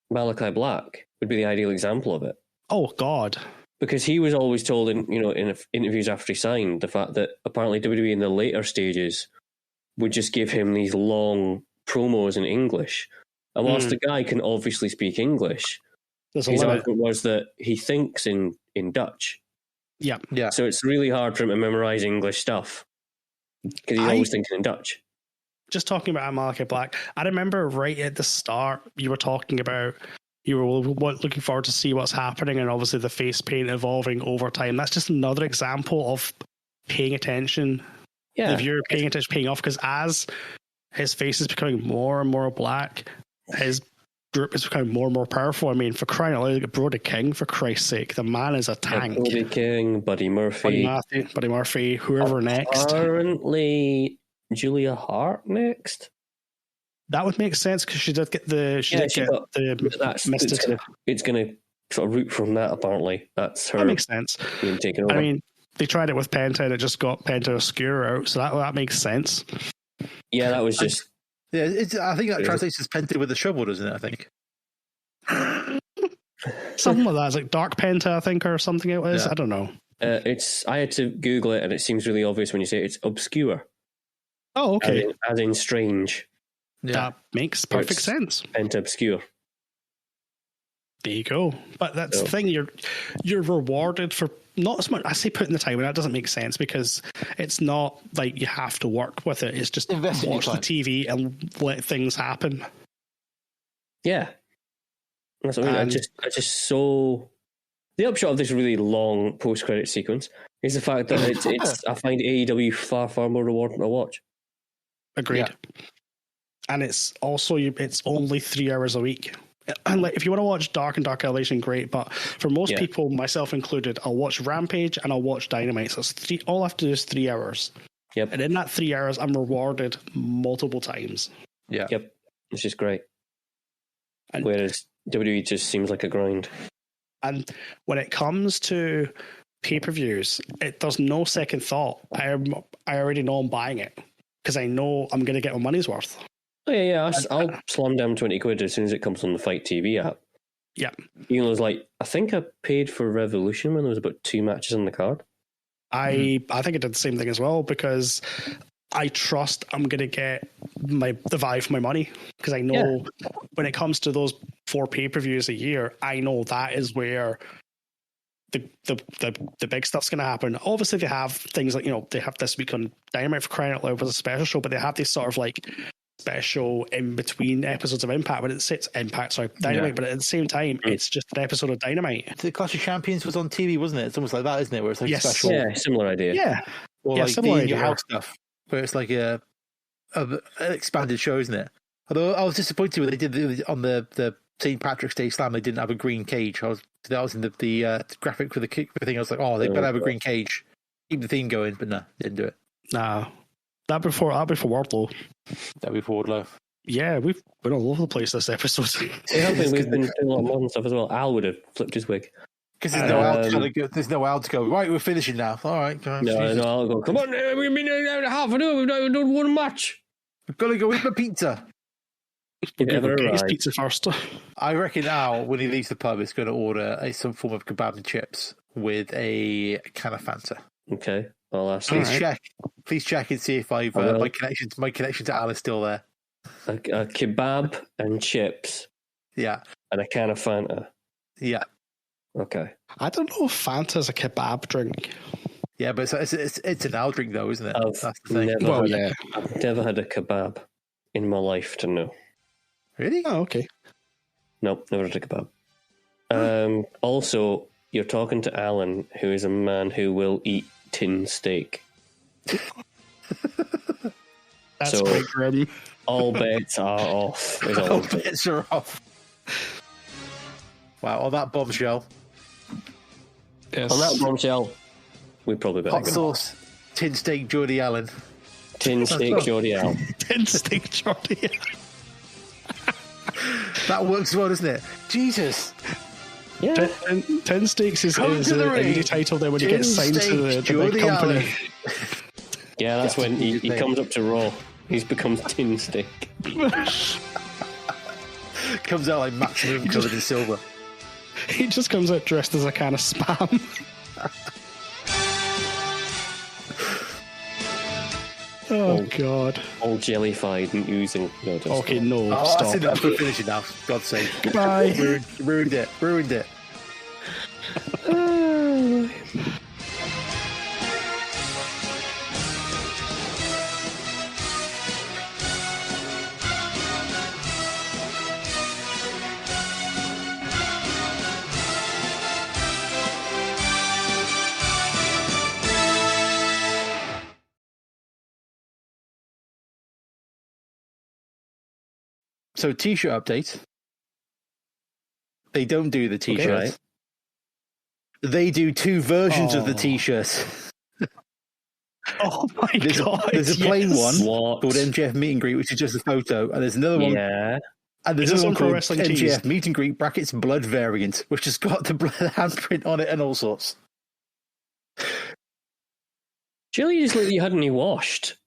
Malachi Black would be the ideal example of it. Oh God. Because he was always told in interviews after he signed the fact that apparently WWE in the later stages would just give him these long promos in English. And whilst the guy can obviously speak English, his argument was that he thinks in Dutch. Yeah. Yeah. So it's really hard for him to memorize English stuff because he's always thinking in Dutch. Just talking about Malachi Black, I remember right at the start you were talking about you were looking forward to see what's happening, and obviously the face paint evolving over time. That's just another example of paying attention. Yeah. If you're paying attention, paying off, because as his face is becoming more and more black, his group is becoming more and more powerful. I mean, for crying out loud, look at Brody King, for Christ's sake. The man is a tank. Brody King, Buddy Murphy, whoever next. Apparently, Julia Hart next. That would make sense because she did get the. It's going to sort of root from that. Apparently, that's her. That makes sense. Being taken over. I mean, they tried it with Penta and it just got Penta Obscure out, so that makes sense. Yeah, that was just... Yeah, I think that translates as Penta with a shovel, doesn't it, I think? Something like that. It's like Dark Penta, I think, or something it was. I don't know. I had to Google it, and it seems really obvious when you say it's obscure. Oh, okay. As in strange. Yeah. That makes perfect sense. Penta Obscure. There you go. But that's the thing, you're rewarded for not as much. I say putting the time in, that doesn't make sense because it's not like you have to work with it. It's just watch the TV and let things happen. Yeah. That's what I mean. I just so the upshot of this really long post-credit sequence is the fact that it's I find AEW far more rewarding to watch. Agreed. Yeah. And it's also it's only 3 hours a week. And like, if you want to watch Dark and Dark Elevation, great. But for most people, myself included, I'll watch Rampage and I'll watch Dynamite. So it's all I have to do is 3 hours. Yep. And in that 3 hours, I'm rewarded multiple times. Yeah. Yep. It's just great. Whereas WWE just seems like a grind. And when it comes to pay-per-views, there's no second thought. I already know I'm buying it because I know I'm going to get my money's worth. Oh, yeah. I'll slam down 20 quid as soon as it comes on the Fight TV app. Yeah. You know, I think I paid for Revolution when there was about 2 matches on the card. I think I did the same thing as well because I trust I'm going to get the value for my money because I know when it comes to those 4 pay-per-views a year, I know that is where the big stuff's going to happen. Obviously, they have things like, they have this week on Dynamite for crying out loud was a special show, but they have these sort of like special in between episodes of Impact, but it sits Dynamite, but at the same time, it's just an episode of Dynamite. The Clash of Champions was on TV, wasn't it? It's almost like that, isn't it? Where it's like special. Yeah, similar idea. Yeah. Or like the In Your House stuff, where it's like an expanded show, isn't it? Although I was disappointed when they did on the St. Patrick's Day Slam, they didn't have a green cage. That was in the graphic for the thing. I was like, they better have a green cage. Keep the theme going, but no, didn't do it. Nah. That'd be for Wardlow. That'd be for Wardlow. Yeah, we've been all over the place this episode. We've been doing a lot of modern stuff as well. Al would have flipped his wig. Because there's no Al to go, right, we're finishing now. All right, guys. No, I'll go, come on, we've been half an hour, we've not even done one match. We've got to go eat my pizza. His pizza first. I reckon Al, when he leaves the pub, is going to order some form of kebab and chips with a can of Fanta. Okay, I'll ask. Please check and see if my connection to Al is still there. A kebab and chips. Yeah. And a can of Fanta. Yeah. Okay. I don't know if Fanta's a kebab drink. Yeah, but it's an Al drink though, isn't it? That's the thing. I've never had a kebab in my life to know. Really? Oh, okay. Nope, never had a kebab. Also, you're talking to Alan, who is a man who will eat tin steak. That's quite grim. All bets are off. All bets are off. Wow, on that bombshell. Yes. On that bombshell, we probably better Hot Sauce, tin steak Geordie Allen. Tin steak Geordie Allen. Tin steak Geordie Allen. That works well, doesn't it? Jesus. Yeah. Ten Steaks is an indie title there when you get signed to the big company. Yeah, that's when he comes up to Raw. He's become Tin Steak. Comes out like Maximum covered in silver. He just comes out dressed as a can of Spam. Oh, God. All jellified and oozing. No, okay, no, stop. That's enough. We're finishing now. God's sake. Goodbye. Ruined it. So, t-shirt update. They don't do the t-shirt. Okay, right. They do 2 versions of the t-shirt. Oh my God. There's a plain one called MJF Meet and Greet, which is just a photo, and there's another one. Yeah. And there's another one called MJF Meet and Greet brackets blood variant, which has got the blood handprint on it and all sorts. Surely you just looked like you hadn't washed.